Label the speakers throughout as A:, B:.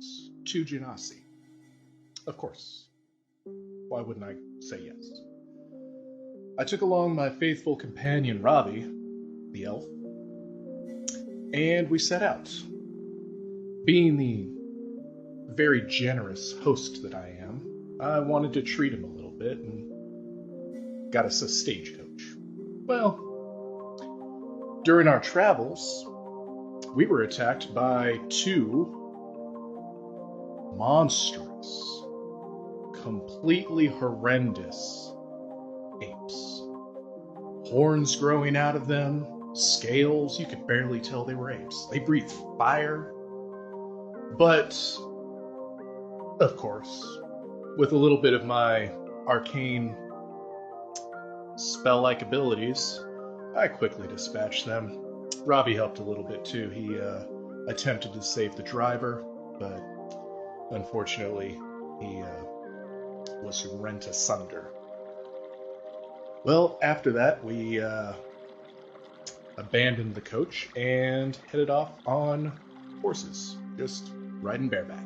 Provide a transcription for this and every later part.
A: horses, 2 genasi. Of course. Why wouldn't I say yes? I took along my faithful companion Ravi, the elf, and we set out. Being the very generous host that I am, I wanted to treat him a little bit and got us a stagecoach. Well, during our travels, we were attacked by 2 monstrous, completely horrendous apes. Horns growing out of them, scales, you could barely tell they were apes. They breathed fire, but, of course, with a little bit of my arcane spell-like abilities, I quickly dispatched them. Robbie helped a little bit too. He attempted to save the driver, but unfortunately he was rent asunder. Well, after that, we abandoned the coach and headed off on horses, just riding bareback.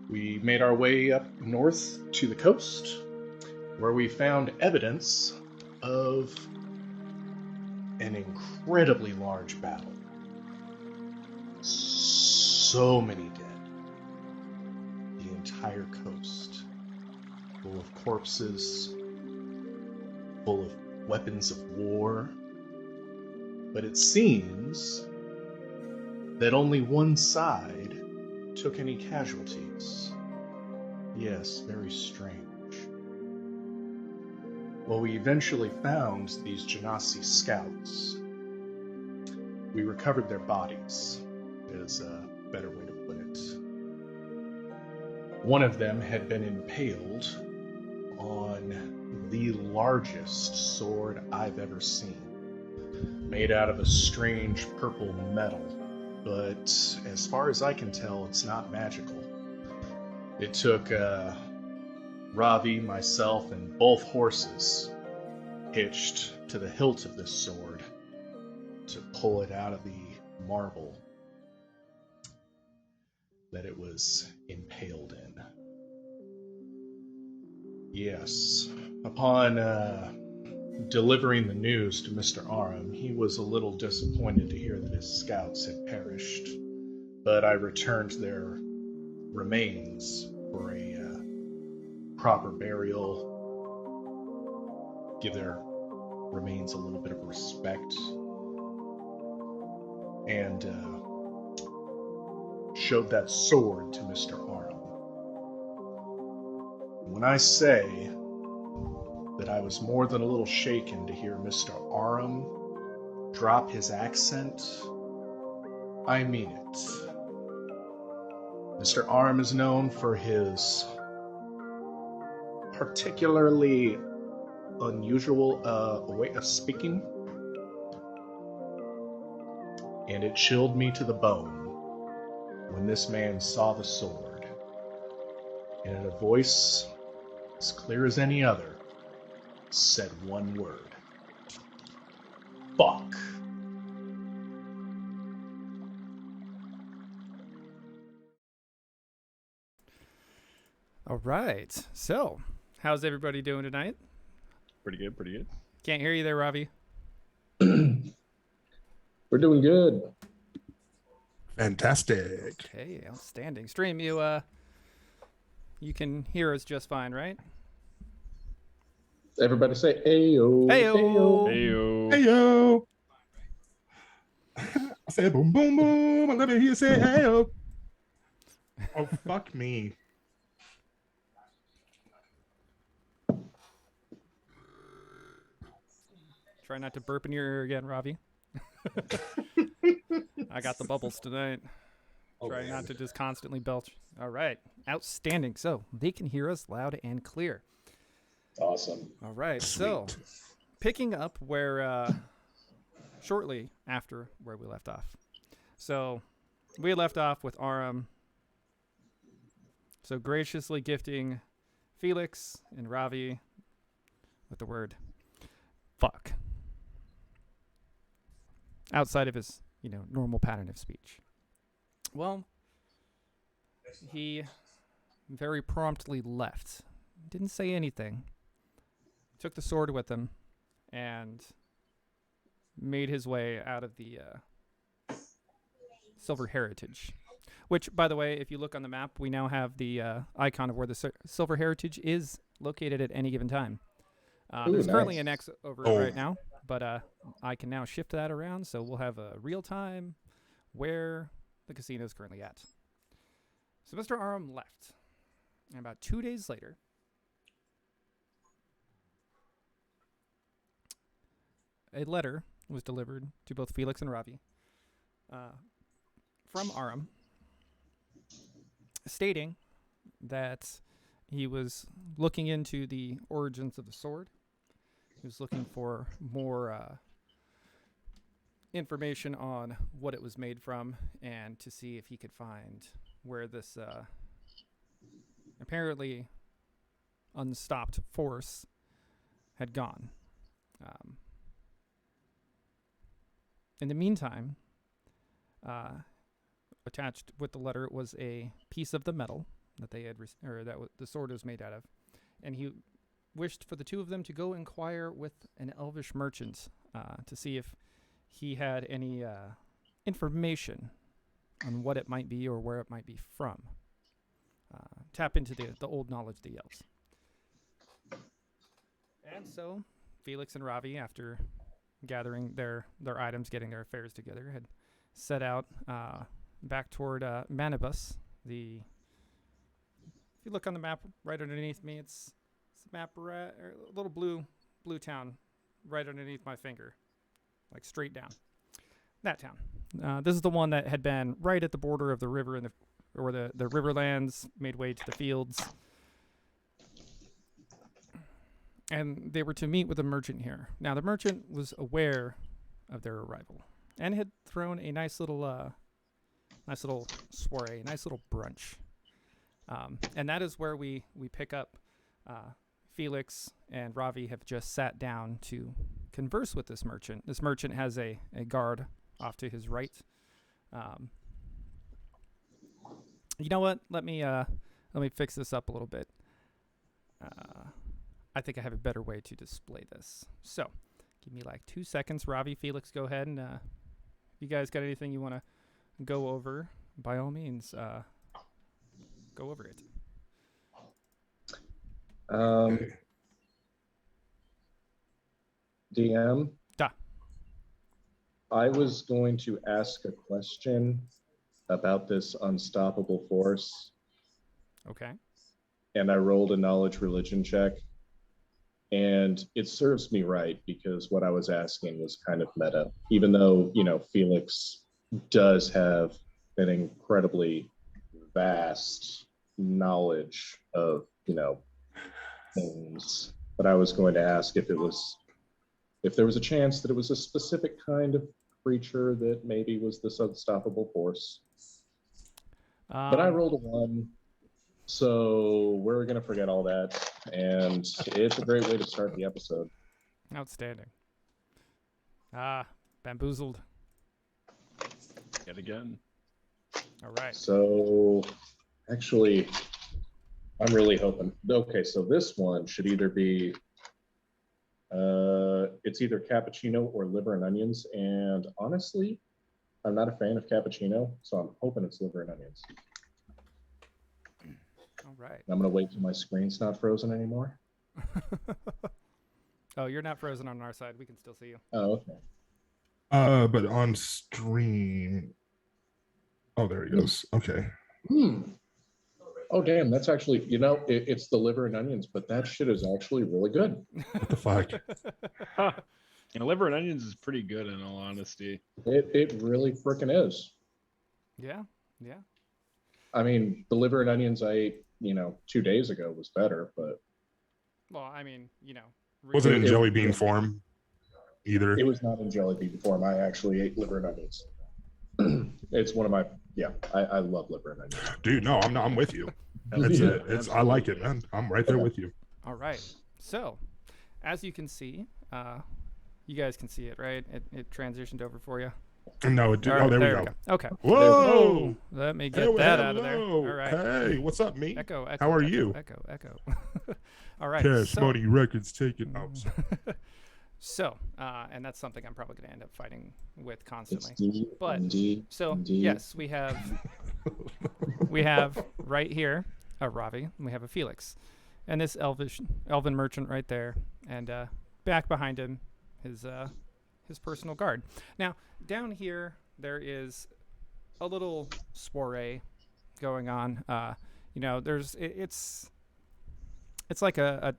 A: We made our way up north to the coast, where we found evidence of an incredibly large battle. So many dead. The entire coast, full of corpses, full of weapons of war. But it seems that only one side took any casualties. Yes, very strange. Well, we eventually found these Genasi scouts. We recovered their bodies, is a better way to put it. One of them had been impaled on the largest sword I've ever seen, made out of a strange purple metal, but as far as I can tell, it's not magical. It took Ravi, myself, and both horses hitched to the hilt of this sword to pull it out of the marble that it was impaled in. Yes, upon delivering the news to Mr. Aram, he was a little disappointed to hear that his scouts had perished, but I returned their remains for a proper burial, give their remains a little bit of respect, and showed that sword to Mr. Aram. When I say that I was more than a little shaken to hear Mr. Aram drop his accent, I mean it. Mr. Aram is known for his particularly unusual way of speaking, and it chilled me to the bone when this man saw the sword, and in a voice as clear as any other, said one word: fuck.
B: All right, so how's everybody doing tonight?
C: Pretty good, pretty good.
B: Can't hear you there, Ravi.
D: We're doing good.
E: Fantastic.
B: Okay, outstanding. Stream, you can hear us just fine, right?
D: Everybody say ayo.
B: Ayo.
C: Heyo.
E: Hey yo. I said boom boom boom. I love it. He said hey yo.
A: Oh, fuck me.
B: Try not to burp in your ear again, Ravi. I got the bubbles tonight. Try not to just constantly belch. All right, outstanding. So they can hear us loud and clear.
D: Awesome.
B: All right,
E: Sweet.
B: so picking up where shortly after where we left off. So we left off with Aram so graciously gifting Felix and Ravi with the word fuck outside of his, normal pattern of speech. Well, he very promptly left. Didn't say anything. Took the sword with him and made his way out of the Silver Heritage. Which, by the way, if you look on the map, we now have the icon of where the Silver Heritage is located at any given time. There's currently an X over it right now, but I can now shift that around, so we'll have a real time where the casino is currently at. So Mr. Aram left. And about 2 days later, a letter was delivered to both Felix and Ravi from Aram, stating that he was looking into the origins of the sword. He was looking for more information on what it was made from and to see if he could find where this apparently unstopped force had gone. In the meantime, attached with the letter was a piece of the metal that they had, the sword was made out of, and he wished for the two of them to go inquire with an elvish merchant to see if he had any information on what it might be or where it might be from. Tap into the old knowledge of the elves. And so, Felix and Ravi, after gathering their items, getting their affairs together, had set out back toward Manibus. If you look on the map right underneath me, it's a map, a little blue town right underneath my finger, like straight down. That town. This is the one that had been right at the border of the river and the riverlands made way to the fields. And they were to meet with a merchant here. Now, the merchant was aware of their arrival and had thrown a nice little soiree, nice little brunch. And that is where we pick up. Felix and Ravi have just sat down to converse with this merchant. This merchant has a guard off to his right. You know what? Let me fix this up a little bit. I think I have a better way to display this. So, give me like 2 seconds. Ravi, Felix, go ahead and if you guys got anything you want to go over, by all means, go over it.
D: DM?
B: Da.
D: I was going to ask a question about this unstoppable force.
B: Okay.
D: And I rolled a knowledge religion check. And it serves me right because what I was asking was kind of meta, even though, Felix does have an incredibly vast knowledge of, things. But I was going to ask if there was a chance that it was a specific kind of creature that maybe was this unstoppable force. But I rolled a 1. So we're going to forget all that. And it's a great way to start the episode.
B: Outstanding. Bamboozled.
C: Yet again.
B: All right.
D: So actually, I'm really hoping. Okay, so this one should either be, it's either cappuccino or liver and onions. And honestly, I'm not a fan of cappuccino, so I'm hoping it's liver and onions.
B: All right.
D: I'm going to wait till my screen's not frozen anymore.
B: Oh, you're not frozen on our side. We can still see you.
D: Oh, okay.
E: But on stream. Oh, there he goes. Okay.
D: Oh, damn. That's actually, it's the liver and onions, but that shit is actually really good.
E: What the fuck?
C: And liver and onions is pretty good, in all honesty.
D: It really freaking is.
B: Yeah.
D: I mean, the liver and onions I ate, 2 days ago was better, but.
B: Well, I mean,
E: Wasn't in jelly bean form either.
D: It was not in jelly bean form. I actually ate liver and onions. It's one of my, I love liver and onions.
E: Dude, no, I'm with you. I like it, man. I'm right there with you.
B: All right. So, as you can see, you guys can see it, right? It transitioned over for you.
E: No,
B: All right,
E: there we
B: there
E: go.
B: Okay.
E: Whoa!
B: Let me
E: Hey,
B: get that out of there.
E: hello.
B: All right.
E: Hey, what's up, me?
B: Echo.
E: How are
B: Echo,
E: you?
B: Echo. All right.
E: Cash
B: So,
E: Money Records taking. Oh, sorry.
B: and that's something I'm probably going to end up fighting with
D: It's
B: constantly.
D: D,
B: But
D: D,
B: so
D: D.
B: yes, we have right here a Ravi, and we have a Felix, and this elven merchant right there, and back behind him, his personal guard. Now down here there is a little soiree going on. It's like a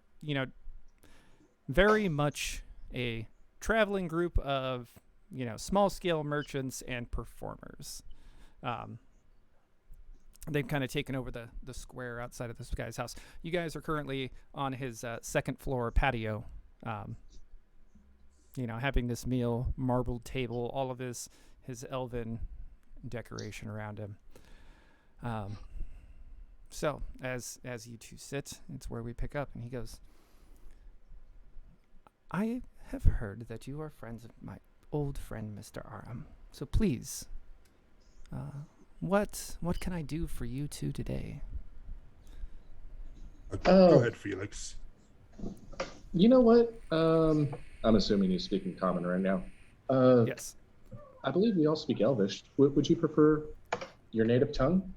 B: very much a traveling group of small scale merchants and performers. They've kind of taken over the square outside of this guy's house. You guys are currently on his second floor patio, having this meal, marbled table, all of his elven decoration around him. So as you two sit, it's where we pick up, and he goes, I have heard that you are friends of my old friend, Mr. Aram. So please, what can I do for you two today?
E: Go ahead, Felix.
D: You know what? I'm assuming he's speaking common right now.
B: Yes.
D: I believe we all speak Elvish. Would you prefer your native tongue?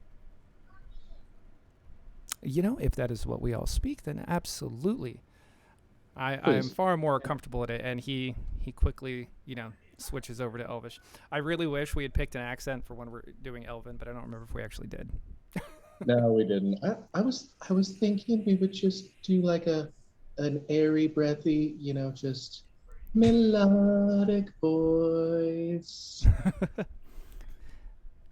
B: If that is what we all speak, then absolutely. I am far more comfortable at it, and he quickly, switches over to Elvish. I really wish we had picked an accent for when we're doing Elven, but I don't remember if we actually did.
D: No, we didn't. I was thinking we would just do like an airy, breathy, just melodic voice.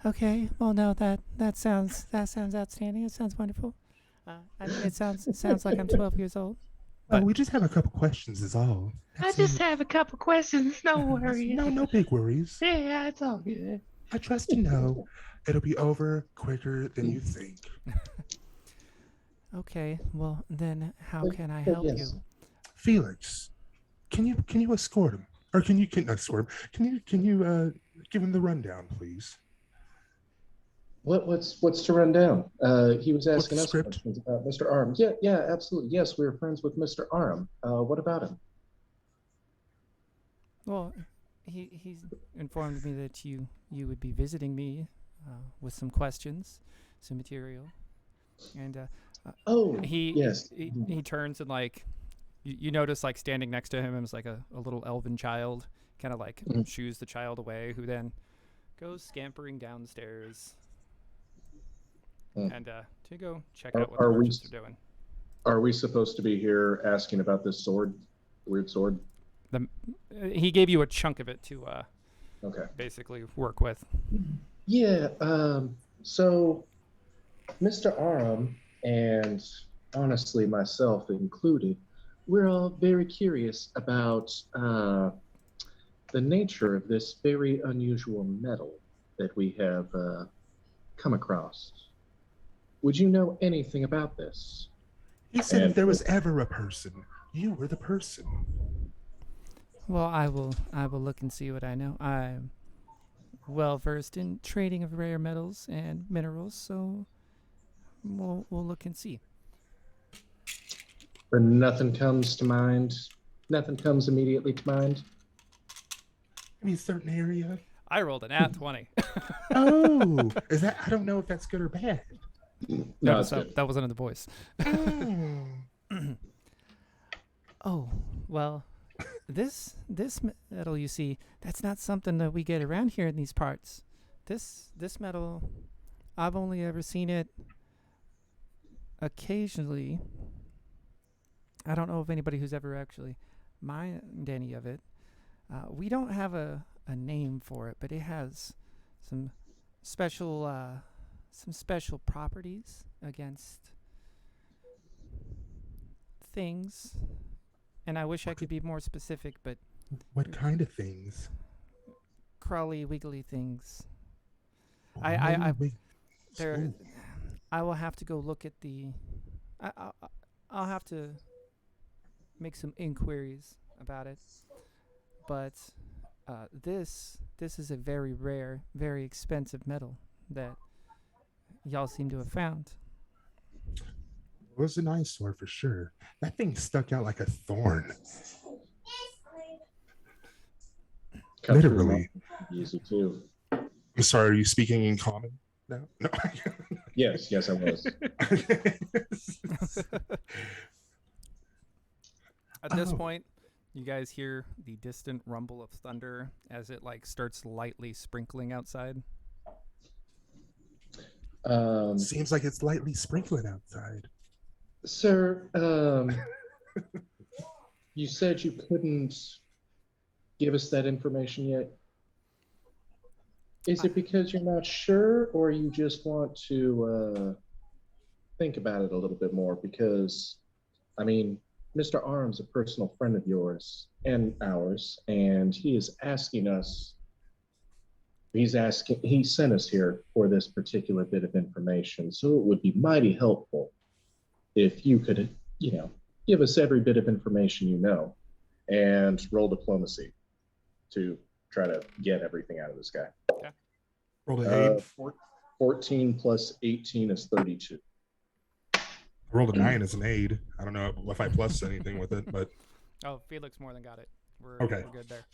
F: Okay. Well, no, that sounds outstanding. It sounds wonderful. It sounds like I'm 12 years old.
E: We just have a couple questions, is all.
G: I just have a couple questions. No worries.
E: No big worries.
G: Yeah, it's all good.
E: I trust it'll be over quicker than you think.
F: Okay. Well, then how can I help you?
E: Felix, can you escort him, or can you not escort him? Can you give him the rundown, please?
D: What's to run down? He was asking us
E: script?
D: questions about Mr. Aram. Yeah, absolutely. Yes, we were friends with Mr. Aram. What about him?
F: Well, he's informed me that you would be visiting me with some questions, some material, and
D: yes.
B: He turns and you notice standing next to him is like a little elven child, kind of shoos the child away, who then goes scampering downstairs. And to go check out what the merchants are doing.
D: Are we supposed to be here asking about this sword, weird sword?
B: He gave you a chunk of it to basically work with.
D: Yeah. So, Mr. Aram, and honestly myself included, we're all very curious about the nature of this very unusual metal that we have come across. Would you know anything about this?
E: He said if there was ever a person, you were the person.
F: well, I will look and see what I know. I'm well versed in trading of rare metals and minerals, so we'll look and see.
D: Or nothing comes to mind? Nothing comes immediately to mind?
E: Any certain area?
B: I rolled an at 20.
E: Oh, is that? I don't know if that's good or bad.
D: No,
B: that wasn't in the voice.
F: Oh, well, this metal, you see, that's not something that we get around here in these parts. This metal, I've only ever seen it occasionally. I don't know of anybody who's ever actually mined any of it. We don't have a name for it, but it has some special properties against things, and I wish I could be more specific, but
E: What kind of things?
F: crawly, wiggly things.
E: Oh,
F: I will have to go look at the. I'll have to make some inquiries about it, but This is a very rare, very expensive metal that y'all seem to have found.
E: It was an eyesore for sure. That thing stuck out like a thorn.
D: Cut through
E: Literally.
D: easy too.
E: I'm sorry, are you speaking in common now? No.
D: Yes, I was.
B: At this
E: Oh.
B: point, you guys hear the distant rumble of thunder as it like starts lightly sprinkling outside.
E: Seems like it's lightly sprinkling outside.
D: Sir, you said you couldn't give us that information yet. Is it because you're not sure, or you just want to think about it a little bit more? Because, I mean, Mr. Arm's a personal friend of yours and ours, and he is asking us, he sent us here for this particular bit of information. So it would be mighty helpful if you could, give us every bit of information you know and roll diplomacy to try to get everything out of this guy.
E: Roll an 8.
D: 14 plus 18 is 32.
E: I rolled a 9 as an aid. I don't know if I plus anything with it, but
B: Oh, Felix more than got it. We're
E: Okay.
B: We're good there.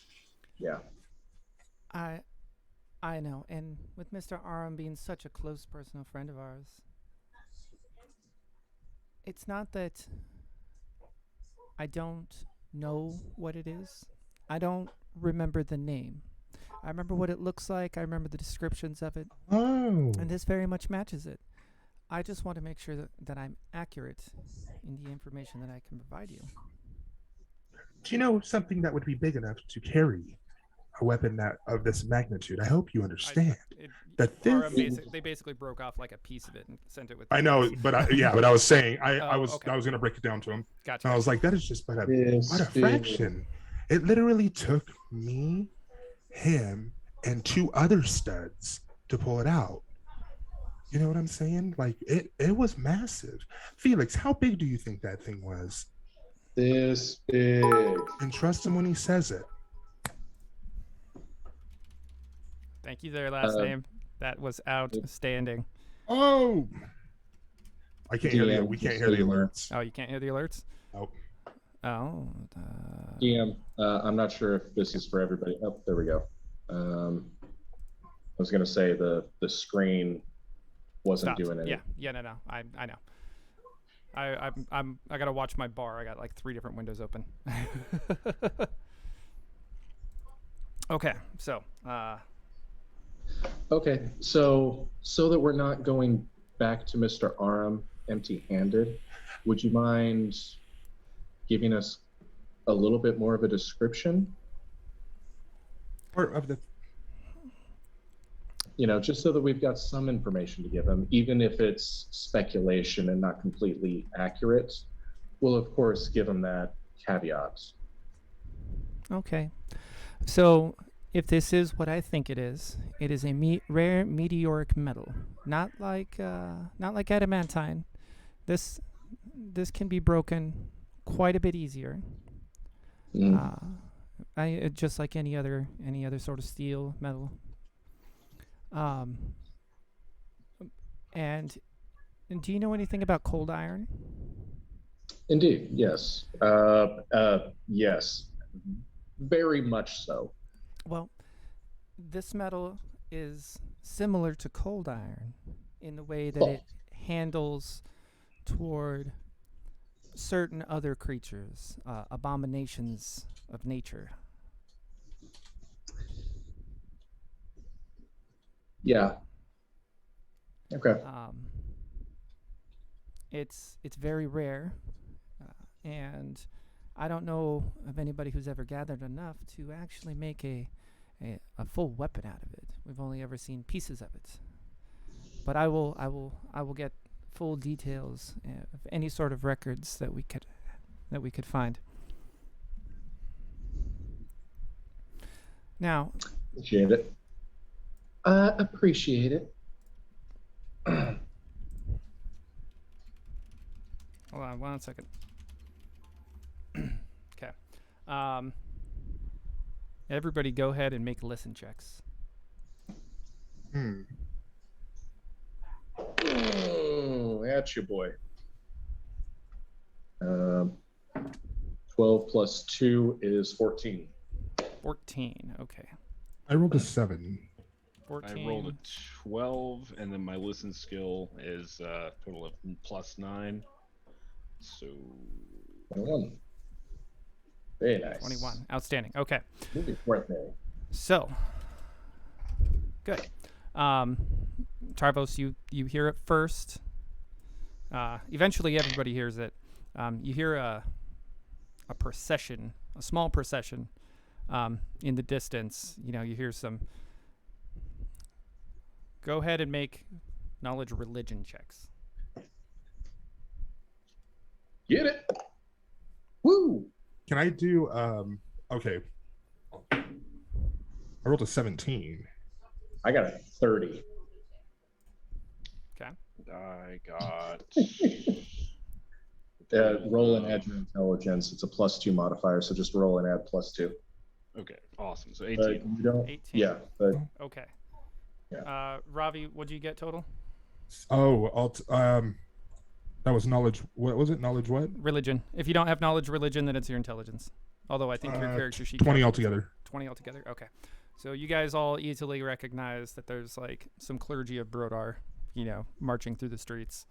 D: Yeah.
F: I know, and with Mr. Aram being such a close personal friend of ours, it's not that I don't know what it is. I don't remember the name. I remember what it looks like. I remember the descriptions of it,
E: oh,
F: and this very much matches it. I just want to make sure that I'm accurate in the information that I can provide you.
E: do you know something that would be big enough to carry a weapon that of this magnitude? I hope you understand that
B: Aram
E: this.
B: they basically broke off like a piece of it and sent it with.
E: I know, but I was saying I was
B: okay.
E: going to break it down to him.
B: Gotcha.
E: And I was like, that is just but
D: This
E: what a
D: big.
E: fraction. It literally took me, him, and 2 other studs to pull it out. You know what I'm saying? Like it was massive. Felix, how big do you think that thing was?
D: This big.
E: And trust him when he says it.
B: Thank you there, last name. That was outstanding.
E: Oh, I can't hear
D: DM,
E: we can't
D: just
E: hear the
D: so you know.
E: alerts.
B: Oh, you can't hear the alerts?
E: Nope.
B: Oh.
D: DM, I'm not sure if this is for everybody. Oh, there we go. I was going to say the screen wasn't
B: Stopped.
D: doing anything.
B: Yeah, no. I know. I gotta watch my bar. I got like 3 different windows open. Okay, so
D: Okay, so that we're not going back to Mr. Aram empty-handed, would you mind giving us a little bit more of a description?
E: Part of the
D: Just so that we've got some information to give him, even if it's speculation and not completely accurate. We'll, of course, give him that caveat.
F: Okay. So, if this is what I think it is a rare meteoric metal, not like adamantine. This can be broken quite a bit easier. Just like any other sort of steel metal. And do you know anything about cold iron?
D: Indeed, yes. Yes, very much so.
F: Well, this metal is similar to cold iron in the way that it handles toward certain other creatures, abominations of nature.
D: Yeah. Okay.
F: It's very rare, and I don't know of anybody who's ever gathered enough to actually make a full weapon out of it. We've only ever seen pieces of it. But I will get full details of any sort of records that we could find. Now,
D: Appreciate it. Appreciate it.
B: hold on 1 second. Okay. Everybody, go ahead and make listen checks.
D: Oh, that's your boy. 12 plus 2 is 14.
B: 14. Okay.
E: I rolled a 7.
B: 14.
C: I rolled a 12, and then my listen skill is a total of +9. So
D: 21. Very nice.
B: 21. Outstanding. Okay.
D: Movie birthday.
B: So, good. Tarvos, you hear it first. Eventually, everybody hears it. You hear a procession, a small procession, in the distance. You know, you hear some. Go ahead and make knowledge religion checks.
D: Get it? Woo!
E: Can I do okay. I rolled a 17.
D: I got a 30.
C: I got.
D: Roll and add your intelligence. It's a +2 modifier, so just roll and add +2.
C: Okay, awesome. So
D: But
C: 18.
D: you don't.
B: 18.
D: Yeah, but
B: Okay.
D: Yeah.
B: Ravi, what'd you get total?
E: Oh, that was knowledge. What was it? Knowledge what?
B: Religion. If you don't have knowledge religion, then it's your intelligence. Although I think your character sheet
E: 20
B: covers
E: altogether.
B: 20 altogether. Okay. So you guys all easily recognize that there's like some clergy of Brodar, you know, marching through the streets.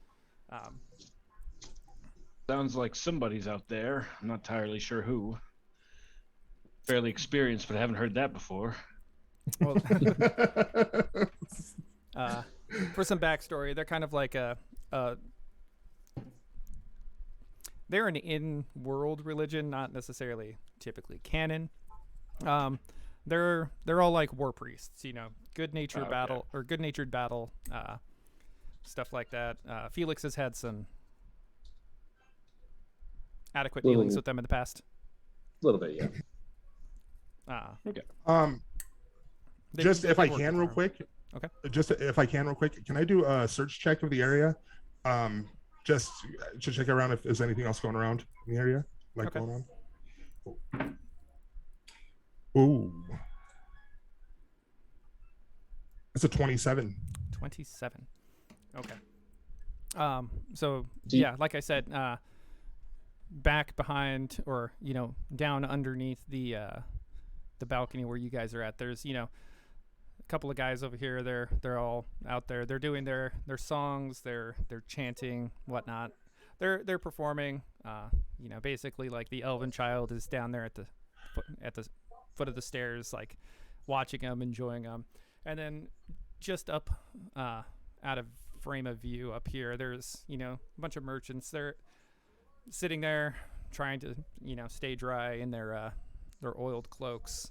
C: Sounds like somebody's out there. I'm not entirely sure who. Fairly experienced, but I haven't heard that before.
B: Well, for some backstory, they're kind of like they're an in-world religion, not necessarily typically canon. They're all like war priests, you know, good-natured battle or good-natured battle, stuff like that. Felix has had some adequate dealings with them in the past.
D: a little bit, yeah.
C: Okay.
E: Just if I can real quick.
B: Okay.
E: Just if I can real quick, can I do a search check of the area? Just to check around if there's anything else going around in the area, like
B: Okay.
E: going on. Ooh. It's a 27.
B: 27. Okay. So
D: Do you-
B: yeah, like I said, back behind or you know down underneath the balcony where you guys are at, there's you know a couple of guys over here. They're all out there. They're doing their songs. They're chanting whatnot. They're performing. You know, basically like the elven child is down there at the foot of the stairs, like watching them, enjoying them, and then just up out of frame of view up here, there's you know a bunch of merchants. They're sitting there trying to you know stay dry in their oiled cloaks,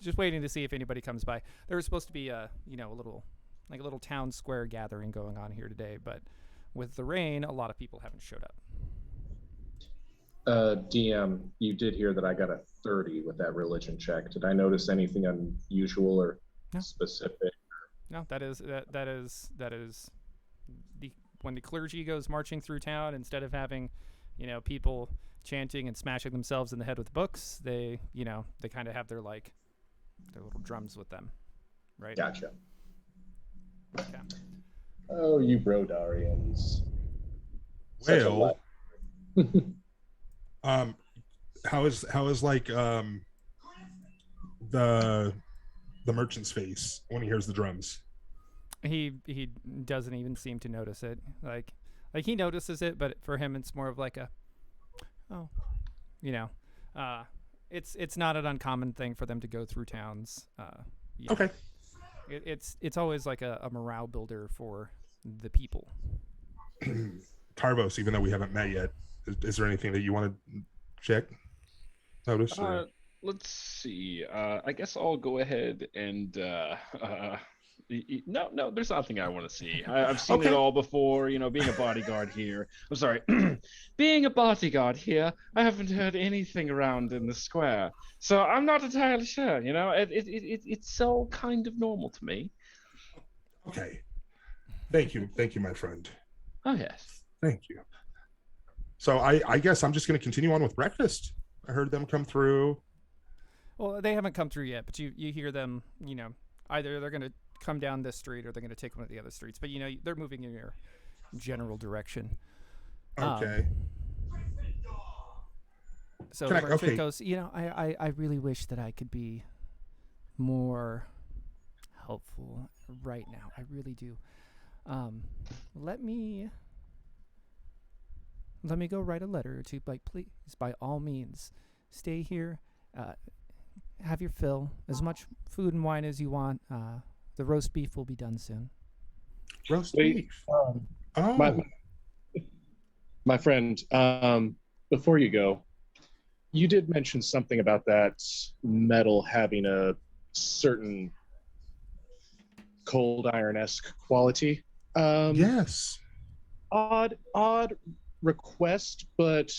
B: just waiting to see if anybody comes by. There was supposed to be a you know a little Townsquare gathering going on here today, but with the rain, a lot of people haven't showed up.
D: DM, you did hear that I got a 30 with that religion check. Did I notice anything unusual or
B: No.
D: specific?
B: No, that is the when the clergy goes marching through town, instead of having you know people chanting and smashing themselves in the head with books, they you know they kind of have their little drums with them, right?
D: Gotcha.
B: Okay.
D: Oh, you Brodarians. Such a
E: Well,
D: lot.
E: how is like the merchant's face when he hears the drums?
B: He doesn't even seem to notice it. Like he notices it, but for him it's more of like a you know, it's not an uncommon thing for them to go through towns. You know.
E: Okay.
B: It's always like a morale builder for the people.
E: Tarvos, even though we haven't met yet, is there anything that you want to check? Notice? or-
C: Let's see. I guess I'll go ahead and no, there's nothing I want to see. I've seen it
E: Okay.
C: all before. You know, being a bodyguard here. I'm sorry, being a bodyguard here. I haven't heard anything around in the square, so I'm not entirely sure. You know, it's all kind of normal to me.
E: Okay. Thank you, my friend.
C: Oh yes.
E: Thank you. So I guess I'm just going to continue on with breakfast. I heard them come through.
B: Well, they haven't come through yet, but you hear them. Either they're going to come down this street or they're going to take one of the other streets. But they're moving in your general direction.
E: Okay.
B: So the merchant goes, I really wish that I could be more helpful right now. I really do. Let me go write a letter or two. Like, please, by all means, stay here. Have your fill. As much food and wine as you want. The roast beef will be done soon.
E: Roast beef.
D: My friend, before you go, you did mention something about that metal having a certain cold iron-esque quality.
E: Yes.
D: Odd request, but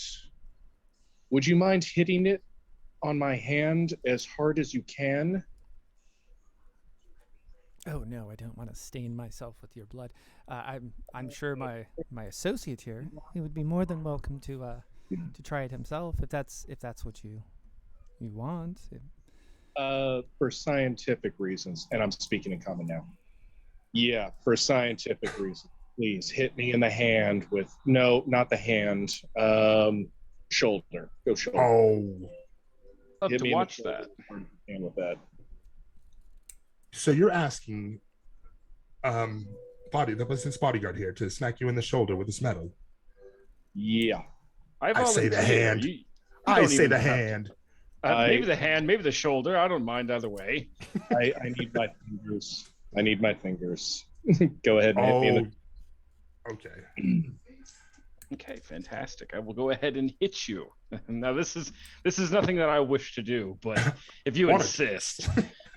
D: would you mind hitting it on my hand as hard as you can?
B: Oh no, I don't want to stain myself with your blood. I'm sure my associate here, he would be more than welcome to try it himself if that's what you want.
D: For scientific reasons, and I'm speaking in common now. Yeah, for scientific reasons, please hit me in the hand with not the hand, shoulder. Go shoulder.
E: Oh,
C: Love
D: Hit
C: to
D: me in the
C: watch
D: shoulder
C: that.
D: and with that.
E: so you're asking, this bodyguard here to smack you in the shoulder with this metal?
D: Yeah.
E: I say the hand. I say the hand.
C: Maybe the hand, maybe the shoulder. I don't mind either way.
D: I need my fingers. I need my fingers. Go ahead and hit me in the...
E: Okay.
C: Okay, fantastic. I will go ahead and hit you. Now this is nothing that I wish to do, but if you insist.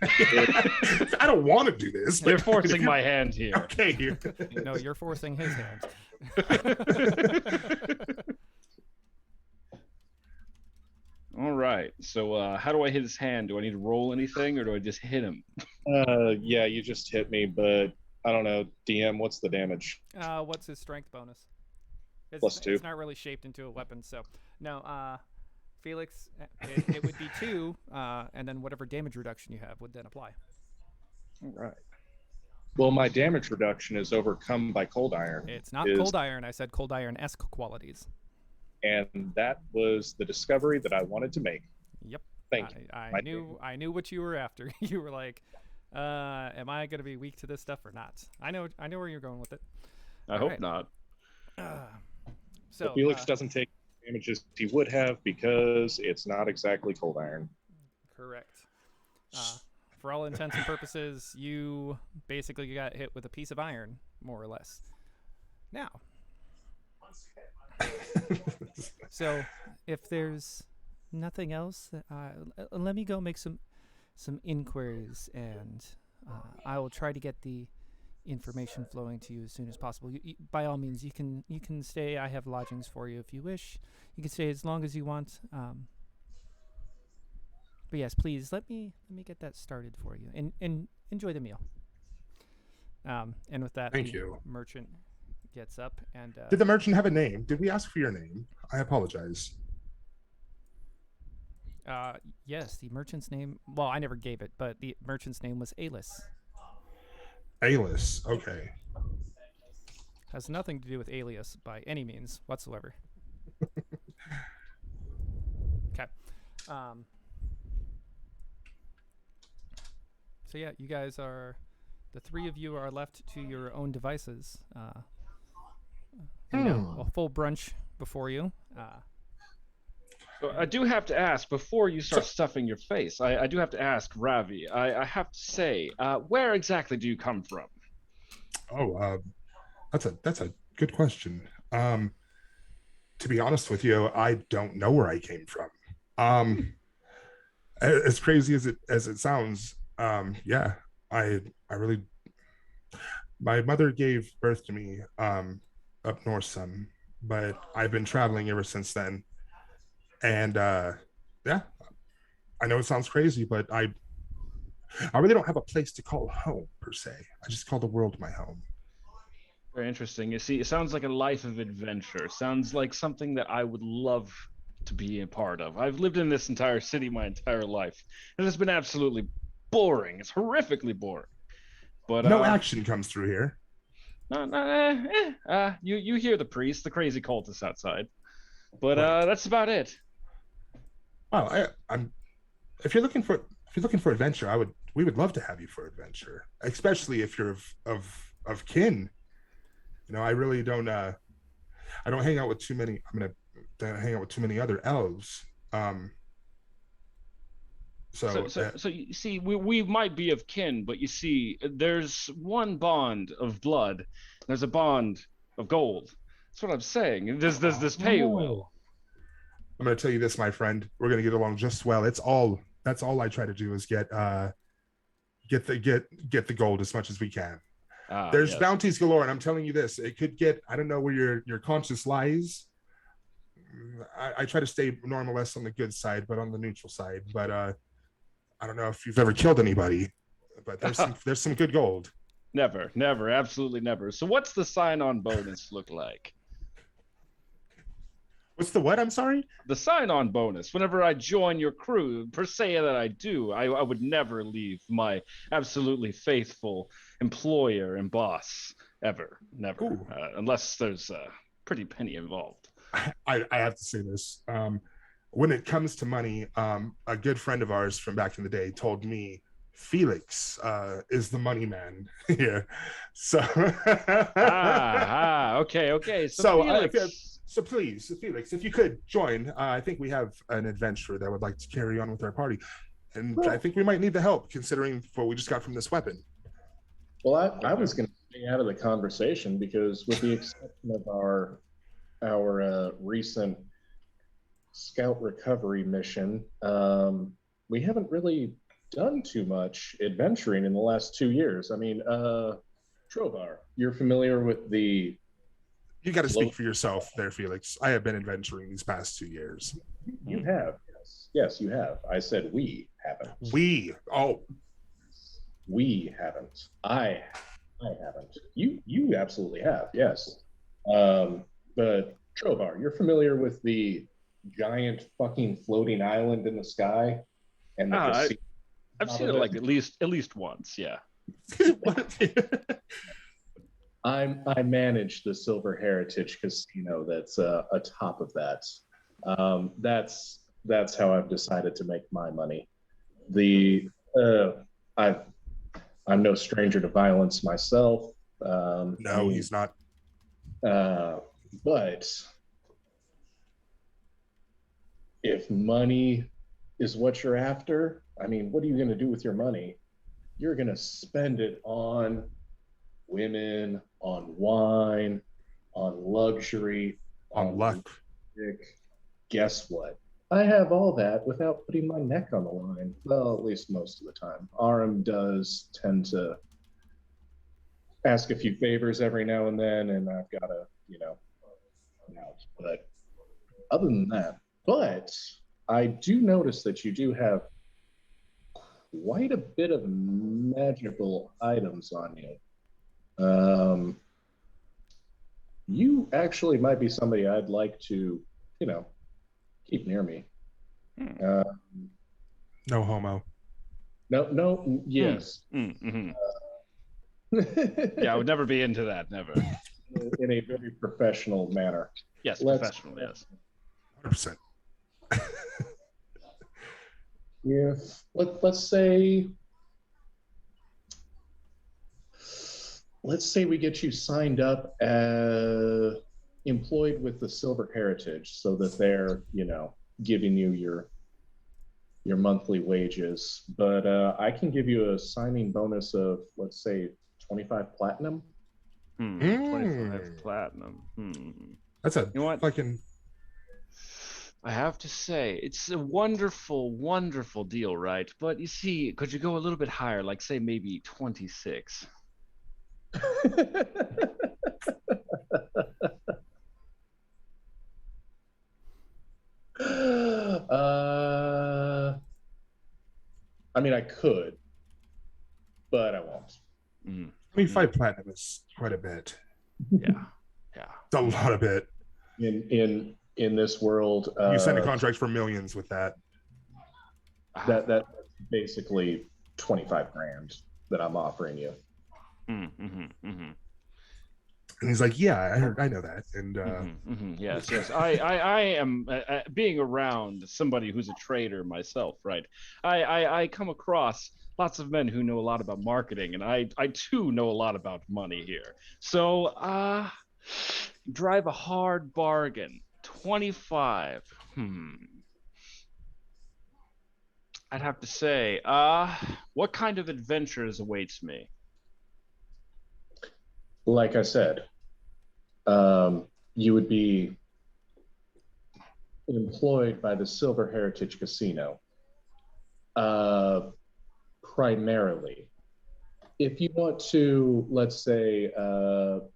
E: I don't want to do this.
C: You're forcing my hand here.
E: Okay.
B: No, you're forcing his hand.
C: All right. So how do I hit his hand? Do I need to roll anything, or do I just hit him?
D: Yeah, you just hit me, but I don't know. DM, what's the damage?
B: What's his strength bonus?
D: +2.
B: It's not really shaped into a weapon, so no. Felix, it would be 2, and then whatever damage reduction you have would then apply.
C: All right.
D: Well, my damage reduction is overcome by cold iron.
B: It's not cold iron. I said cold iron-esque qualities.
D: And that was the discovery that I wanted to make.
B: Yep.
D: Thank you.
B: I knew what you were after. You were like, am I going to be weak to this stuff or not? I know where you're going with it.
C: I hope not.
B: So
D: Felix doesn't take damages he would have because it's not exactly cold iron.
B: Correct. For all intents and purposes, you basically got hit with a piece of iron, more or less. Now, so if there's nothing else, let me go make some inquiries, and I will try to get the information flowing to you as soon as possible. By all means, you can stay. I have lodgings for you if you wish. You can stay as long as you want. But yes, please let me get that started for you, and enjoy the meal. And with that,
E: Thank you.
B: Merchant gets up and.
E: Did the merchant have a name? Did we ask for your name? I apologize.
B: Yes, the merchant's name. Well, I never gave it, but the merchant's name was Alis.
E: Alis. Okay.
B: Has nothing to do with Alias by any means whatsoever. Okay. So yeah, you guys are, the three of you are left to your own devices. A full brunch before you.
C: So I do have to ask, before you start stuffing your face, I do have to ask, Ravi, I have to say, where exactly do you come from?
E: Oh, that's a good question. To be honest with you, I don't know where I came from. As crazy as it sounds, yeah, I really, my mother gave birth to me up north some, but I've been traveling ever since then. And yeah, I know it sounds crazy, but I really don't have a place to call home per se. I just call the world my home.
C: Very interesting. You see, it sounds like a life of adventure. Sounds like something that I would love to be a part of. I've lived in this entire city my entire life, and it's been absolutely boring. It's horrifically boring. But
E: no action comes through here.
C: You hear the priest, the crazy cultist outside, but that's about it.
E: Well, I'm. If you're looking for adventure, we would love to have you for adventure, especially if you're of kin. You know, I really don't. I don't hang out with too many. I'm gonna hang out with too many other elves. So
C: you see, we might be of kin, but you see, there's one bond of blood. There's a bond of gold. That's what I'm saying. There's this pay well.
E: I'm going to tell you this, my friend. We're going to get along just well. That's all I try to do is get the gold as much as we can. There's bounties galore, and I'm telling you this. It could get. I don't know where your conscience lies. I try to stay more or less on the good side, but on the neutral side. But I don't know if you've ever killed anybody, but there's some good gold.
C: Never, absolutely never. So what's the sign-on bonus look like?
E: What's the what? I'm sorry?
C: The sign-on bonus. Whenever I join your crew, per se that I do, I would never leave my absolutely faithful employer and boss ever. Never. Unless there's a pretty penny involved.
E: I have to say this. When it comes to money, a good friend of ours from back in the day told me Felix is the money man here. So
C: okay.
E: So please, Felix, if you could join, I think we have an adventurer that would like to carry on with our party, and I think we might need the help considering what we just got from this weapon.
D: Well, I was going to stay out of the conversation because, with the exception of our recent scout recovery mission, we haven't really done too much adventuring in the last 2 years. I mean, Trovar, you're familiar with the...
E: You got to speak for yourself there, Felix. I have been adventuring these past 2 years.
D: You have, yes. Yes, you have. I said we haven't.
E: We
D: haven't. I haven't. You absolutely have, yes. But Trovar, you're familiar with the giant fucking floating island in the sky? And
C: I've seen it like at least once, yeah.
D: I manage the Silver Heritage Casino that's atop of that. That's how I've decided to make my money. I'm no stranger to violence myself.
E: No, he's not.
D: But if money is what you're after, I mean, what are you going to do with your money? You're going to spend it on women, on wine, on luxury,
E: on luck.
D: Music. Guess what? I have all that without putting my neck on the line. Well, at least most of the time. Aram does tend to ask a few favors every now and then, and I've got to, out. But other than that, I do notice that you do have quite a bit of magical items on you. You actually might be somebody I'd like to, keep near me.
E: No homo.
D: No, yes.
C: Mm-hmm. Yeah, I would never be into that, never.
D: In a very professional manner.
C: Yes, professional, yes.
E: 100%.
D: If let's say we get you signed up as employed with the Silver Heritage so that they're, giving you your monthly wages. But I can give you a signing bonus of, let's say, 25 platinum.
C: 25 platinum.
E: That's a fucking...
C: I have to say, it's a wonderful, wonderful deal, right? But you see, could you go a little bit higher, like say maybe 26?
E: I
D: mean, I could, but I won't.
E: 25 platinum is quite a bit.
C: Yeah.
E: It's a lot of it.
D: In in this world,
E: You send a contract for millions with that.
D: That's basically 25 grand that I'm offering you.
E: And he's like, yeah, I know that. And
C: yes. I am being around somebody who's a trader myself, right? I come across lots of men who know a lot about marketing, and I too know a lot about money here. So drive a hard bargain. 25. I'd have to say, what kind of adventures awaits me?
D: Like I said, you would be employed by the Silver Heritage Casino, primarily. If you want to, let's say,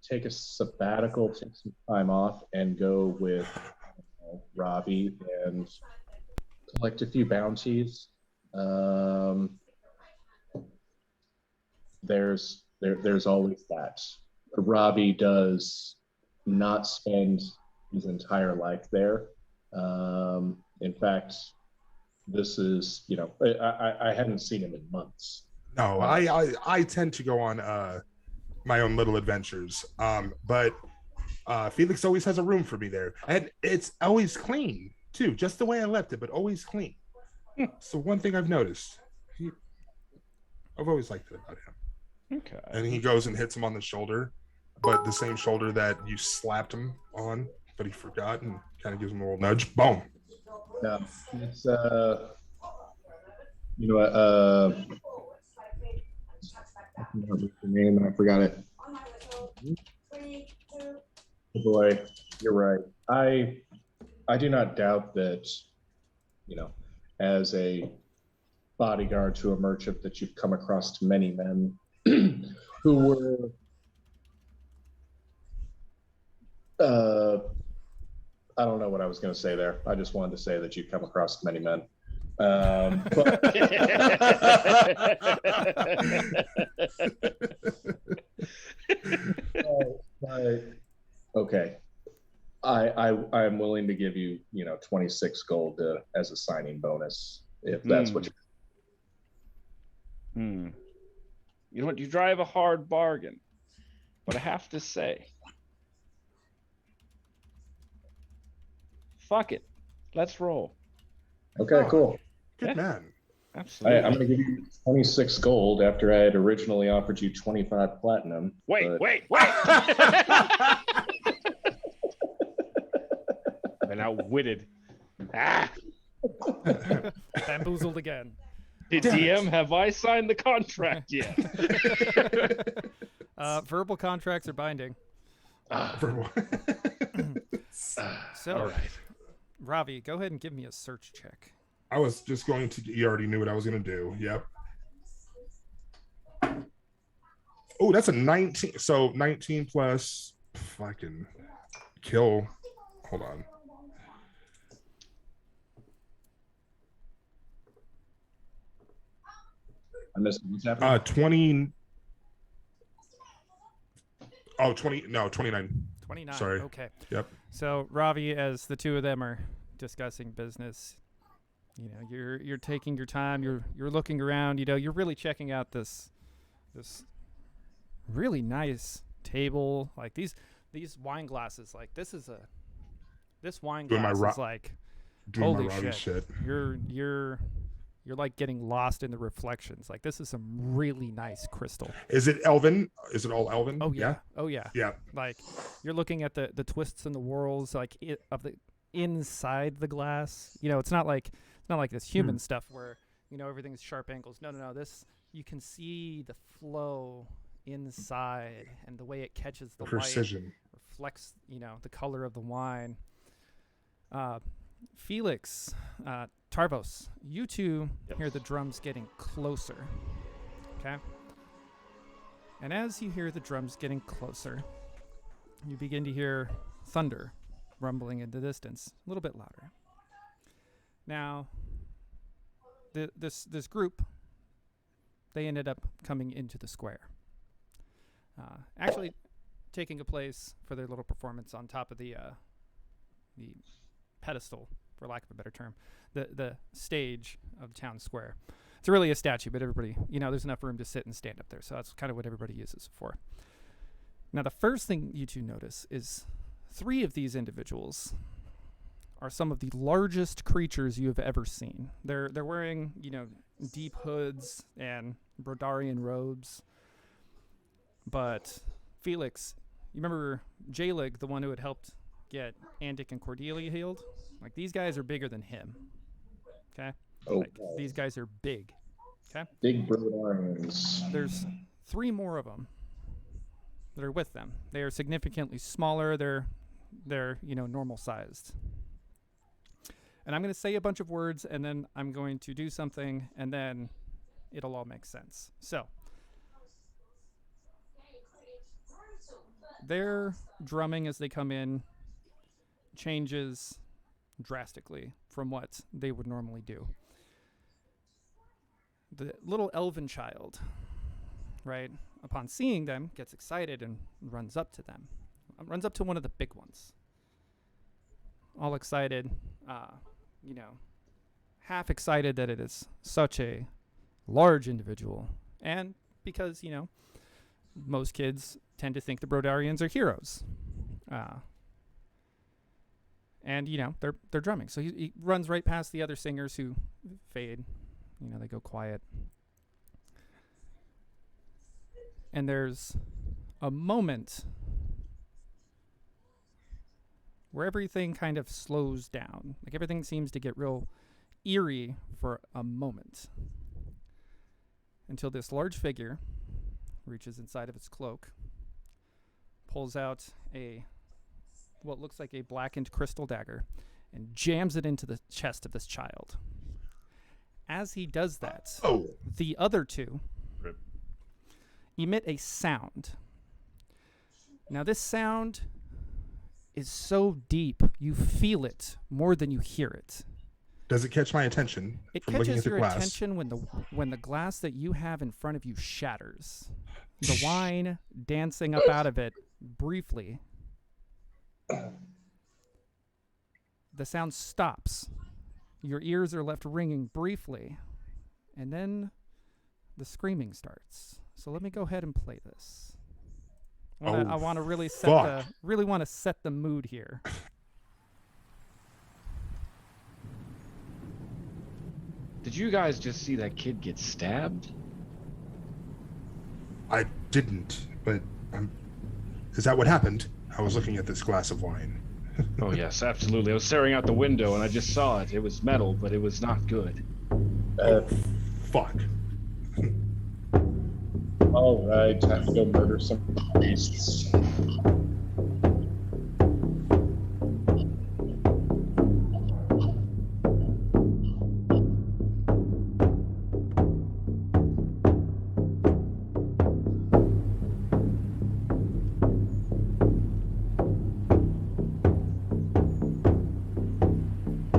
D: take a sabbatical, take some time off, and go with Robbie and collect a few bounties, there's always that. Robbie does not spend his entire life there. In fact, this is, I hadn't seen him in months.
E: No, I tend to go on my own little adventures. But Felix always has a room for me there. And it's always clean, too. Just the way I left it, but always clean. So one thing I've noticed, I've always liked it about him.
C: Okay.
E: And he goes and hits him on the shoulder, but the same shoulder that you slapped him on, but he forgot, and kind of gives him a little nudge. Boom.
D: Yeah, it's your name and I forgot it. Boy, you're right. I do not doubt that, as a bodyguard to a merchant, that you've come across many men who were I don't know what I was going to say there. I just wanted to say that you've come across many men. Okay. I am willing to give you, 26 gold as a signing bonus, if that's what you.
C: You know what? You drive a hard bargain, but I have to say, fuck it, let's roll.
D: Okay, cool.
E: Good man.
C: Absolutely.
D: I'm going to give you 26 gold after I had originally offered you 25 platinum.
C: Wait. Been outwitted.
B: Bamboozled again.
C: DM, have I signed the contract yet?
B: Verbal contracts are binding.
E: Verbal.
B: So,
E: All right.
B: Ravi, go ahead and give me a search check.
E: I was just going to, you already knew what I was going to do. Yep. Oh, that's a 19. So 19 plus fucking kill. Hold on.
D: I missed what's happening.
E: 20. Oh, 20. No, 29.
B: 29.
E: Sorry.
B: Okay.
E: Yep.
B: So, Ravi, as the two of them are discussing business, you're taking your time. You're looking around. You're really checking out this really nice table. Like these wine glasses. Like this wine glass is like holy shit. You're like getting lost in the reflections. Like this is some really nice crystal.
E: Is it Elven? Is it all Elven?
B: Oh yeah. Oh yeah.
E: Yeah.
B: Like you're looking at the twists and the whirls of the inside the glass. It's not like this human stuff where everything's sharp angles. No. This you can see the flow inside and the way it catches the
E: precision.
B: Light, reflects the color of the wine. Felix, Tarvos, you two hear the drums getting closer. Okay? And as you hear the drums getting closer, you begin to hear thunder rumbling in the distance, a little bit louder. Now, this group, they ended up coming into the square. Actually taking a place for their little performance on top of the pedestal, for lack of a better term, the stage of the town square. It's really a statue, but everybody, there's enough room to sit and stand up there, so that's kind of what everybody uses it for. Now, the first thing you two notice is 3 of these individuals are some of the largest creatures you have ever seen. They're wearing, deep hoods and Brodarian robes. But Felix, you remember Jalig, the one who had helped get Andic and Cordelia healed? Like, these guys are bigger than him. Okay?
D: Oh,
B: Like, these guys are big. Okay?
D: big Brodarians.
B: There's 3 more of them that are with them. They are significantly smaller. They're normal sized. And I'm going to say a bunch of words, and then I'm going to do something, and then it'll all make sense. So, their drumming as they come in changes drastically from what they would normally do. The little elven child, right, upon seeing them, gets excited and runs up to them. Runs up to one of the big ones. All excited, half excited that it is such a large individual. And because, most kids tend to think the Brodarians are heroes. And, they're drumming. So he runs right past the other singers who fade. They go quiet. And there's a moment where everything kind of slows down. Like, everything seems to get real eerie for a moment. Until this large figure reaches inside of its cloak, pulls out what looks like a blackened crystal dagger, and jams it into the chest of this child. As he does that, the other 2 emit a sound. Now, this sound is so deep, you feel it more than you hear it.
E: Does it catch my attention?
B: It
E: from looking
B: catches
E: at the
B: your
E: glass?
B: attention when the glass that you have in front of you shatters. The wine dancing up out of it briefly. The sound stops. Your ears are left ringing briefly. And then the screaming starts. So let me go ahead and play this. I want to really set the mood here.
C: Did you guys just see that kid get stabbed?
E: I didn't, but is that what happened? I was looking at this glass of wine.
C: Oh, yes, absolutely. I was staring out the window and I just saw it. It was metal, but it was not good.
E: Fuck.
D: All right, time to go murder some beasts.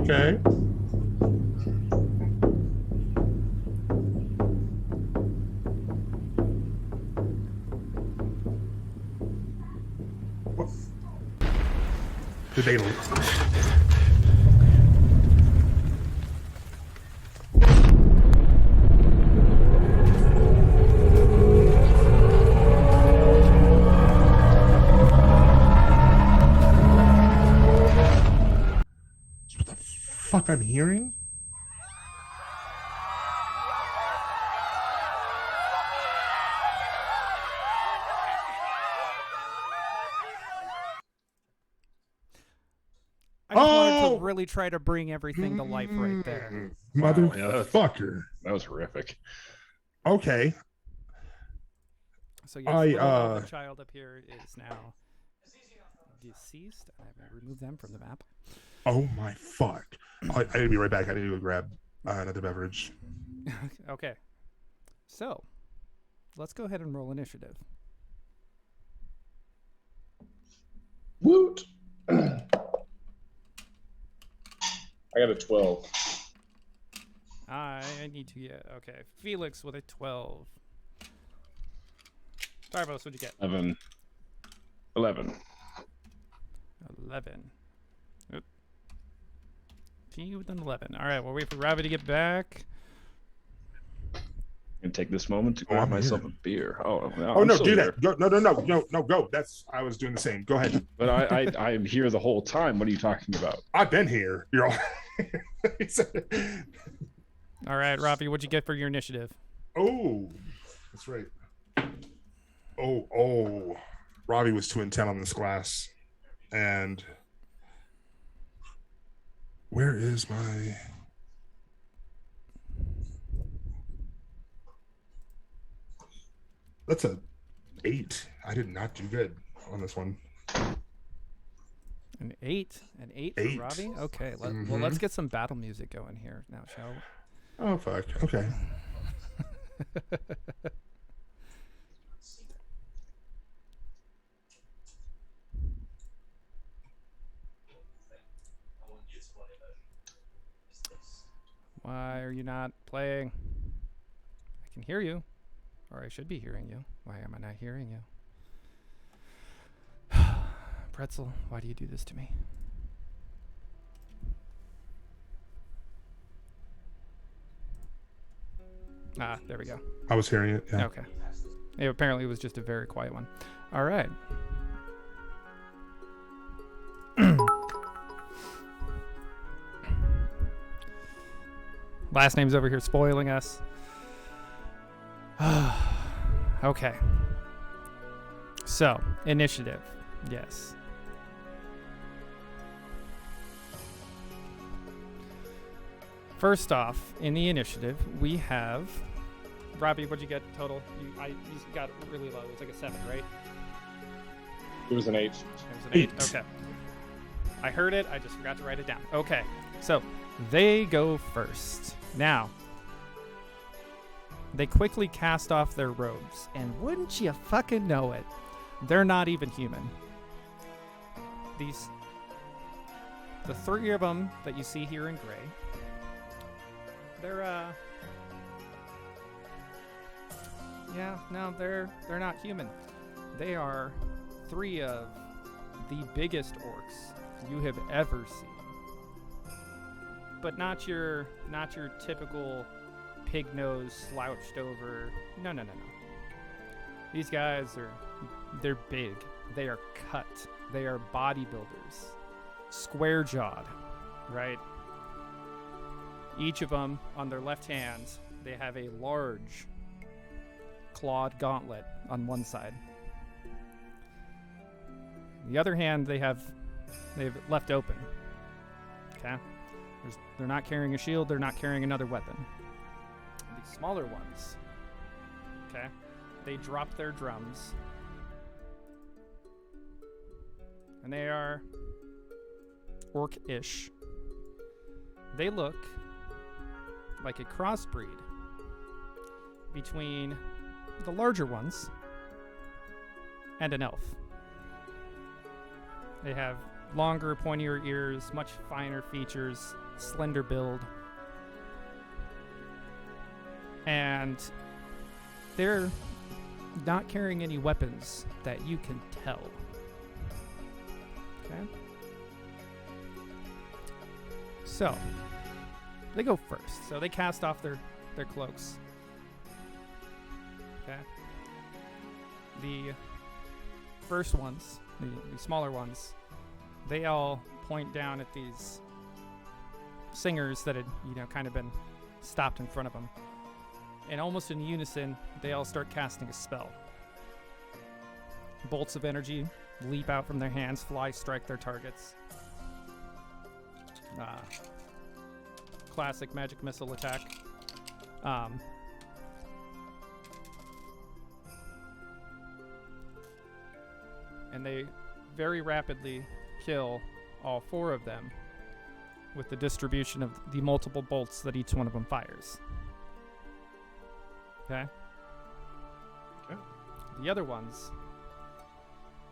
E: Okay. Did they what the fuck I'm hearing?
B: I just wanted to really try to bring everything to life right there.
E: Motherfucker.
C: That was horrific.
E: Okay.
B: So yes, the child up here is now deceased. I have to remove them from the map.
E: Oh my fuck. I need to be right back. I need to go grab another beverage.
B: Okay. So, let's go ahead and roll initiative.
D: Woot! I got a 12.
B: I need to get... Okay. Felix with a 12. Tarvos, what'd you get?
C: 11.
B: 11. Oop. T with an 11. All right, we'll wait for Ravi to get back.
C: And take this moment to grab
E: I'm
C: myself
E: here.
C: a beer. Oh, no,
E: Oh
C: I'm
E: no,
C: still
E: do
C: here.
E: that. Go, no, go. I was doing the same. Go ahead.
C: But I am here the whole time. What are you talking about?
E: I've been here. You're all.
B: All right, Ravi, what'd you get for your initiative?
E: Oh, that's right. Oh. Robbie was too intent on this class. And where is my... That's a 8. I did not do good on this one.
B: An 8? An 8
E: 8.
B: for Ravi? Okay, well, let's get some battle music going here now, shall we?
E: Oh, fuck. Okay.
B: Why are you not playing? I can hear you. Or I should be hearing you. Why am I not hearing you? Pretzel, why do you do this to me? Ah, there we go.
E: I was hearing it. Yeah.
B: Okay. Apparently it was just a very quiet one. All right. Last name's over here spoiling us. Okay. So, initiative. Yes. First off, in the initiative, we have... Robbie, what'd you get total? You got it really low. It was like a 7, right?
D: It was an 8.
B: It was an 8. Okay. I heard it. I just forgot to write it down. Okay. So, they go first. Now, they quickly cast off their robes, and wouldn't you fucking know it, they're not even human. The 3 of them that you see here in gray, they're they're not human. They are 3 of the biggest orcs you have ever seen. But not your typical pig nose slouched over. No. These guys they're big. They are cut. They are bodybuilders. Square jawed, right? Each of them on their left hand, they have a large clawed gauntlet on one side. The other hand they've left open. Okay? They're not carrying a shield, they're not carrying another weapon. The smaller ones, okay, they drop their drums. And they are orc-ish. They look like a crossbreed between the larger ones and an elf. They have longer, pointier ears, much finer features, slender build. And they're not carrying any weapons that you can tell. Okay? So, they go first. So they cast off their cloaks. Okay? The first ones, the smaller ones, they all point down at these singers that had, kind of been stopped in front of them. And almost in unison, they all start casting a spell. Bolts of energy leap out from their hands, fly, strike their targets. Classic magic missile attack. And they very rapidly kill all 4 of them with the distribution of the multiple bolts that each one of them fires. Okay?
E: Okay.
B: The other ones,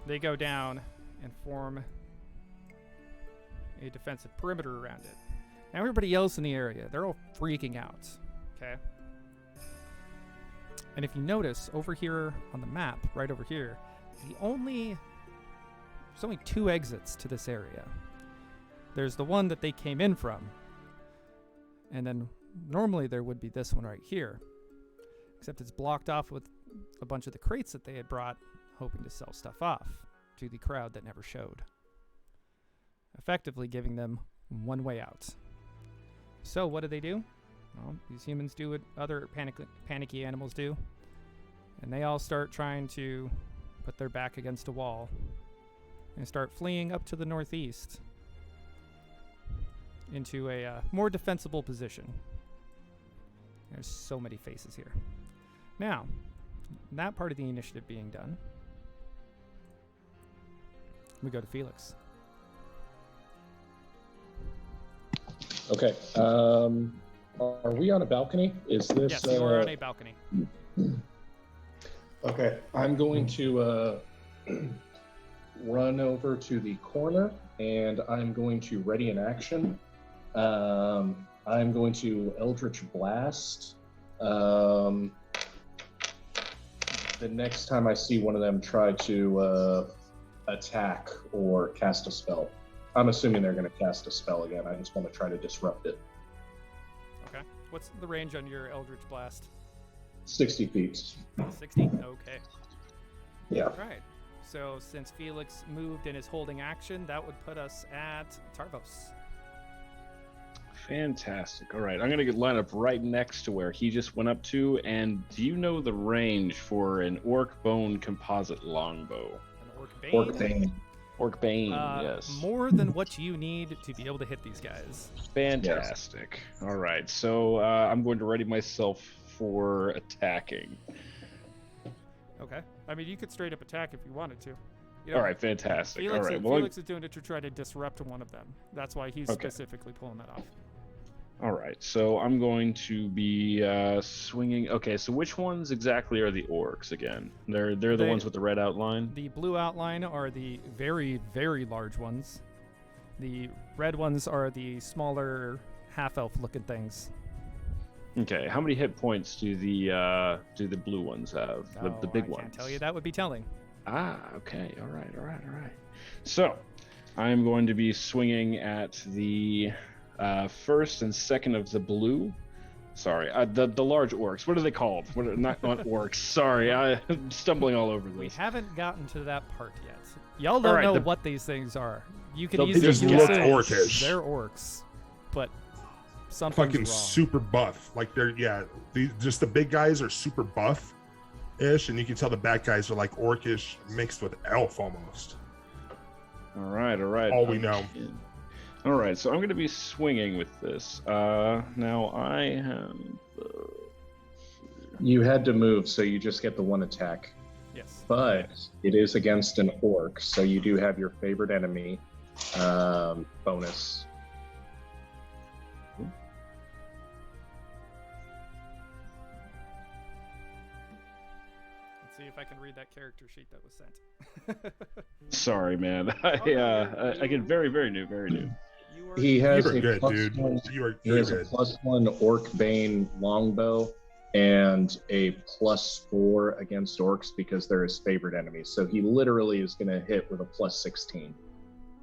B: they go down and form a defensive perimeter around it. Now everybody else in the area, they're all freaking out. Okay? And if you notice, over here on the map, right over here, there's only 2 exits to this area. There's the one that they came in from, And then normally there would be this one right here. Except it's blocked off with a bunch of the crates that they had brought, hoping to sell stuff off to the crowd that never showed. Effectively giving them one way out. So what do? Well, these humans do what other panicky animals do. And they all start trying to put their back against a wall and start fleeing up to the northeast into a more defensible position. There's so many faces here. Now, that part of the initiative being done, we go to Felix.
D: Okay. Are we on a balcony? Is this?
B: Yes, you are on a balcony.
D: Okay. I'm going to run over to the corner, and I'm going to ready an action. I'm going to Eldritch Blast. The next time I see one of them try to attack or cast a spell. I'm assuming they're going to cast a spell again. I just want to try to disrupt it.
B: Okay. What's the range on your Eldritch Blast?
D: 60 feet.
B: 60? Okay.
D: Yeah.
B: All right. So since Felix moved and is holding action, that would put us at Tarvos.
C: Fantastic. All right, I'm going to line up right next to where he just went up to. And do you know the range for an orc bone composite longbow?
B: An orc bane?
D: Orc Bane.
C: Orc bane, yes.
B: More than what you need to be able to hit these guys.
C: Fantastic. Yes. All right, so I'm going to ready myself for attacking.
B: Okay. I mean, you could straight up attack if you wanted to. You know,
C: all right, fantastic.
B: Felix,
C: all right,
B: Felix is doing it to try to disrupt one of them. That's why he's specifically pulling that off.
C: All right, so I'm going to be swinging. Okay, so which ones exactly are the orcs again? They're the ones with the red outline?
B: The blue outline are the very, very large ones. The red ones are the smaller half-elf looking things.
C: Okay, how many hit points do the blue ones have? The big ones?
B: I can't tell you. That would be telling.
C: Ah, okay. All right. So, I'm going to be swinging at the first and second of the blue. Sorry, the large orcs. What are they called? Not orcs. Sorry, I'm stumbling all over this.
B: We haven't gotten to that part yet. Y'all don't know what these things are. You can easily
E: just look orcish.
B: They're orcs, but something's
E: fucking
B: wrong.
E: super buff. Like just the big guys are super buff-ish, and you can tell the bad guys are like orcish mixed with elf almost.
C: All right.
E: All we know.
C: All right, so I'm going to be swinging with this. Now I have.
D: You had to move, so you just get the one attack.
B: Yes.
D: But it is against an orc, so you do have your favorite enemy bonus.
B: Let's see if I can read that character sheet that was sent.
C: Sorry, man. I get very new.
D: He has a
E: good,
D: plus
E: dude.
D: one.
E: You're
D: He has
E: good.
D: a +1 Orc Bane longbow and a +4 against orcs because they're his favorite enemies. So he literally is going to hit with a +16.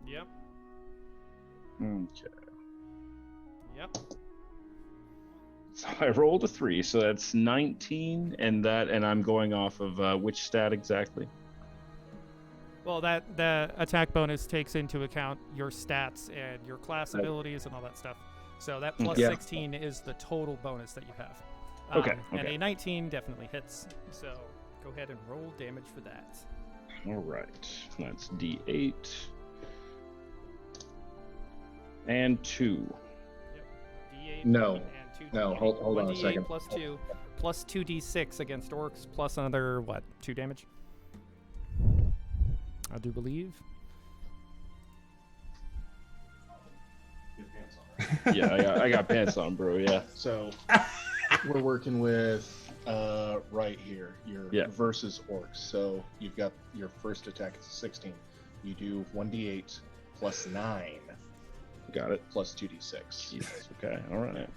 B: Yep.
C: Okay.
B: Yep.
C: So I rolled a 3, so that's 19, and I'm going off of which stat exactly?
B: Well, the attack bonus takes into account your stats and your class abilities and all that stuff. So that plus 16 is the total bonus that you have.
C: Okay.
B: And a 19 definitely hits. So go ahead and roll damage for that.
C: All right. That's D8 and 2.
B: Yep. D8
D: No.
B: and 2
D: No, hold on a second.
B: Plus 2, plus 2d6 against orcs, plus another, 2 damage? I do believe.
C: Yeah, I got pants on, bro. Yeah.
A: So we're working with right here, your versus orcs. So you've got your first attack is a 16. You do 1d8 plus 9.
C: Got it.
A: Plus 2d6.
C: Jesus. Okay. All right.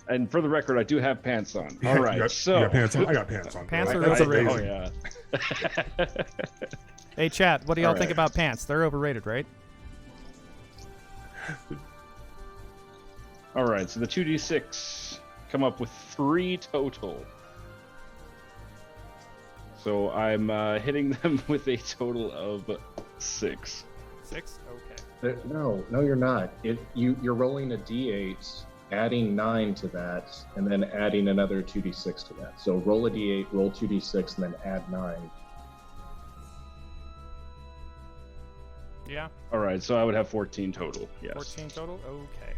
C: And for the record, I do have pants on. All right.
E: You got pants on? I got pants on.
B: Pants
E: bro.
B: are overrated.
C: Oh yeah.
B: Hey, chat, what do y'all
C: All
B: think
C: right.
B: about pants? They're overrated, right?
C: All right, so the 2d6 come up with 3 total. So I'm hitting them with a total of 6.
B: 6? Okay.
D: No, you're not. You're rolling a d8, adding 9 to that, and then adding another 2d6 to that. So roll a d8, roll 2d6, and then add 9.
B: Yeah.
C: All right, so I would have 14 total. Yes.
B: 14 total? Okay.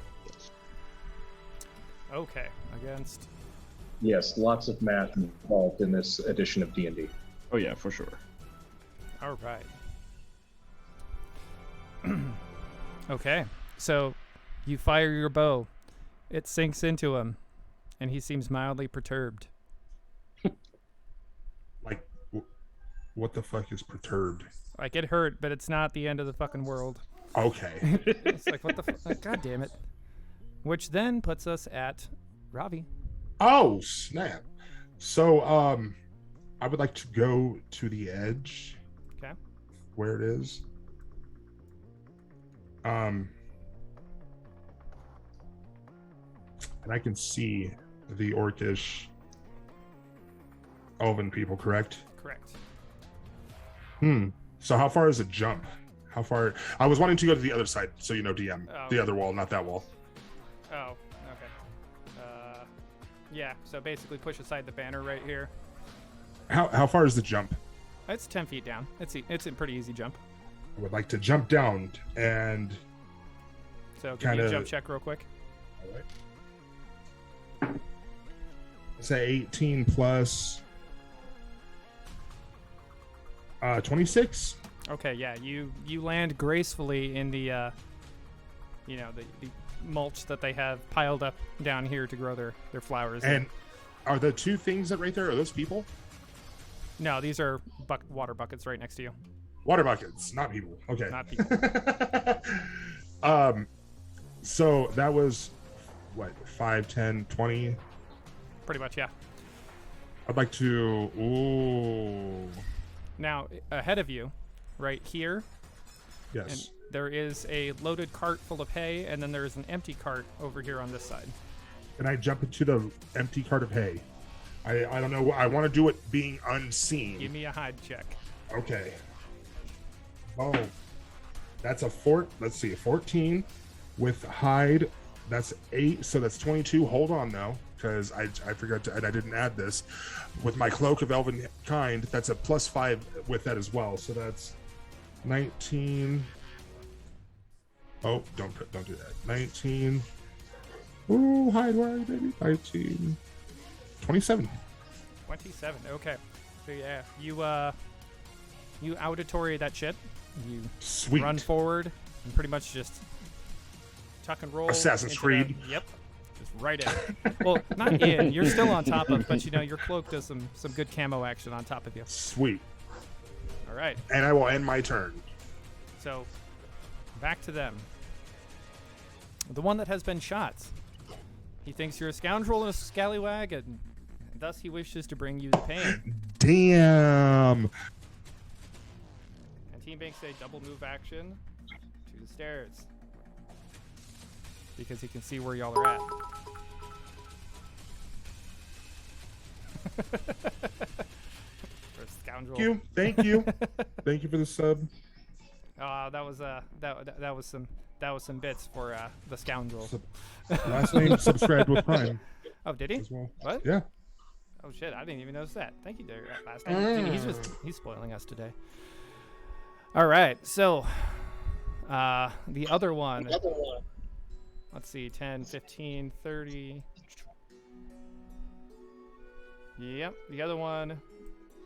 B: Okay. Against...
D: Yes, lots of math involved in this edition of D&D.
C: Oh yeah, for sure.
B: All right. Okay. So you fire your bow. It sinks into him, and he seems mildly perturbed.
E: Like, what the fuck is perturbed?
B: Like, it hurt, but it's not the end of the fucking world.
E: Okay.
B: It's like, what the fuck? Like, God damn it. Which then puts us at Ravi.
E: Oh, snap. So, I would like to go to the edge.
B: Okay.
E: Where it is. And I can see the orcish elven people, correct?
B: Correct.
E: So how far is a jump? How far? I was wanting to go to the other side, so you know, DM.
B: Oh,
E: the
B: okay.
E: other wall, not that wall.
B: Oh, okay. Yeah, so basically push aside the banner right here.
E: How far is the jump?
B: It's 10 feet down. It's a pretty easy jump.
E: I would like to jump down and...
B: So give me a jump check real quick.
E: All right. Say 18 plus 26.
B: Okay, yeah, you land gracefully in the the mulch that they have piled up down here to grow their flowers.
E: And are the two things that right there, are those people?
B: No, these are water buckets right next to you.
E: Water buckets, not people. Okay.
B: Not people.
E: So that was what, 5, 10, 20?
B: Pretty much, yeah.
E: I'd like to... Ooh.
B: Now, ahead of you, right here, and
E: Yes.
B: there is a loaded cart full of hay, and then there is an empty cart over here on this side.
E: Can I jump into the empty cart of hay? I don't know. I want to do it being unseen.
B: Give me a hide check.
E: Okay. Oh. That's a 14 with hide. That's 8, so that's 22. Hold on now, because I forgot to, and I didn't add this. With my cloak of elven kind, that's a +5 with that as well. So that's 19. Oh, don't do that. 19. Ooh, hide, where are you, baby? 19. 27.
B: 27. Okay. So yeah, you auditory that shit. You
E: Sweet.
B: run forward and pretty much just tuck and roll.
E: Assassin's
B: into
E: Creed.
B: Yep. Just right in. Well, not in. You're still on top of, but your cloak does some good camo action on top of you.
E: Sweet.
B: All right.
E: And I will end my turn.
B: So back to them. The one that has been shot. He thinks you're a scoundrel and a scallywag, and thus he wishes to bring you the pain.
E: Damn.
B: And he makes a double move action to the stairs. Because he can see where y'all are at. For a scoundrel.
E: Thank you. Thank you for the sub.
B: That was some bits for the scoundrel.
E: Last name subscribed with Prime
B: Oh, did he?
E: as well.
B: What?
E: Yeah.
B: Oh shit! I didn't even notice that. Thank you, Derek. Last name. He's spoiling us today. All right, so the other one. Let's see, 10, 15, 30. Yep, the other one,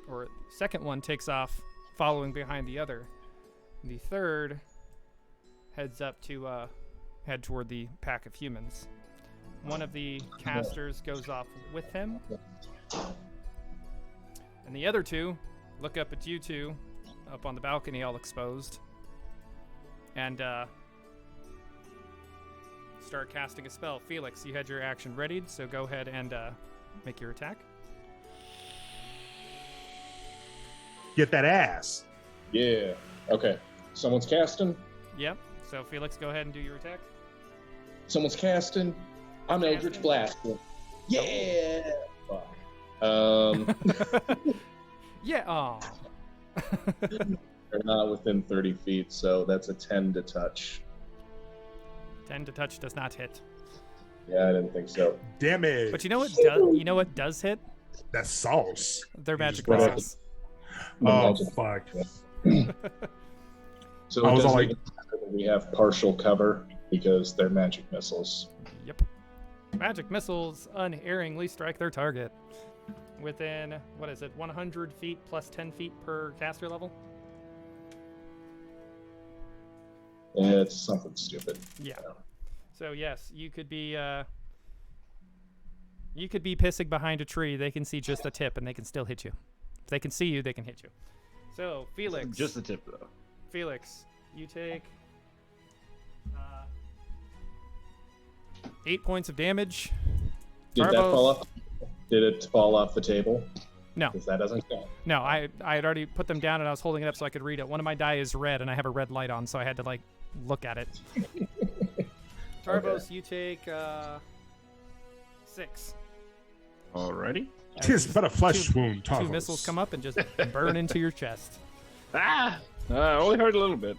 B: or second one, takes off following behind the other. The third heads up to head toward the pack of humans. One of the casters goes off with him. And the other two look up at you two, up on the balcony all exposed. And start casting a spell. Felix, you had your action readied, so go ahead and make your attack.
E: Get that ass.
D: Yeah. Okay. Someone's casting.
B: Yep. So Felix, go ahead and do your attack.
D: Someone's casting. I'm Eldritch Blast. Yeah. Fuck.
B: Yeah. Aw.
D: They're not within 30 feet, so that's a 10 to touch.
B: 10 to touch does not hit.
D: Yeah, I didn't think so.
E: Damn it.
B: But you know what does? You know what does hit?
E: That's sauce.
B: Their magic
D: just read it.
B: missiles.
E: Oh, fuck.
D: So
E: I
D: it
E: was all
D: does
E: like-
D: make it that we have partial cover because they're magic missiles.
B: Yep. Magic missiles unerringly strike their target within, what is it, 100 feet plus 10 feet per caster level?
D: It's something stupid.
B: Yeah. So yes, you could be pissing behind a tree. They can see just the tip, and they can still hit you. If they can see you, they can hit you. So Felix,
C: Just the tip, though.
B: Felix, you take 8 points of damage.
D: Did that
B: Tarbos-
D: fall off? Did it fall off the table?
B: No.
D: Because that doesn't count.
B: No, I had already put them down, and I was holding it up so I could read it. One of my die is red, and I have a red light on, so I had to like look at it. Tarbos, you take 6.
C: Alrighty.
E: Tis but a flesh wound,
B: Two
E: Tarvos.
B: missiles come up and just burn into your chest.
C: Ah! Only hurt a little bit.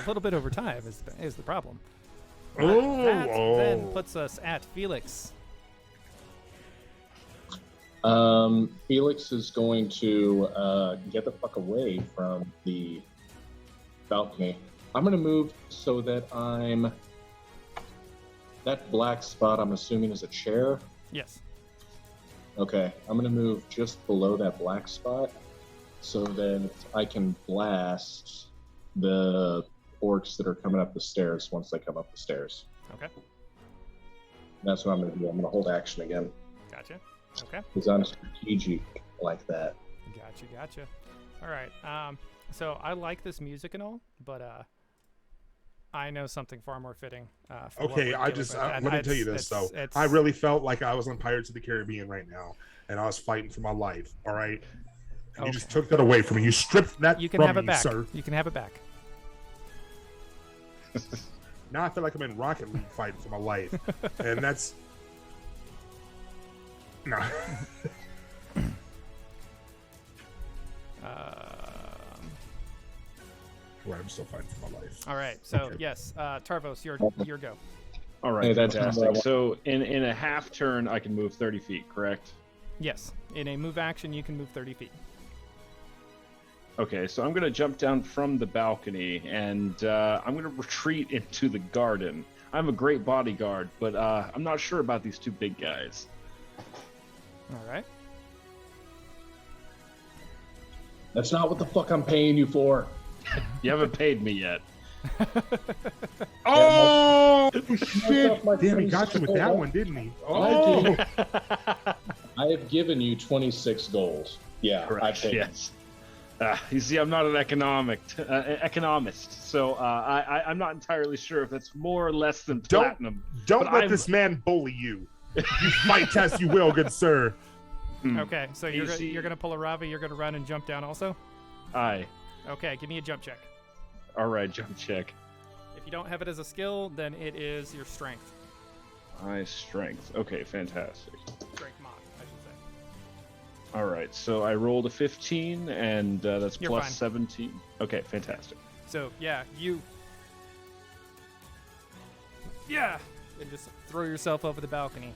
B: A little bit over time is the problem.
E: Oh,
B: That then
E: oh.
B: puts us at Felix.
D: Felix is going to get the fuck away from the balcony. I'm going to move so that that black spot, I'm assuming, is a chair.
B: Yes.
D: Okay, I'm going to move just below that black spot so that I can blast the orcs that are coming up the stairs once they come up the stairs.
B: Okay.
D: That's what I'm going to do. I'm going to hold action again
B: Gotcha. Okay.
D: because I'm strategic like that.
B: Gotcha. All right. So I like this music and all, but I know something far more fitting. For what
E: Okay,
B: we're
E: I
B: doing
E: just
B: with that.
E: let me tell you this though. I really felt like I was on Pirates of the Caribbean right now, and I was fighting for my life. All right, and you just took that away from me. You stripped that
B: You can
E: from
B: have it
E: me,
B: back.
E: sir.
B: You can have it back.
E: Now I feel like I'm in Rocket League fighting for my life, and that's no. Well, I'm still fighting for my life.
B: All right. So
E: Okay.
B: yes, Tarvos, your go.
C: All right,
D: Hey, that's
C: fantastic.
D: kinda what I
C: So in a half turn, I can move 30 feet, correct?
B: Yes. In a move action, you can move 30 feet.
C: Okay, so I'm going to jump down from the balcony, and I'm going to retreat into the garden. I'm a great bodyguard, but I'm not sure about these two big guys.
B: All right.
D: That's not what the fuck I'm paying you for.
C: You haven't paid me yet.
E: Oh shit!
D: My
E: Damn, he got you with that
D: 26
E: one, didn't he?
D: I
E: Oh,
D: I have given you 26 gold. Yeah, I
C: Correct,
D: paid.
C: yes. You see, I'm not an economist, so I'm not entirely sure if that's more or less than platinum.
E: don't
C: But
E: let
C: I'm-
E: this man bully you. You fight as you will, good sir.
B: Okay. So
C: You
B: you're
C: see-
B: you're gonna pull a Ravi. You're gonna run and jump down also.
C: Aye.
B: Okay. Give me a jump check.
C: All right, jump check.
B: If you don't have it as a skill, then it is your strength.
C: My strength. Okay, fantastic.
B: Strength mod, I should say.
C: All right, so I rolled a 15, and that's
B: You're
C: plus
B: fine.
C: 17. Okay, fantastic.
B: So yeah, yeah, and just throw yourself over the balcony.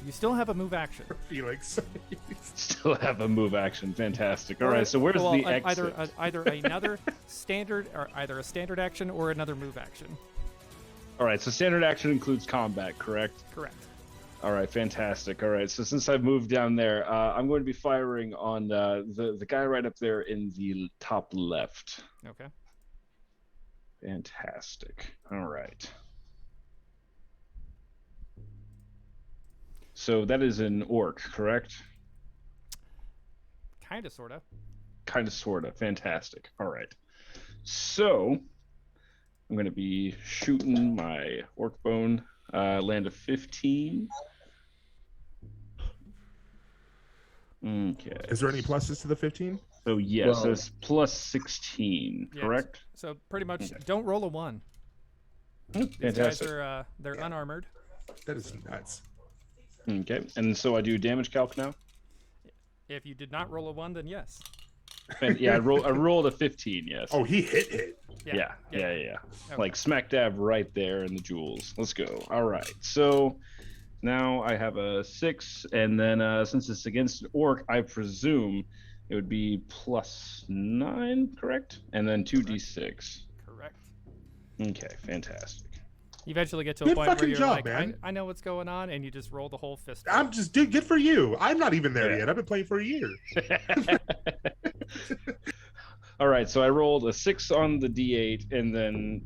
B: You still have a move action.
E: Felix.
C: Still have a move action. Fantastic. All right, so where's
B: Well,
C: the exit?
B: either another standard or either a standard action or another move action.
C: All right, so standard action includes combat, correct?
B: Correct.
C: All right, fantastic. All right, so since I've moved down there, I'm going to be firing on the guy right up there in the top left.
B: Okay.
C: Fantastic. All right. So that is an orc, correct?
B: Kinda, sorta.
C: Kind of, sort of. Fantastic. All right. So I'm going to be shooting my orc bone. Land of 15. Okay.
E: Is there any pluses to the 15?
C: So yes,
D: Well-
C: it's plus 16,
B: Yes.
C: correct?
B: So pretty much,
C: Okay.
B: don't roll a 1. These guys
C: Fantastic.
B: are they're unarmored.
E: That is nuts.
C: Okay, and so I do damage calc now.
B: If you did not roll a 1, then yes.
C: And yeah, I rolled a 15. Yes.
E: Oh, he hit.
C: Yeah.
B: Okay.
C: Like smack dab right there in the jewels. Let's go. All right. So now I have a 6, and then since it's against an orc, I presume it would be +9, correct? And then 2d6.
B: Correct.
C: Okay, fantastic.
B: You eventually get to a
E: Good
B: point where
E: fucking
B: you're
E: job,
B: like,
E: man.
B: I know what's going on, and you just roll the whole fist.
E: I'm just, dude, good for you. I'm not even there
C: Yeah.
E: yet. I've been playing for a year.
C: All right, so I rolled a 6 on the d8, and then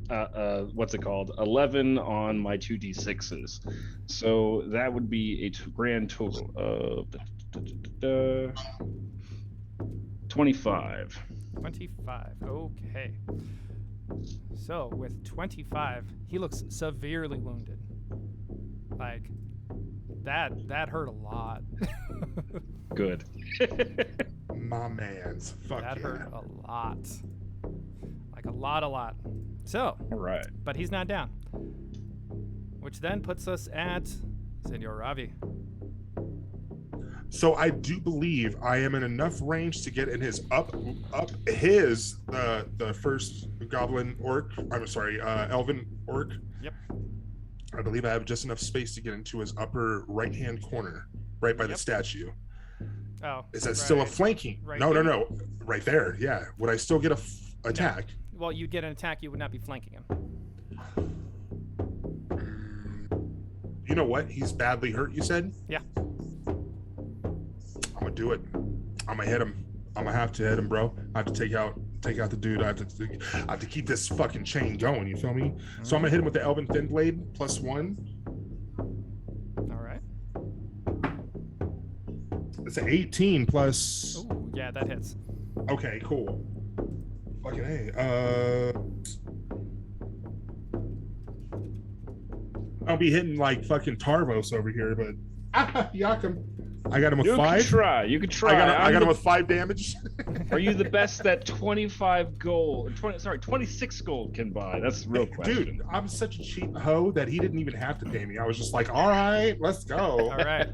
C: what's it called? 11 on my 2d6s. So that would be a grand total of 25.
B: 25. Okay. So with 25, he looks severely wounded. Like that hurt a lot.
C: Good.
E: My man's. Fuck
B: That
E: yeah.
B: hurt a lot. Like a lot. So,
C: All right.
B: but he's not down. Which then puts us at Senor Ravi.
E: So I do believe I am in enough range to get in his the first goblin orc. I'm sorry, elven orc.
B: Yep.
E: I believe I have just enough space to get into his upper right-hand corner, right by the
B: Yep.
E: statue.
B: Oh.
E: Is that still a
B: right.
E: flanking?
B: Right
E: No,
B: here?
E: right there. Yeah. Would I still get a attack?
B: Well, you'd get an attack, you would not be flanking him.
E: You know what? He's badly hurt. You said.
B: Yeah.
E: I'm gonna do it. I'm gonna hit him. I'm gonna have to hit him, bro. I have to take out the dude. I have to keep this fucking chain going. You feel me? So I'm gonna hit him with the Elven Thin Blade +1.
B: All right.
E: It's an 18 plus.
B: Oh, yeah, that hits.
E: Okay, cool. Fucking A. I'll be hitting like fucking Tarvos over here, but Yakum. I got him with
C: You
E: 5.
C: could try. You could try.
E: I got him with 5 damage.
C: Are you the best that 25 gold, 26 gold can buy? That's the real question.
E: Dude, I'm such a cheap hoe that he didn't even have to pay me. I was just like, all right, let's go.
B: All right.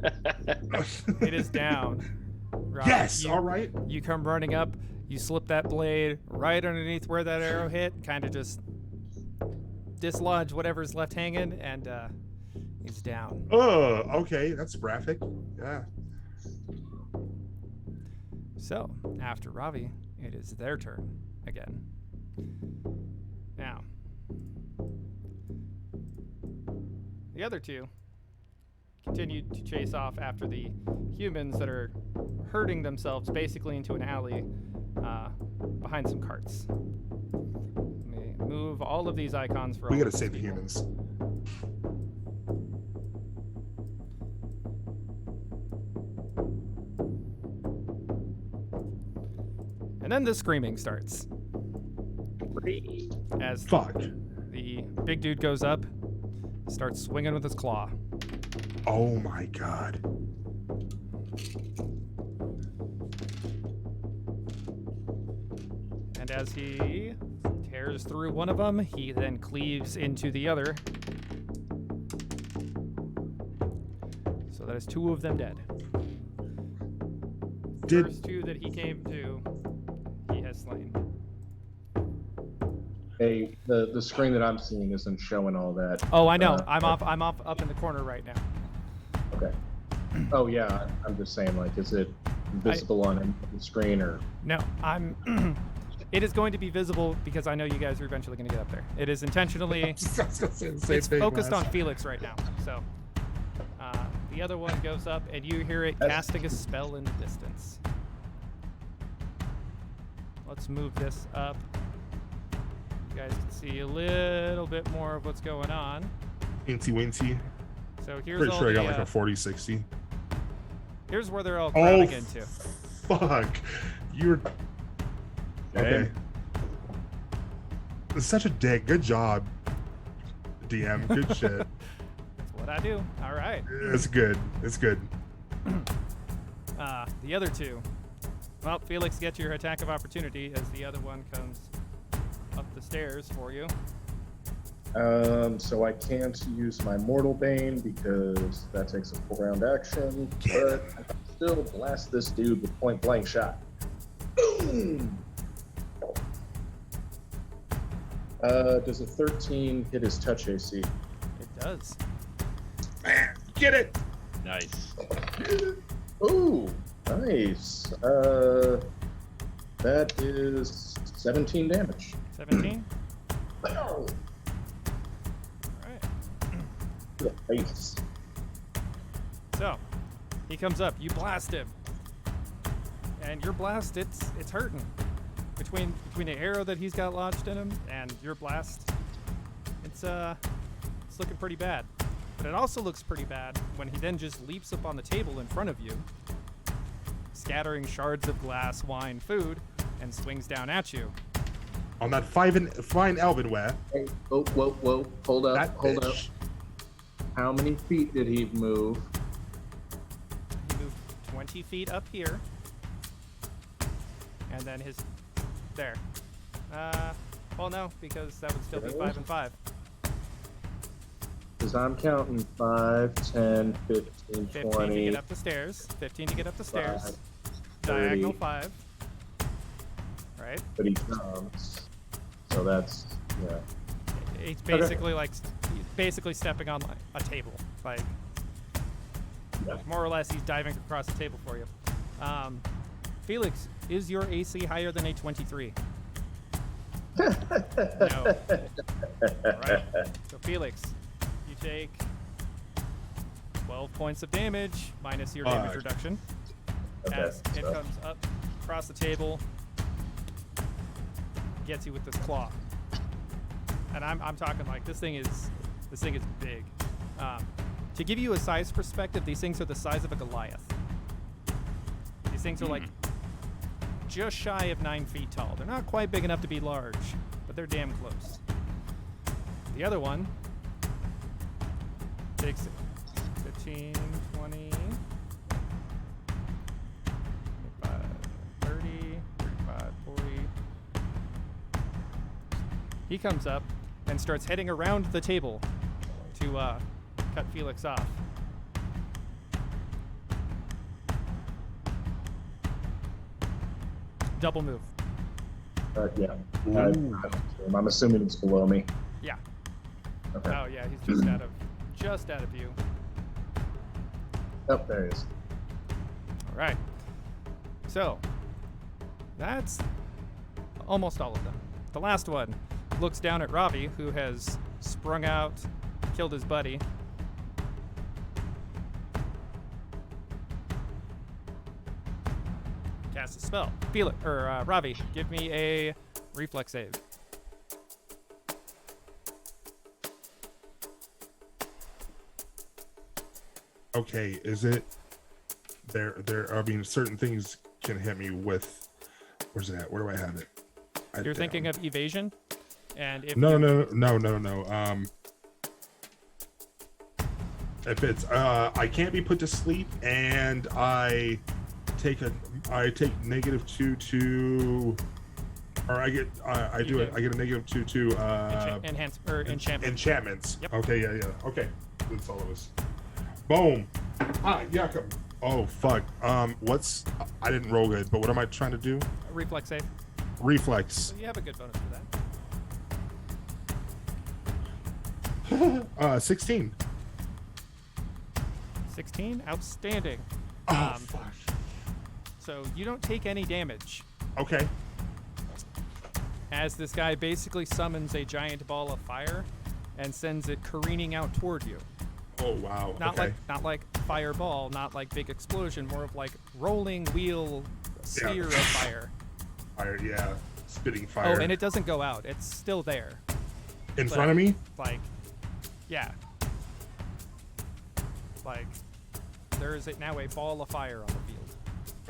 B: It is down. Rob,
E: Yes,
B: you-
E: all right.
B: You come running up, you slip that blade right underneath where that arrow hit, kind of just dislodge whatever's left hanging, and he's down.
E: Oh, okay, that's graphic. Yeah.
B: So, after Ravi, it is their turn again. Now, the other two continue to chase off after the humans that are herding themselves basically into an alley behind some carts. Let me move all of these icons for
E: We
B: all
E: gotta
B: of
E: save
B: these
E: the
B: people.
E: humans.
B: And then the screaming starts. As
E: Fuck.
B: the big dude goes up, starts swinging with his claw.
E: Oh my god.
B: And as he tears through one of them, he then cleaves into the other. So that is 2 of them dead.
E: Did
B: First 2 that he came to, he has slain.
D: Hey, the screen that I'm seeing isn't showing all that.
B: Oh, I know. I'm off up in the corner right now.
D: Okay. Oh yeah, I'm just saying, like, is it visible on the screen or?
B: No, I'm. It is going to be visible because I know you guys are eventually going to get up there. It is intentionally.
E: I was gonna say the same
B: It's
E: thing,
B: focused
E: Wes.
B: on Felix right now. So the other one goes up, and you hear it casting a spell in the distance. Let's move this up. You guys can see a little bit more of what's going on.
E: Incy Wincy.
B: So here's
E: Pretty
B: all
E: sure I
B: the,
E: got like a 40-60.
B: here's where they're all
E: Oh,
B: crowding into.
E: fuck. You're. Okay.
C: Okay.
E: It's such a dick. Good job, DM. Good shit.
B: That's what I do. All right.
E: It's good. It's good.
B: The other 2. Well, Felix gets your attack of opportunity as the other one comes up the stairs for you.
D: So I can't use my Mortal Bane because that takes a full round action, but I can still blast this dude with point blank shot. Boom! Does a 13 hit his touch AC?
B: It does.
E: Get it!
C: Nice.
D: Ooh, nice. That is 17 damage.
B: 17.
D: Ow!
B: All right.
D: To the face.
B: So, he comes up. You blast him, and your blast, it's hurting. Between the arrow that he's got lodged in him and your blast, it's looking pretty bad. But it also looks pretty bad when he then just leaps up on the table in front of you, scattering shards of glass, wine, food, and swings down at you.
E: On that fine Elvenware.
D: Hey, whoa. Hold up. How many feet did he move?
B: He moved 20 feet up here, and then there. Well, no, because that would still be 5 and 5.
D: Because I'm counting 5, 10, 15,
B: 15
D: 20.
B: to get up the stairs. 15 to get up the stairs.
D: 5,
B: Diagonal
D: 30.
B: 5. Right?
D: But he jumps. So that's, yeah.
B: He's basically basically stepping on a table. Like,
D: Yeah.
B: more or less, he's diving across the table for you. Felix, is your AC higher than a 23? No. Alright. So Felix, you take 12 points of damage minus your damage reduction.
D: Okay,
B: As it
D: so-
B: comes up across the table, gets you with this claw. And I'm talking like this thing is big. To give you a size perspective, these things are the size of a Goliath. These things are like just shy of 9 feet tall. They're not quite big enough to be large, but they're damn close. The other one takes 15, 20, 25, 30, 35, 40. He comes up and starts heading around the table to cut Felix off. Double move.
D: Yeah. I'm assuming it's below me.
B: Yeah.
D: Okay.
B: Oh yeah, he's just out of view.
D: Oh, there he is.
B: All right. So that's almost all of them. The last one looks down at Ravi, who has sprung out, killed his buddy. Cast a spell. Ravi, give me a reflex save.
E: Okay, is it there? I mean, certain things can hit me with. Where's it at? Where do I have it?
B: You're thinking of evasion, and if
E: No. If it's I can't be put to sleep, and I take -2 to, or I get I get a -2 to enchantments.
B: Yep.
E: Okay, yeah. Okay, that's all it was. Boom. Yeah. Oh fuck. I didn't roll good, but what am I trying to do?
B: reflex save.
E: Reflex.
B: So you have a good bonus for that.
E: 16.
B: 16, outstanding.
E: Oh fuck.
B: So you don't take any damage
E: Okay.
B: as this guy basically summons a giant ball of fire and sends it careening out toward you.
E: Oh wow.
B: Not like fireball, not like big explosion, more of like rolling wheel sphere of fire.
E: Fire, yeah. Spitting fire.
B: Oh, and it doesn't go out. It's still there.
E: in front of me?
B: Like, yeah. Like, there is now a ball of fire on the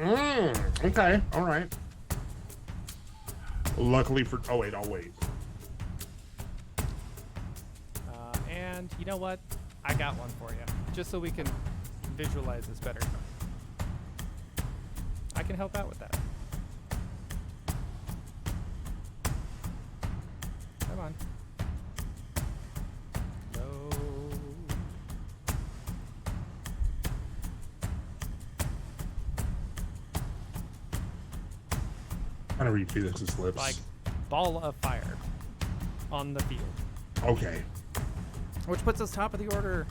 B: field.
E: Okay. All right. Luckily for... Oh, wait. I'll wait.
B: And you know what? I got one for you. Just so we can visualize this better. I can help out with that. Come on.
E: trying to read Felix's lips.
B: like ball of fire on the field.
E: Okay.
B: Which puts us top of the order.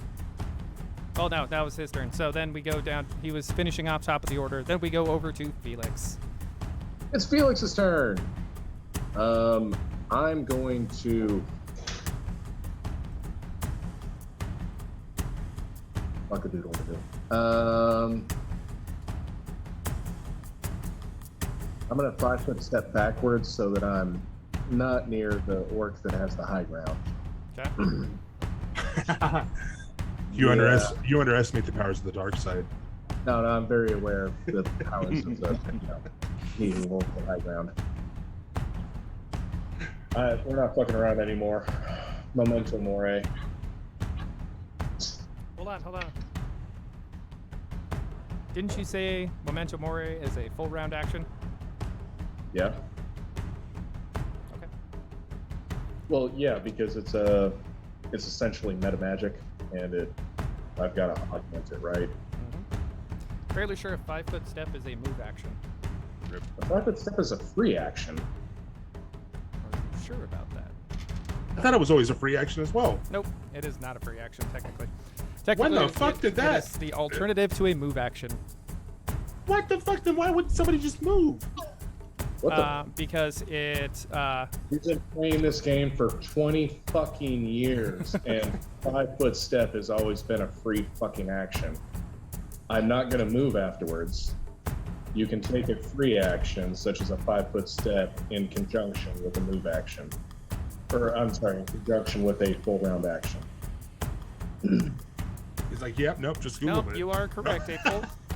B: Oh, no, that was his turn. So then we go down. He was finishing off top of the order. Then we go over to Felix.
D: It's Felix's turn. I'm going to. I'm going to 5-foot step backwards so that I'm not near the orc that has the high ground.
B: Okay.
E: You underestimate the powers of the dark side.
D: No, I'm very aware of the powers of the he who holds the high ground. We're not fucking around anymore. Memento mori.
B: Hold on. Didn't you say Memento Mori is a full round action?
D: Yeah.
B: Okay.
D: Well, yeah, because it's essentially meta magic, and I've got to augment it, right?
B: Mm-hmm. Fairly sure a 5-foot step is a move action.
D: A 5-foot step is a free action.
B: Are you sure about that?
E: I thought it was always a free action as well.
B: Nope, it is not a free action technically.
E: When the fuck did that?
B: It is the alternative to a move action.
E: What the fuck? Then why would somebody just move?
D: What the?
B: Because it.
D: You've been playing this game for 20 fucking years, and 5-foot step has always been a free fucking action. I'm not gonna move afterwards. You can take a free action, such as a 5-foot step, in conjunction with a move action. In conjunction with a full round action.
E: He's like, yep, nope, just Google
B: Nope,
E: it.
B: you are correct.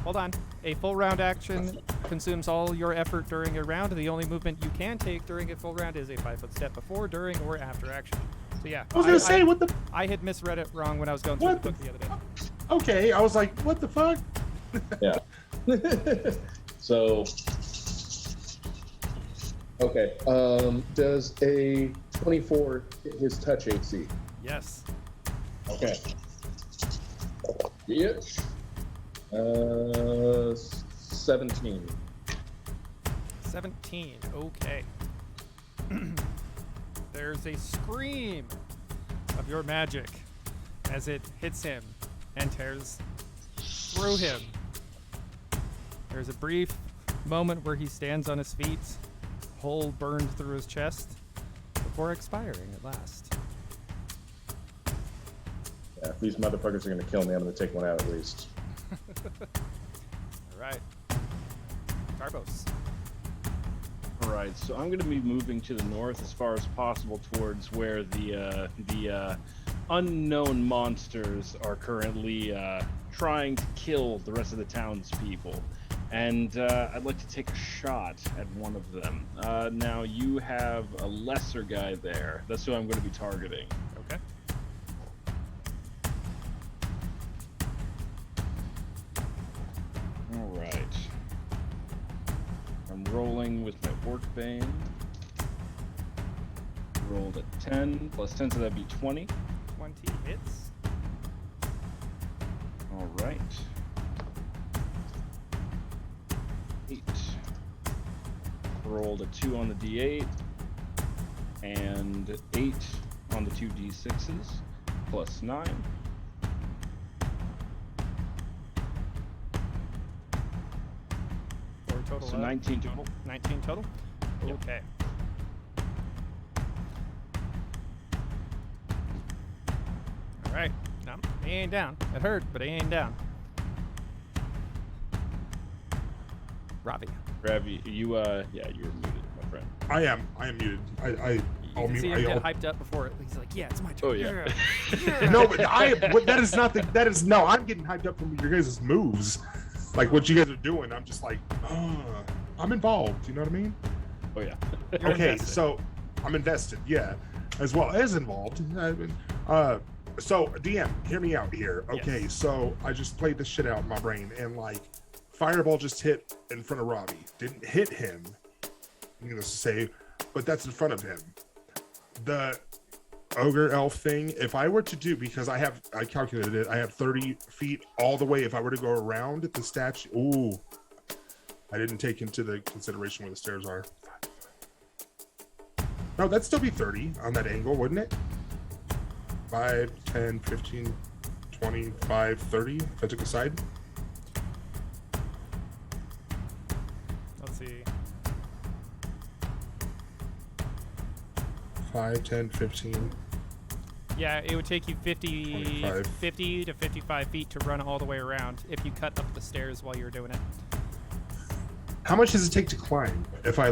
B: Hold on. A full round action consumes all your effort during a round. The only movement you can take during a full round is a 5-foot step before, during, or after action. So yeah.
E: I was gonna say, what the?
B: I had misread it wrong when I was going through the book the other day.
E: Okay, I was like, what the fuck?
D: Yeah. So. Okay. Does a 24 hit his touch AC?
B: Yes.
D: Okay. Yep. 17.
B: 17. Okay. There's a scream of your magic as it hits him and tears through him. There's a brief moment where he stands on his feet, hole burned through his chest, before expiring at last.
D: Yeah, if these motherfuckers are gonna kill me, I'm gonna take one out at least.
B: All right. Carbos.
C: All right, so I'm going to be moving to the north as far as possible towards where the unknown monsters are currently trying to kill the rest of the townspeople. And I'd like to take a shot at one of them. Now, you have a lesser guy there. That's who I'm going to be targeting.
B: Okay.
C: All right. I'm rolling with my Orc Bane. Rolled a 10 plus 10, so that'd be 20.
B: 20 hits.
C: All right. 8. Rolled a 2 on the D8 and 8 on the 2 D6s plus 9.
B: For a total
C: So
B: of
C: 19 total.
B: 19 total?
C: Yep.
B: Okay. All right. No, he ain't down. It hurt, but he ain't down. Ravi.
C: Ravi, you you're muted, my friend.
E: I am muted.
B: You
E: I'll
B: can
E: mute.
B: see him get hyped up before it. He's like, yeah, it's my turn.
C: Oh, yeah.
E: No, but no. I'm getting hyped up from your guys' moves, like what you guys are doing. I'm just like, I'm involved. You know what I mean?
C: Oh yeah.
B: You're
E: Okay,
B: invested.
E: so I'm invested, yeah, as well as involved. So DM, hear me out here. Okay,
B: Yes.
E: so I just played this shit out in my brain, and like, fireball just hit in front of Robbie. Didn't hit him. I'm gonna say, but that's in front of him. The ogre elf thing. If I were to do, because I calculated it. I have 30 feet all the way. If I were to go around the statue, ooh, I didn't take into the consideration where the stairs are. No, that'd still be 30 on that angle, wouldn't it? 5, 10, 15, 25, 30 if I took a side.
B: Let's see.
E: 5, 10, 15.
B: Yeah, it would take you 50
E: 25.
B: to 55 feet to run all the way around if you cut up the stairs while you were doing it.
E: How much does it take to climb? If I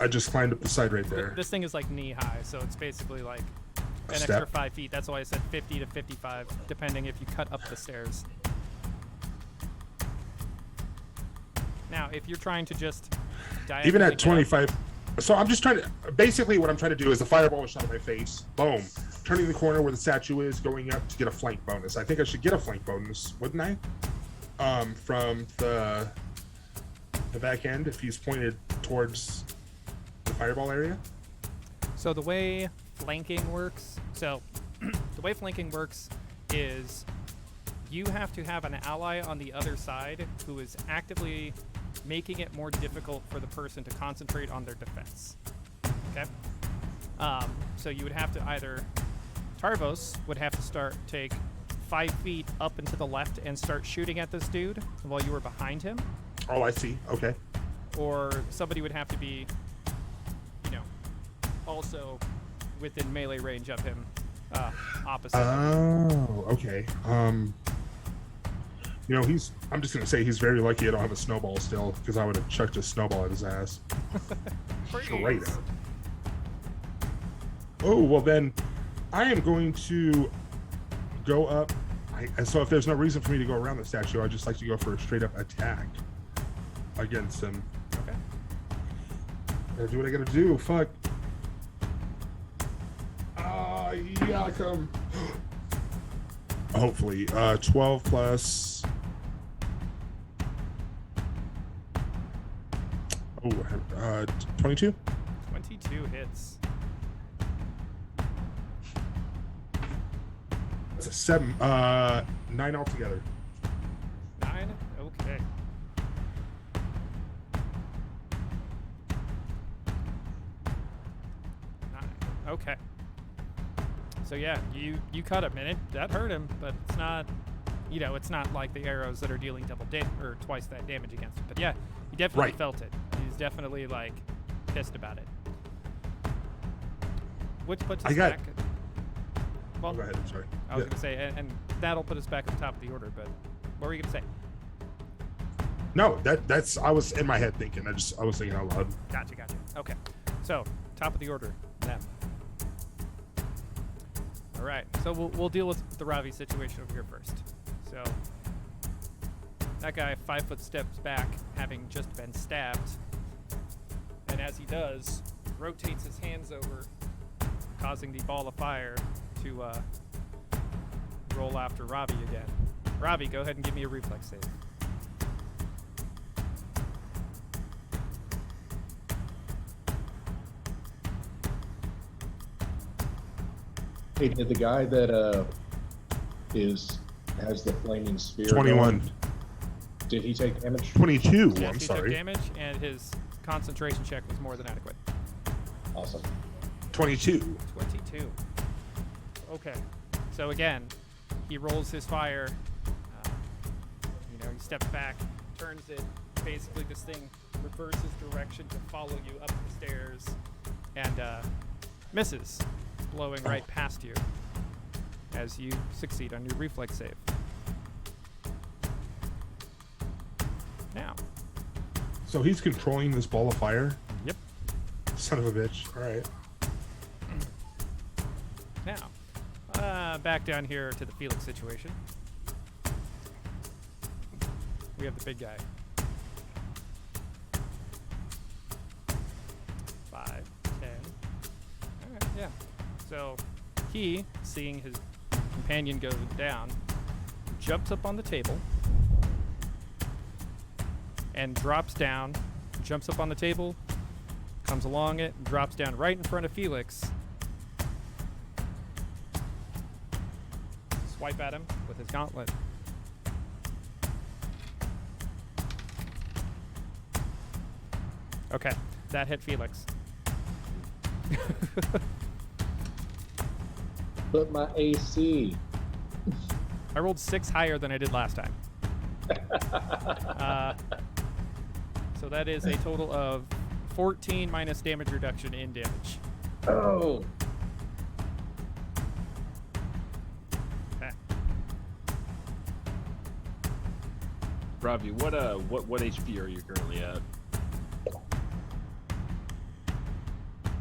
E: just climbed up the side right there.
B: This thing is like knee high, so it's basically like
E: A
B: an
E: step?
B: extra 5 feet. That's why I said 50 to 55, depending if you cut up the stairs. Now, if you're trying to just
E: Even
B: diagonally
E: at
B: get up-
E: 25. So I'm just trying to. Basically, what I'm trying to do is the fireball was shot at my face. Boom. Turning the corner where the statue is, going up to get a flank bonus. I think I should get a flank bonus, wouldn't I? From the back end if he's pointed towards the fireball area.
B: So the way flanking works, is you have to have an ally on the other side who is actively making it more difficult for the person to concentrate on their defense. Okay? So you would have to either... Tarvos would have to take 5 feet up and to the left and start shooting at this dude while you were behind him.
E: Oh, I see. Okay.
B: Or somebody would have to be, also within melee range of him, opposite.
E: Oh, okay. I'm just gonna say he's very lucky I don't have a snowball still, because I would have chucked a snowball at his ass. Straight up. Oh, well then, I am going to go up. So if there's no reason for me to go around the statue, I'd just like to go for a straight up attack against him.
B: Okay.
E: Gotta do what I gotta do. Fuck. Yeah, come. Hopefully. 12 plus. Oh, 22?
B: 22 hits.
E: That's a 7. 9 altogether.
B: 9? Okay. Okay. So yeah, you cut him, and that hurt him, but it's not, it's not like the arrows that are dealing or twice that damage against him. But yeah, he definitely
E: Right.
B: felt it. He's definitely pissed about it. Which puts us back. Well,
E: Go ahead. I'm sorry.
B: I was gonna say, and that'll put us back at the top of the order. But what were you gonna say?
E: No, that's. I was in my head thinking. I was thinking out loud.
B: Gotcha. Okay. So top of the order, them. All right, so we'll deal with the Ravi situation over here first. So that guy 5 foot steps back, having just been stabbed, and as he does, rotates his hands over, causing the ball of fire to roll after Ravi again. Ravi, go ahead and give me a reflex save.
D: Hey, did the guy that has the flaming spear
E: 21.
D: going, did he take damage?
E: 22.
B: Yes,
E: I'm
B: he took
E: sorry.
B: damage, and his concentration check was more than adequate.
D: Awesome.
E: 22.
B: 22. Okay. So again, he rolls his fire. He steps back, turns it. Basically, this thing reverses direction to follow you up the stairs, and misses, blowing right past you as you succeed on your reflex save. Now.
E: So he's controlling this ball of fire?
B: Yep.
E: Son of a bitch. All right.
B: Now, back down here to the Felix situation. We have the big guy. 5, 10. All right, yeah. So he, seeing his companion go down, jumps up on the table and drops down, jumps up on the table, comes along it, and drops down right in front of Felix. Swipe at him with his gauntlet. Okay, that hit Felix.
D: But my AC.
B: I rolled 6 higher than I did last time. So that is a total of 14 minus damage reduction in damage.
D: Oh.
B: Okay.
C: Ravi, what HP are you currently at?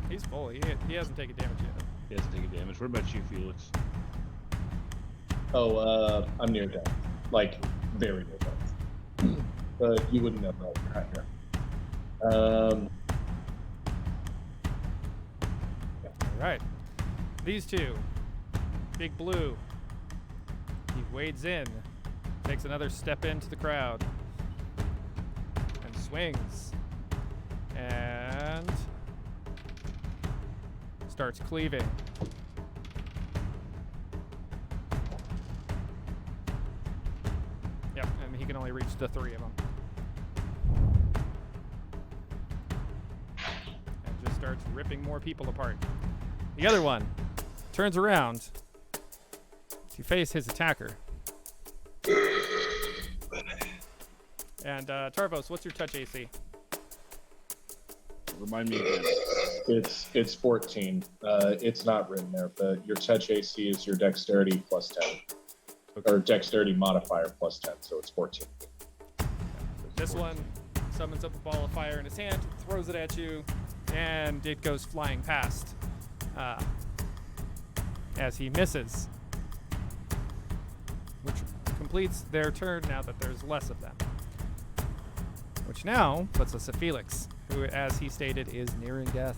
B: He's full. He hasn't taken damage yet.
C: He hasn't taken damage. What about you, Felix?
D: Oh, I'm near death. Like, very near death. But you wouldn't know that right here.
B: All right. These two. Big Blue. He wades in, takes another step into the crowd, and swings. And starts cleaving. Yep, and he can only reach the 3 of them. And just starts ripping more people apart. The other one turns around to face his attacker. And Tarvos, what's your touch AC?
C: Remind me again.
D: It's 14. It's not written there, but your touch AC is your dexterity plus 10.
C: Okay.
D: Or dexterity modifier plus 10, so it's 14.
B: This one summons up a ball of fire in his hand, throws it at you, and it goes flying past as he misses, which completes their turn now that there's less of them. Which now puts us at Felix, who, as he stated, is nearing death.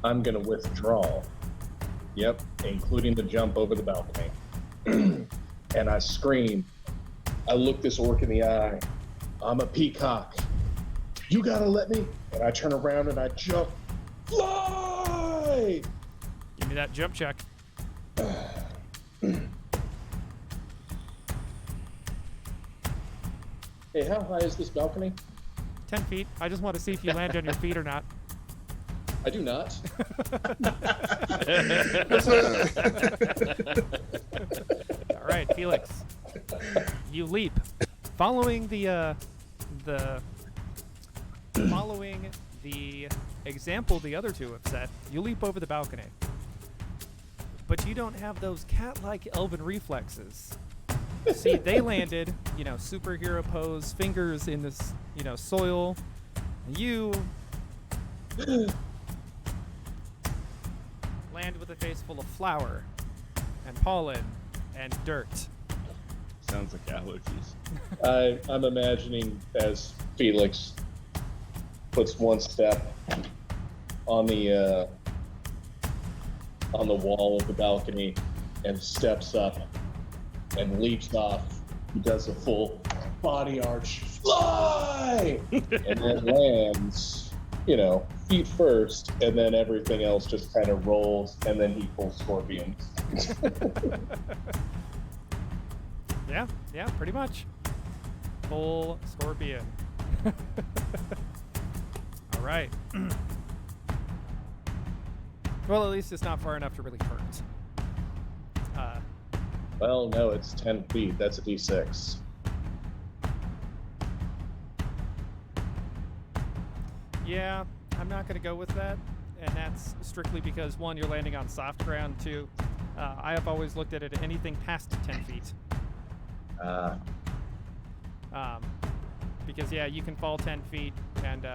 D: I'm going to withdraw. Yep, including the jump over the balcony. And I scream. I look this orc in the eye. I'm a peacock. You gotta let me. And I turn around and I jump. Fly!
B: Give me that jump check.
D: Hey, how high is this balcony?
B: 10 feet. I just want to see if you land on your feet or not.
D: I do not.
B: All right, Felix. You leap, following the example the other two have set. You leap over the balcony, but you don't have those cat-like elven reflexes. See, they landed, superhero pose, fingers in this, soil. You land with a face full of flour and pollen and dirt.
C: Sounds like allergies.
D: I'm imagining as Felix puts one step on the wall of the balcony and steps up and leaps off. He does a full body arch, fly, and then lands, feet first, and then everything else just kind of rolls, and then he pulls scorpions.
B: Yeah, pretty much. Full scorpion. All right. Well, at least it's not far enough to really hurt.
D: Well, no, it's 10 feet. That's a D6.
B: Yeah, I'm not going to go with that. And that's strictly because, one, you're landing on soft ground. Two, I have always looked at it anything past 10 feet. Because, yeah, you can fall 10 feet and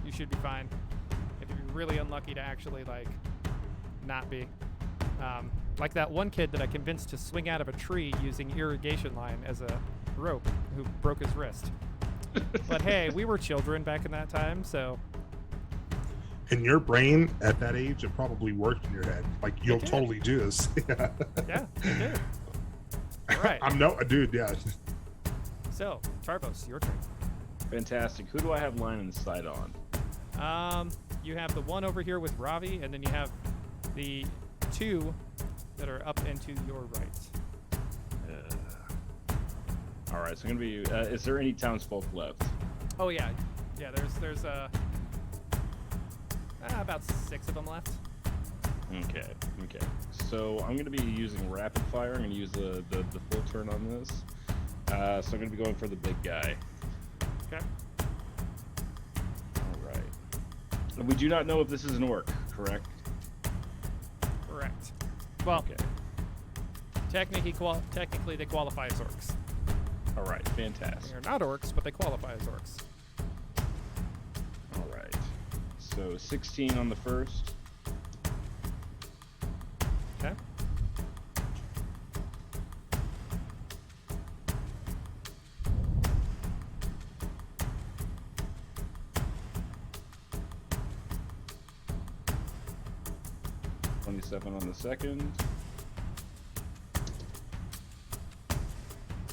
B: you should be fine. If you're really unlucky to actually, not be. Like that one kid that I convinced to swing out of a tree using irrigation line as a rope who broke his wrist. But hey, we were children back in that time, so...
E: In your brain, at that age, it probably worked in your head. Like, you'll totally do this.
B: Yeah, it did. All right.
E: I'm no... Dude, yeah.
B: So, Tarvos, your turn.
C: Fantastic. Who do I have line in sight on?
B: You have the one over here with Ravi, and then you have the two that are up and to your right.
C: All right, so I'm going to be... is there any townsfolk left?
B: Oh, yeah. Yeah, there's about 6 of them left.
C: Okay. So I'm going to be using rapid fire. I'm going to use the full turn on this. So I'm going to be going for the big guy.
B: Okay.
C: All right. We do not know if this is an orc, correct?
B: Correct. Well,
C: Okay.
B: technically they qualify as orcs.
C: All right. Fantastic.
B: They're not orcs, but they qualify as orcs.
C: All right. So 16 on the first.
B: Okay.
C: $27 on the second.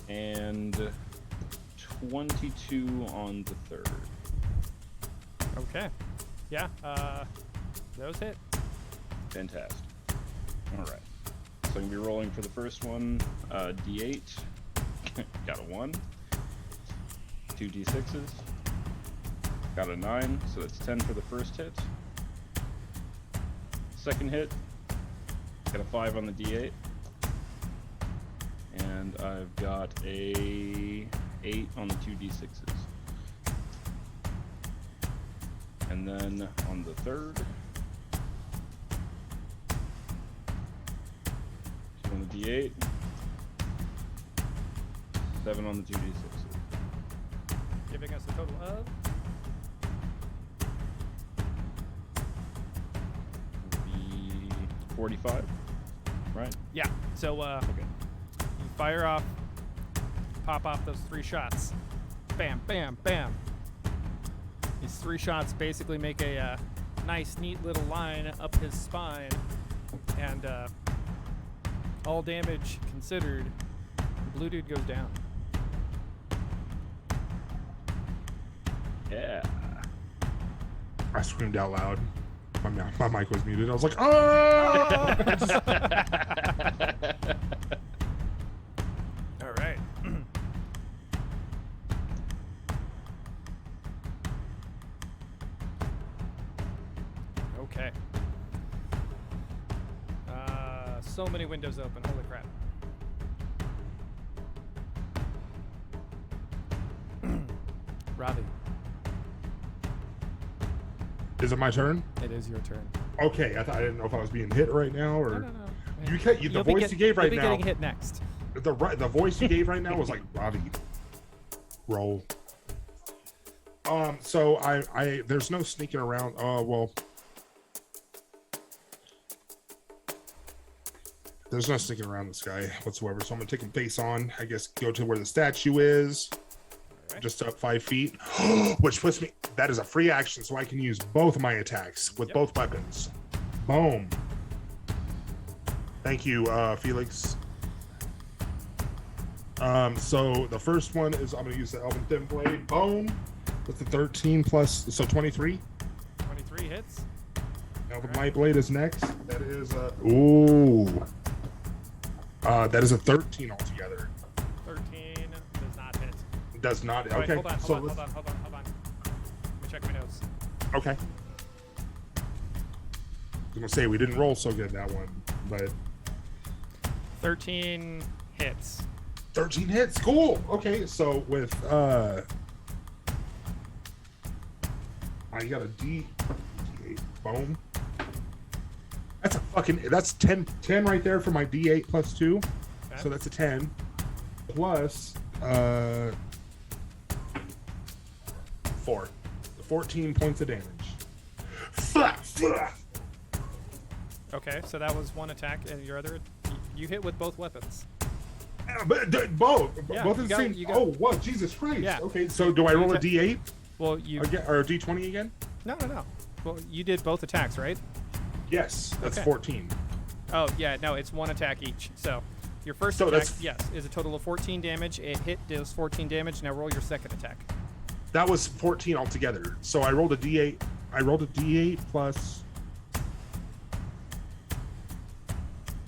C: And 22 on the third.
B: Okay. Yeah. Those hit.
C: Fantastic. All right. So I'm going to be rolling for the first one. D8. Got a 1. 2 D6s. Got a 9, so that's 10 for the first hit. Second hit. Got a 5 on the D8. And I've got a 8 on the 2 D6s. And then on the third, 2 on the D8, 7 on the 2 D6s.
B: Giving us a total of
C: 45, right?
B: yeah. So
C: Okay.
B: you fire off, pop off those 3 shots. Bam, bam, bam. These 3 shots basically make a nice, neat little line up his spine, and all damage considered, blue dude goes down.
C: Yeah.
E: I screamed out loud. My mic was muted. I was like, oh!
B: All right. Okay. So many windows open. Holy crap. Ravi,
E: Is it my turn?
B: it is your turn.
E: Okay, I didn't know if I was being hit right now or.
B: No.
E: You can't. The voice you gave right
B: you'll be
E: now.
B: getting hit next.
E: The voice you gave right now was like Robbie. Roll. So I there's no sneaking around. Well. There's no sneaking around this guy whatsoever. So I'm gonna take him face on. I guess go to where the statue is.
B: Right.
E: Just up 5 feet, which puts me. That is a free action, so I can use both of my attacks with both weapons. Boom. Thank you, Felix. So the first one is I'm gonna use the Elven Thin Blade. Boom. That's a 13 plus, so 23.
B: 23 hits.
E: Elven Light Blade is next. That is that is a 13 altogether.
B: 13 does not hit.
E: Does not.
B: All right,
E: Okay.
B: hold on. Let me check my notes.
E: Okay. I was gonna say we didn't roll so good that one, but
B: 13 hits.
E: 13 hits. Cool. Okay, so with I got a D8. Boom. That's 10 right there for my D8 plus 2.
B: Okay.
E: So that's a 10 plus 4. 14 points of damage.
B: Okay, so that was one attack, and your other, you hit with both weapons.
E: But both
B: Yeah,
E: both
B: you
E: at the
B: got-
E: same.
B: you got-
E: Oh, what? Jesus Christ.
B: Yeah.
E: Okay, so do I roll a D8
B: Well, you
E: again, or a D20 again?
B: no. Well, you did both attacks, right?
E: Yes, that's
B: Okay.
E: 14.
B: Oh yeah, no, it's one attack each. So your first
E: So
B: attack,
E: that's-
B: yes, is a total of 14 damage. It hit deals 14 damage. Now roll your second attack.
E: That was 14 altogether. So I rolled a D8. I rolled a D8 plus.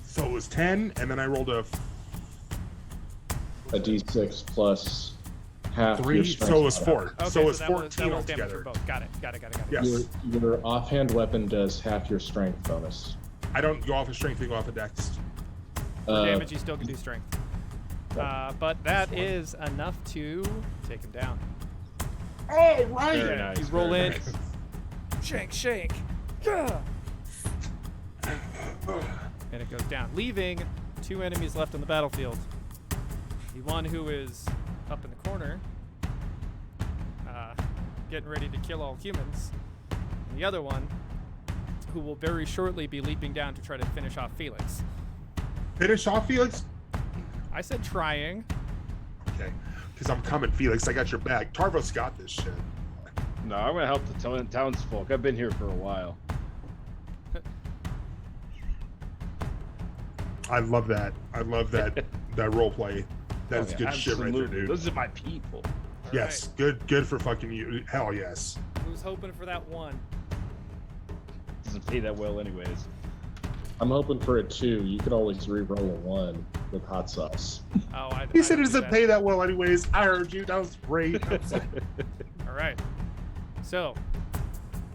E: So it was 10, and then I rolled a
D: A D6 plus half your
E: 3,
D: strength.
E: so it was 4.
B: Okay,
E: so it's
B: that
E: 14
B: was damage for
E: altogether.
B: both. Got it.
E: Yes.
D: Your offhand weapon does half your strength bonus.
E: I don't go off of strength, we go off of dex.
B: For damage, you still can do strength. But that is enough to take him down.
E: Oh, right.
C: Very nice.
B: You roll
C: very
B: in.
C: nice.
B: Shake. Yeah. And it goes down, leaving 2 enemies left on the battlefield. The one who is up in the corner, getting ready to kill all humans. And the other one, who will very shortly be leaping down to try to finish off Felix.
E: Finish off, Felix?
B: I said trying.
E: Okay. Because I'm coming, Felix. I got your back. Tarvos got this shit.
C: No, I'm gonna help the townsfolk. I've been here for a while.
E: I love that. I love that that role play. That's good shit right there,
C: absolutely.
E: dude.
C: Those are my people.
B: All
E: Yes, good for fucking you. Hell yes.
B: right. Who's hoping for that 1?
C: Doesn't pay that well, anyways.
D: I'm hoping for a 2. You could always re-roll a 1 with hot sauce.
B: Oh, I
E: He said
B: I
E: it
B: do
E: doesn't
B: that.
E: pay that well anyways. I heard you. That was great.
B: All right. So,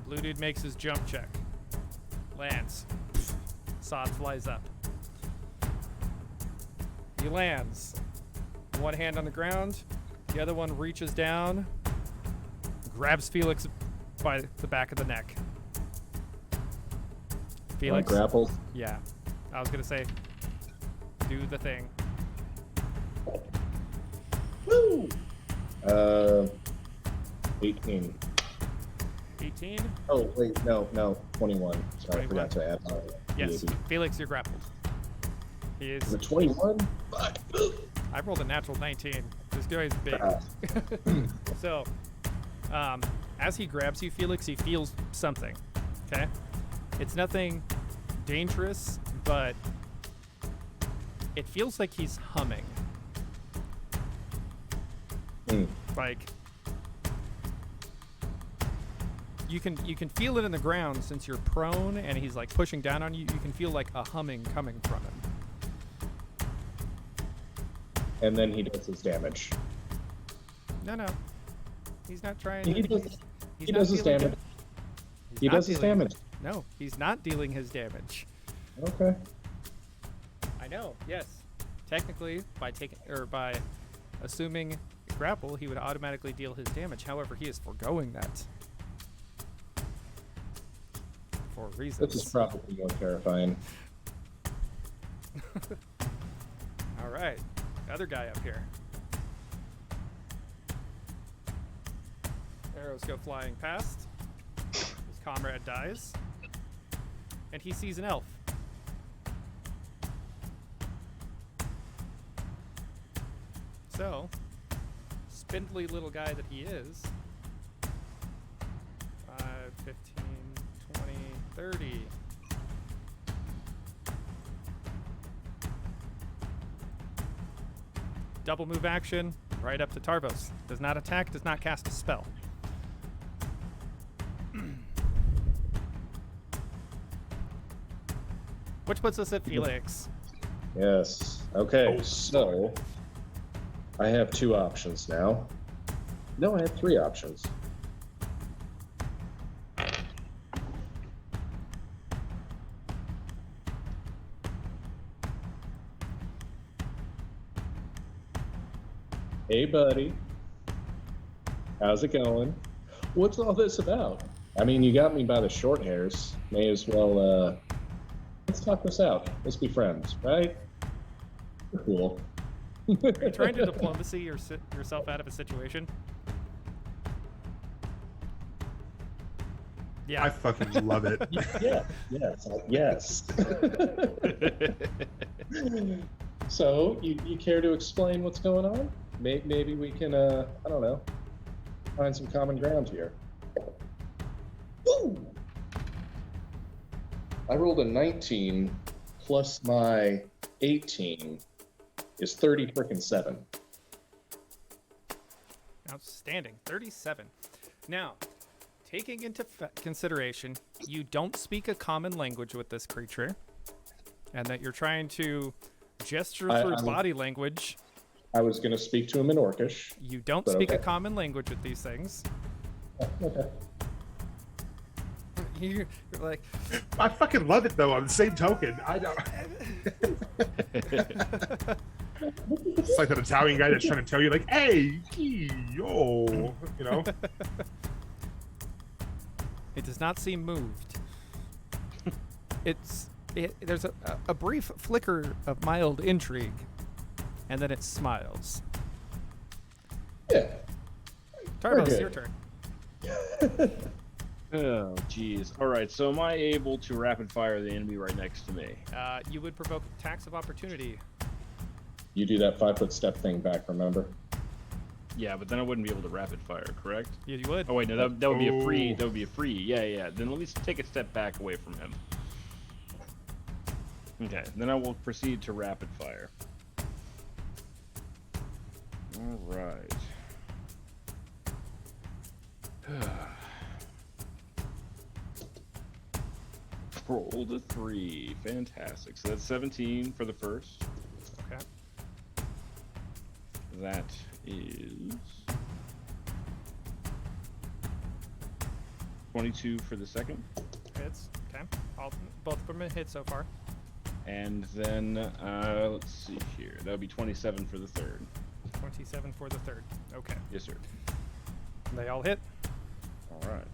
B: blue dude makes his jump check. Lands. Sod flies up. He lands. One hand on the ground. The other one reaches down, grabs Felix by the back of the neck. Felix.
D: Grappled.
B: Yeah. I was going to say, do the thing.
D: Woo! 18.
B: 18?
D: Oh, wait, no, 21. Sorry,
B: 21?
D: I forgot to add my
B: Yes.
D: DAB.
B: Felix, you're grappled. He is.
D: The 21? Fuck.
B: I rolled a natural 19. This guy is big. So, as he grabs you, Felix, he feels something. Okay? It's nothing dangerous, but it feels like he's humming. Like you can feel it in the ground since you're prone and he's like pushing down on you. You can feel like a humming coming from him.
D: And then he does his damage.
B: No. He's not trying
D: He
B: to.
D: does,
B: He's
D: he
B: not
D: does his
B: dealing
D: damage.
B: He's
D: He
B: not
D: does his
B: dealing-
D: damage.
B: No, he's not dealing his damage.
D: Okay.
B: I know. Yes. Technically, by assuming grapple, he would automatically deal his damage. However, he is foregoing that for reasons.
D: This is probably more terrifying.
B: All right, other guy up here. Arrows go flying past. His comrade dies, and he sees an elf. So, spindly little guy that he is, 5, 15, 20, 30. Double move action, right up to Tarvos. Does not attack, does not cast a spell. Which puts us at Felix.
D: Yes. Okay,
E: Oh,
D: so I have 2 options now. No, I have 3 options. Hey, buddy. How's it going? What's all this about? I mean, you got me by the short hairs. May as well, let's talk this out. Let's be friends, right? Cool.
B: Are you trying to diplomacy yourself out of a situation? Yeah.
E: I fucking love it.
D: Yes. So, you care to explain what's going on? Maybe we can, I don't know, find some common ground here. Woo! I rolled a 19 plus my 18 is 30 frickin' 7.
B: Outstanding. 37. Now, taking into consideration you don't speak a common language with this creature, and that you're trying to gesture through body language
D: I was going to speak to him in Orcish.
B: You don't
D: But
B: speak a
D: okay.
B: common language with these things.
D: Okay.
B: You're like,
E: I fucking love it though. On the same token, I don't. It's like that Italian guy that's trying to tell you, like, "Hey, yo," you know.
B: it does not seem moved. There's a brief flicker of mild intrigue, and then it smiles.
D: Yeah.
B: Tarvos,
D: Okay.
B: your turn.
C: Oh, jeez. All right, so am I able to rapid fire the enemy right next to me?
B: You would provoke attacks of opportunity.
D: You do that 5-foot step thing back, remember?
C: Yeah, but then I wouldn't be able to rapid fire, correct?
B: Yeah, you would.
C: Oh wait, no, that would be a free.
E: Oh.
C: That would be a free. Yeah. Then let me take a step back away from him. Okay, then I will proceed to rapid fire. All right. Rolled a 3. Fantastic. So that's 17 for the first.
B: Okay.
C: That is 22 for the second.
B: Hits. Okay. Both of them hit so far.
C: And then, let's see here. That would be 27 for the third.
B: 27 for the third. Okay.
C: Yes, sir.
B: They all hit.
C: All right.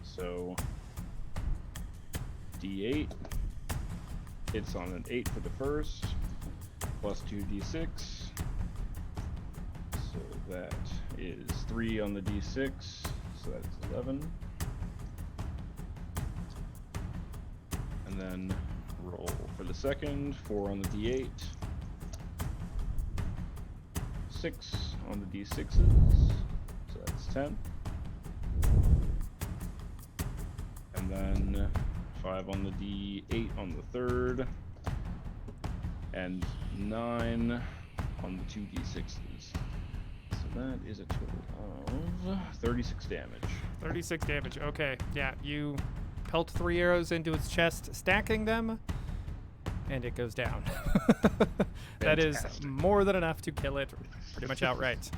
C: So, D8 hits on an 8 for the first, plus 2d6. So that is 3 on the d6, so that's 11. And then roll for the second, 4 on the d8, 6 on the d6s, so that's 10. And then 5 on the d8 on the third, and 9 on the 2d6s. So that is a total of 36 damage.
B: 36 damage. Okay. Yeah, you pelt 3 arrows into its chest, stacking them, and it goes down. That is
C: Fantastic.
B: more than enough to kill it pretty much outright.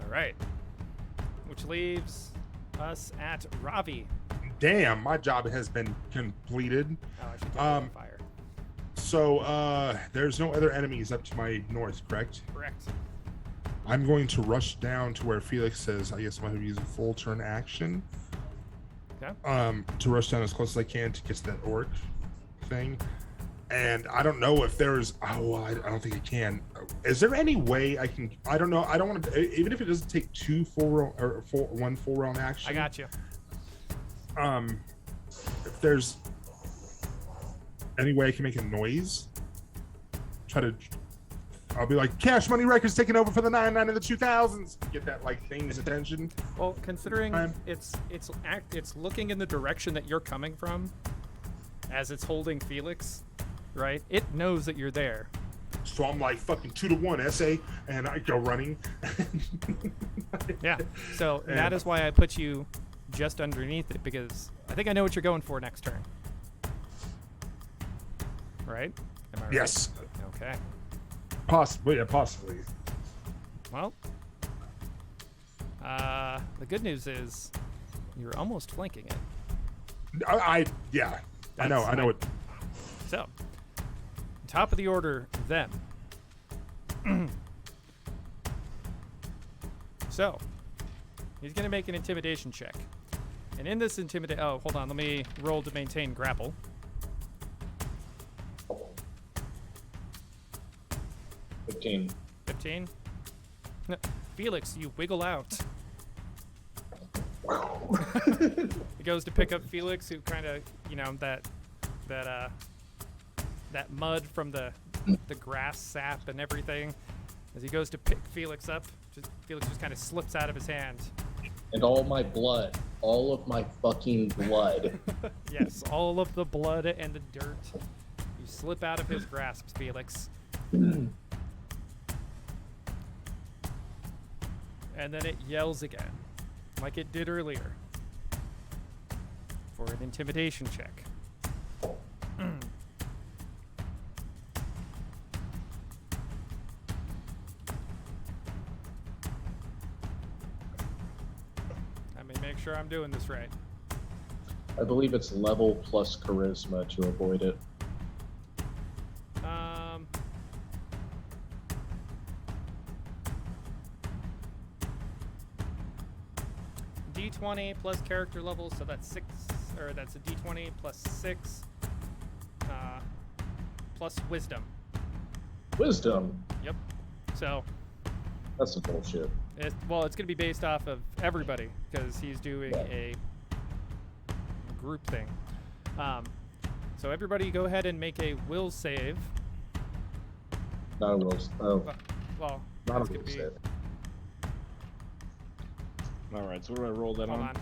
B: All right. Which leaves us at Ravi.
E: Damn, my job has been completed.
B: Oh, I should turn it on fire.
E: So, there's no other enemies up to my north, correct?
B: Correct.
E: I'm going to rush down to where Felix says, I guess I'm going to use a full turn action.
B: Okay.
E: To rush down as close as I can to get to that orc thing. And I don't know if there's, I don't think I can. Is there any way I can, I don't know, I don't want to, even if it doesn't take one full round action.
B: I got you.
E: If there's any way I can make a noise, I'll be like, Cash Money Records taking over for the 99 and the 2000s. Get that like thing's attention.
B: Well, considering
E: Time.
B: it's looking in the direction that you're coming from, as it's holding Felix, right? It knows that you're there.
E: So I'm like fucking 2-1 essay, and I go running.
B: Yeah. So
E: And-
B: that is why I put you just underneath it, because I think I know what you're going for next turn. Right? Am I right?
E: Yes,
B: Okay.
E: possibly. Yeah, possibly.
B: Well, the good news is you're almost flanking it.
E: Yeah. I know.
B: That's
E: I know
B: my-
E: it.
B: So, top of the order, them. So, he's going to make an intimidation check. And in this oh, hold on, let me roll to maintain grapple.
D: 15.
B: 15. Felix, you wiggle out. He goes to pick up Felix, who kind of, that mud from the grass sap and everything. As he goes to pick Felix up, Felix just kind of slips out of his hand.
D: And all my blood. All of my fucking blood.
B: Yes, all of the blood and the dirt. You slip out of his grasp, Felix. And then it yells again, like it did earlier, for an intimidation check. sure I'm doing this right.
D: I believe it's level plus charisma to avoid it.
B: D20 plus character level, so that's 6, or that's a D20 plus 6, plus wisdom.
D: Wisdom?
B: Yep. So.
D: That's some bullshit.
B: It's going to be based off of everybody, because he's doing a group thing. So everybody go ahead and make a will save.
D: Not a will. Oh.
B: Well,
D: not a
B: it's
D: will
B: gonna be,
D: save.
C: All right, so what do I roll that
B: hold
C: on?
B: on.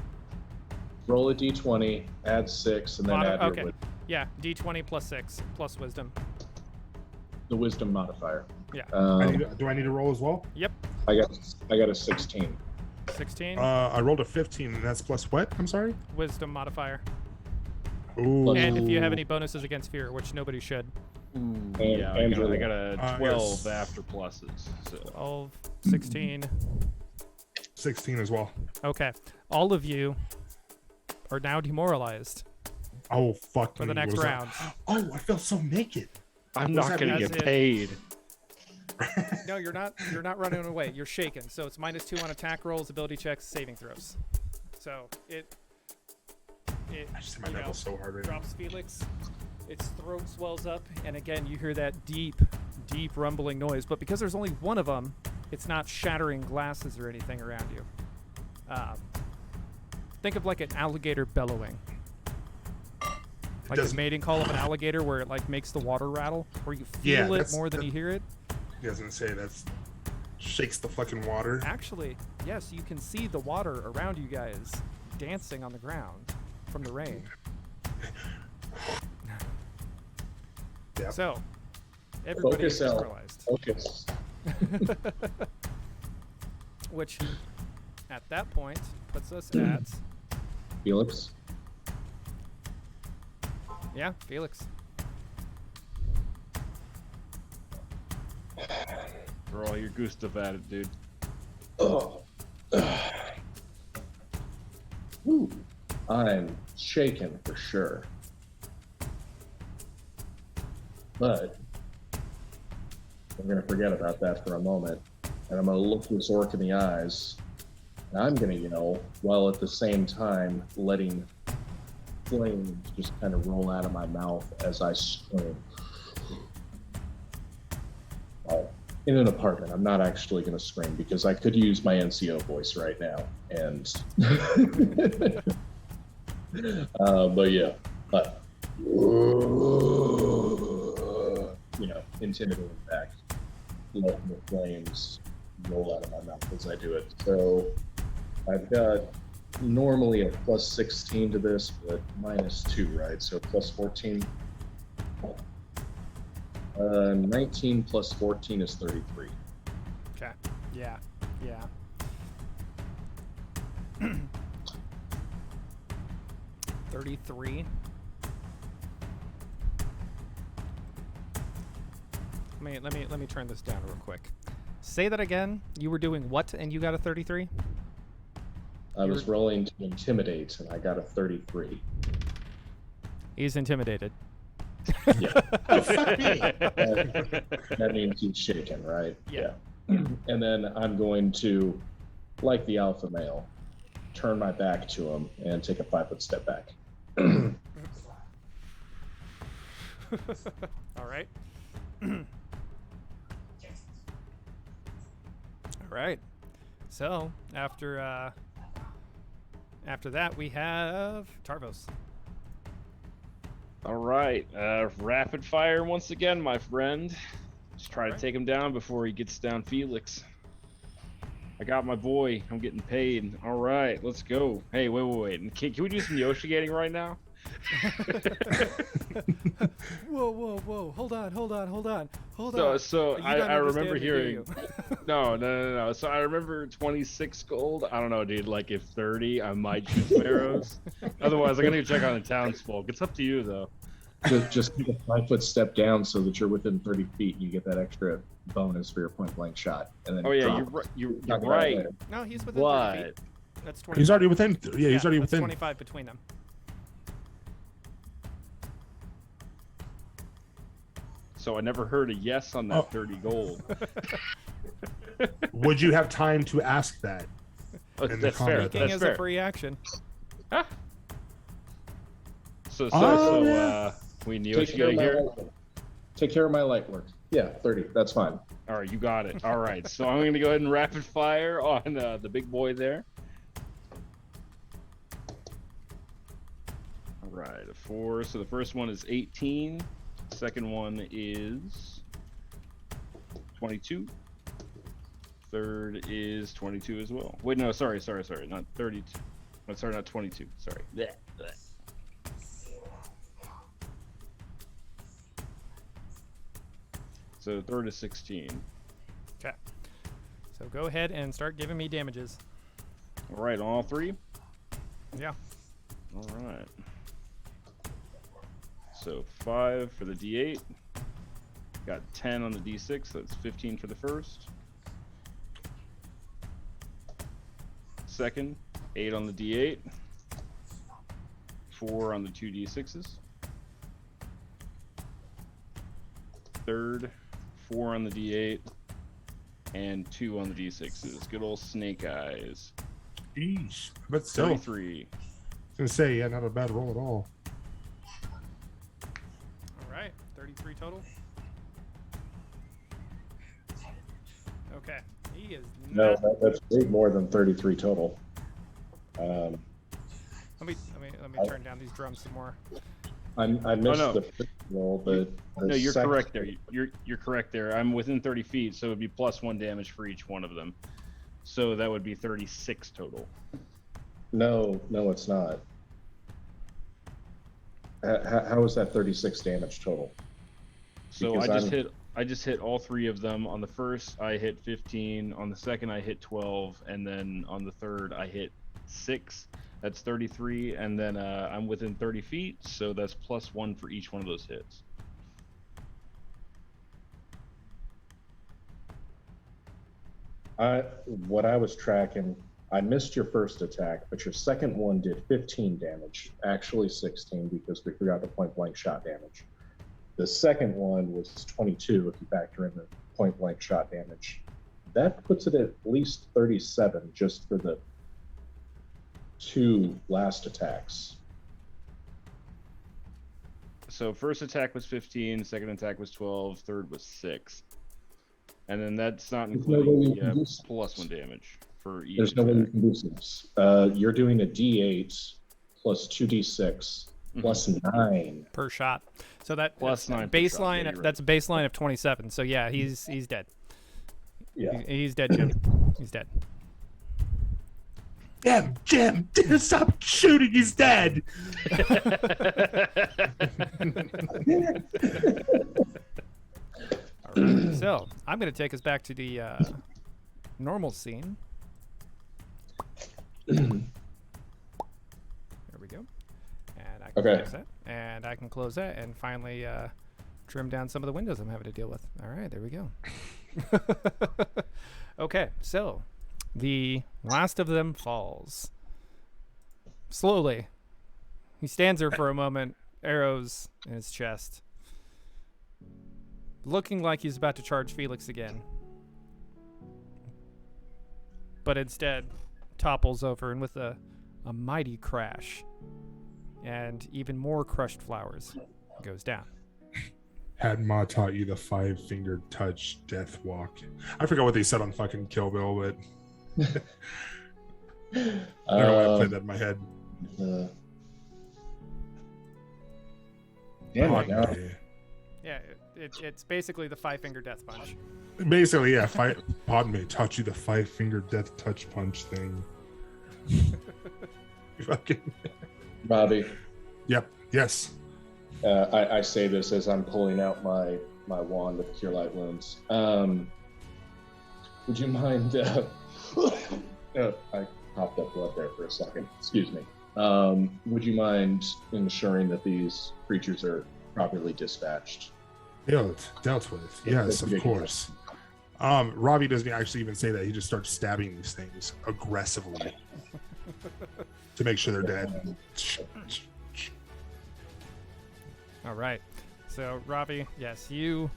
D: Roll a d20, add 6, and then add
B: Okay.
D: your
B: Yeah, D20 plus 6 plus wisdom.
D: the wisdom modifier.
B: Yeah.
E: Do I need to roll as well?
B: Yep.
D: I got a 16.
B: 16.
E: I rolled a 15, and that's plus what? I'm sorry.
B: Wisdom modifier.
E: Ooh.
B: And if you have any bonuses against fear, which nobody should.
D: And
C: Yeah, I
D: Angela.
C: got a 12
E: yes.
C: after pluses. So.
B: 12, 16.
E: 16 as well.
B: Okay. All of you are now demoralized
E: Oh, fuck
B: for
E: me.
B: the next
E: What was that?
B: round.
E: Oh, I feel so naked.
C: I'm
E: What's
C: not
E: that
C: going to
B: mean?
C: get
B: As in-
C: paid.
B: No, you're not running away. You're shaken. So it's -2 on attack rolls, ability checks, saving throws. So it
E: I just hit my
B: you know,
E: knuckles so hard right now.
B: drops Felix. Its throat swells up, and again you hear that deep rumbling noise. But because there's only one of them, it's not shattering glasses or anything around you. Think of like an alligator bellowing. Like the
E: doesn't-
B: mating call of an alligator, where it like makes the water rattle, where you
E: Yeah,
B: feel it
E: that's-
B: more than you hear it.
E: He doesn't say that's shakes the fucking water.
B: Actually, yes, you can see the water around you guys dancing on the ground from the rain.
E: Yep.
B: So, everybody
D: Focus
B: is
D: out.
B: demoralized.
D: Focus.
B: Which, at that point, puts us at,
D: Felix.
B: yeah, Felix.
C: For all your Gustav at it, dude.
D: Oh. Woo. I'm shaken for sure. But I'm going to forget about that for a moment. And I'm going to look this orc in the eyes. And I'm going to yell while at the same time letting flames just kind of roll out of my mouth as I scream. In an apartment, I'm not actually going to scream because I could use my NCO voice right now. And, but yeah, intimidating back, letting the flames roll out of my mouth as I do it. So I've got normally a plus 16 to this, but -2, right? So plus 14. 19 plus 14 is 33.
B: Okay. Yeah. 33. Let me turn this down real quick. Say that again. You were doing what, and you got a 33?
D: I was rolling to intimidate, and I got a 33.
B: He's intimidated.
D: Yeah. That means he's shaken, right?
B: Yeah.
D: And then I'm going to, like the alpha male, turn my back to him and take a 5-foot step back.
B: All right. All right. So after that, we have Tarvos.
C: All right, rapid fire once again, my friend. Just try to take him down before he gets down Felix. I got my boy. I'm getting paid. All right, let's go. Hey, wait. Can we do some Yoshi-gating right now?
B: Whoa. Hold on.
C: So
B: You
C: I
B: don't
C: remember
B: understand me, do
C: hearing.
B: you?
C: No. So I remember 26 gold. I don't know, dude. Like if 30, I might shoot some arrows. Otherwise, I'm gonna check on the townsfolk. It's up to you, though.
D: Just take a 5-foot step down so that you're within 30 feet and you get that extra bonus for your point blank shot. And then
C: Oh yeah,
D: drop.
C: you're right. You're
D: Talk about it
C: right.
D: later.
B: No, he's within 30
C: But
B: feet. That's 25.
E: He's already within. Yeah, he's already
B: that's
E: within.
B: 25 between them.
C: So I never heard a yes on that 30 gold.
E: Would you have time to ask that?
C: Oh,
E: in the
C: that's fair.
E: combat?
B: Speaking
C: That's
B: as
C: fair.
B: a free action.
C: So
E: Yeah.
C: we knew
D: Take
C: what you
D: care,
C: got
D: of my
C: here.
D: light work. Take care of my light work. Yeah, 30. That's fine.
C: All right, you got it. All right, so I'm going to go ahead and rapid fire on the big boy there. All right, a 4. So the first one is 18. Second one is 22. Third is 22 as well. Wait, no, sorry, not 32. No, sorry, not 22. Sorry. Blech, blech. So third is 16.
B: Okay. So go ahead and start giving me damages.
C: All right, on all 3.
B: Yeah.
C: All right. So 5 for the D8. Got 10 on the D6, so that's 15 for the first. Second, 8 on the D8. 4 on the 2 D6s. Third, 4 on the D8. And 2 on the D6s. Good old snake eyes.
E: Jeez, but still, I was
C: 33.
E: gonna say, yeah, not a bad roll at all.
B: All right. 33 total. Okay. He is
D: No,
B: not.
D: that's way more than 33 total.
B: Let me turn down these drums some more.
D: I missed
C: no.
D: the first roll, but the
C: No, you're
D: second-
C: correct there. You're correct there. I'm within 30 feet, so it would be +1 damage for each one of them. So that would be 36 total.
D: No, it's not. How is that 36 damage total?
C: So
D: Because
C: I just hit all 3 of them. On the first, I hit 15. On the second, I hit 12, and then on the third, I hit 6. That's 33, and then I'm within 30 feet, so that's +1 for each one of those hits.
D: What I was tracking, I missed your first attack, but your second one did 15 damage, actually 16 because we forgot the point blank shot damage. The second one was 22 if you factor in the point blank shot damage. That puts it at least 37 just for the 2 last attacks.
C: So first attack was 15, second attack was 12, third was 6. And then that's not
D: There's no way
C: including
D: you can do
C: the
D: six.
C: +1 damage for each
D: There's no way you
C: attack.
D: can do this. You're doing a D8 plus 2D6 plus 9.
B: Per shot. So that
C: Plus
B: that's
C: 9 per shot.
B: baseline.
C: Yeah, you're right.
B: That's a baseline of 27. So yeah, he's dead.
D: Yeah.
B: He's dead, Jim. He's dead.
E: Jim, stop shooting. He's dead.
B: All right. So I'm going to take us back to the normal scene. There we go. And I can
D: Okay.
B: close that. And I can close that and finally trim down some of the windows I'm having to deal with. All right, there we go. Okay, so the last of them falls. Slowly. He stands there for a moment, arrows in his chest, looking like he's about to charge Felix again. But instead topples over and with a mighty crash and even more crushed flowers goes down.
E: Had Ma taught you the 5-fingered touch death walk? I forgot what they said on fucking Kill Bill, but I don't know why I played that in my head.
D: Damn it,
E: Pardon
D: now.
E: me.
B: Yeah, it's basically the 5-finger death punch.
E: Basically, yeah. Pardon me, taught you the 5-fingered death touch punch thing. Fucking.
D: Bobby,
E: Yep. Yes.
D: I say this as I'm pulling out my wand of Cure Light Wounds. Would you mind... I popped up blood there for a second. Excuse me. Would you mind ensuring that these creatures are properly dispatched?
E: Dealt with. Yes, of course. Robbie doesn't actually even say that. He just starts stabbing these things aggressively. to make sure they're dead.
B: All right. So, Ravi, yes, you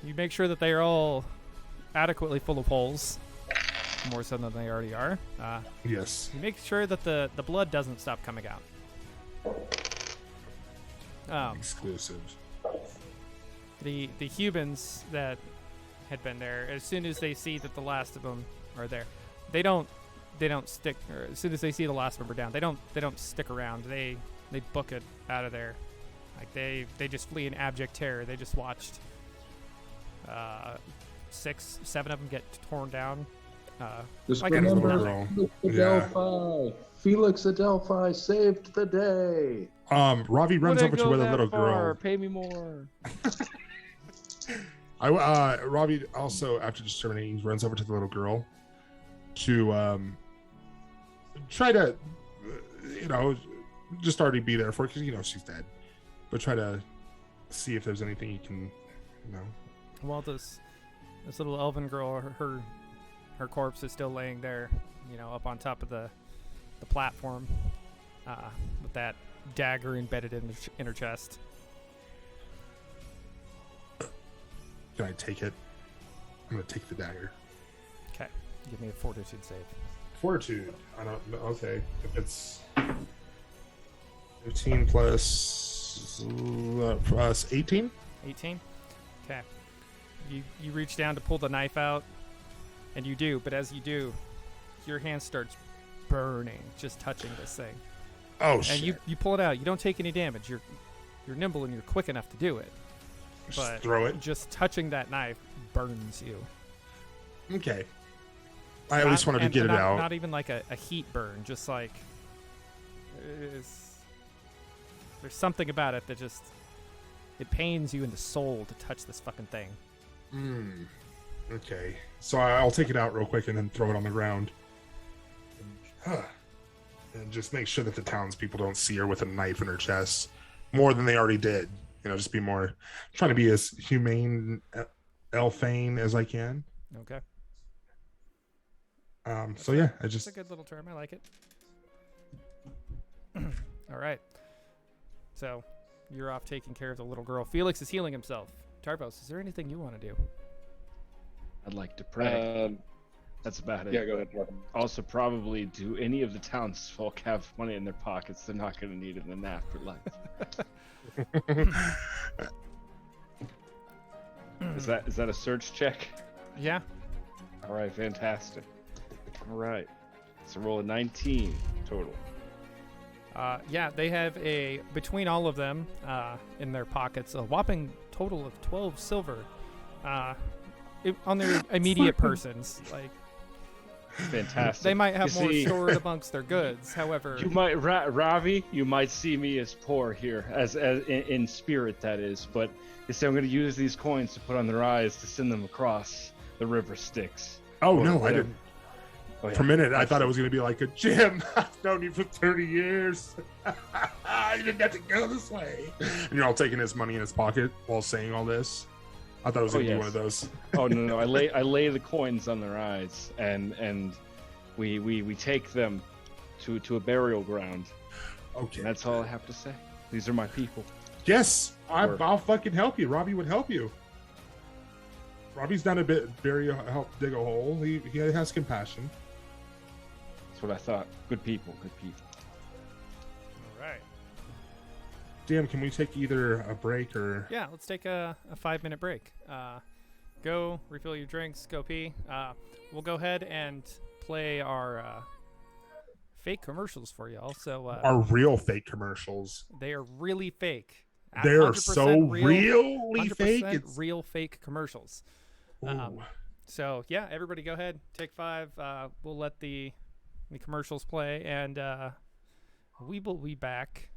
B: make sure that they are all adequately full of holes, more so than they already are.
E: Yes.
B: You make sure that the blood doesn't stop coming out.
E: Exclusive.
B: The humans that had been there, as soon as they see that the last of them are there, they don't stick. Or as soon as they see the last member down, they don't stick around. They book it out of there. Like they just flee in abject terror. They just watched 6, 7 of them get torn down.
D: Just
B: like
D: remember, Felix Adelphi saved the day.
E: Ravi runs over to where the little girl.
C: Pay me more.
E: Ravi also, after discriminating, runs over to the little girl to try to, just already be there for her because she's dead, but try to see if there's anything you can,
B: Well, this little elven girl, her corpse is still laying there, up on top of the platform, with that dagger embedded in her chest.
E: Can I take it? I'm gonna take the dagger.
B: Okay, give me a fortitude save.
E: Fortitude. I don't know. Okay, if it's 15 plus 18.
B: 18. Okay. You reach down to pull the knife out, and you do. But as you do, your hand starts burning just touching this thing.
E: Oh
B: and
E: shit!
B: And you pull it out. You don't take any damage. You're nimble and you're quick enough to do it. But
E: throw it.
B: Just touching that knife burns you.
E: Okay. I at least wanted to get it out.
B: Not even like a heat burn. Just like there's something about it that just it pains you in the soul to touch this fucking thing.
E: Okay. So I'll take it out real quick and then throw it on the ground. And just make sure that the townspeople don't see her with a knife in her chest more than they already did. Just be more, trying to be as humane, elfane as I can.
B: Okay.
E: So yeah,
B: It's a good little term. I like it. All right. So you're off taking care of the little girl. Felix is healing himself. Tarvos, is there anything you want to do?
C: I'd like to pray. That's about it.
D: Yeah, go ahead.
C: Also, probably, do any of the townsfolk have money in their pockets they're not going to need in the afterlife? Is that a search check?
B: Yeah.
C: All right, fantastic. All right, so roll a 19 total.
B: Yeah, they have between all of them in their pockets a whopping total of 12 silver on their immediate persons. Like,
C: fantastic.
B: They might have more stored amongst their goods. However,
C: you might Ravi, you might see me as poor here, as in spirit, that is. But you say I'm going to use these coins to put on their eyes to send them across the river Styx.
E: Oh no, I didn't.
C: Oh, yeah.
E: For a minute, I thought it was going to be like a Jim. I've known you for 30 years. You didn't have to go this way. And you're all taking his money in his pocket while saying all this. I thought it was going to be one of those.
C: Oh no! I lay the coins on their eyes, and we take them to a burial ground.
E: Okay,
C: and that's all I have to say. These are my people.
E: Yes, I'll fucking help you. Robbie would help you. Robbie's down a bit, help dig a hole. He has compassion.
C: That's what I thought. Good people.
B: All right.
E: Damn, can we take either a break or...
B: Yeah, let's take a 5-minute break. Go refill your drinks, go pee. We'll go ahead and play our fake commercials for y'all. So
E: our real fake commercials.
B: They are really fake.
E: They're so really fake.
B: It's real fake commercials. So yeah, everybody go ahead, take 5. We'll let the commercials play, and we will be back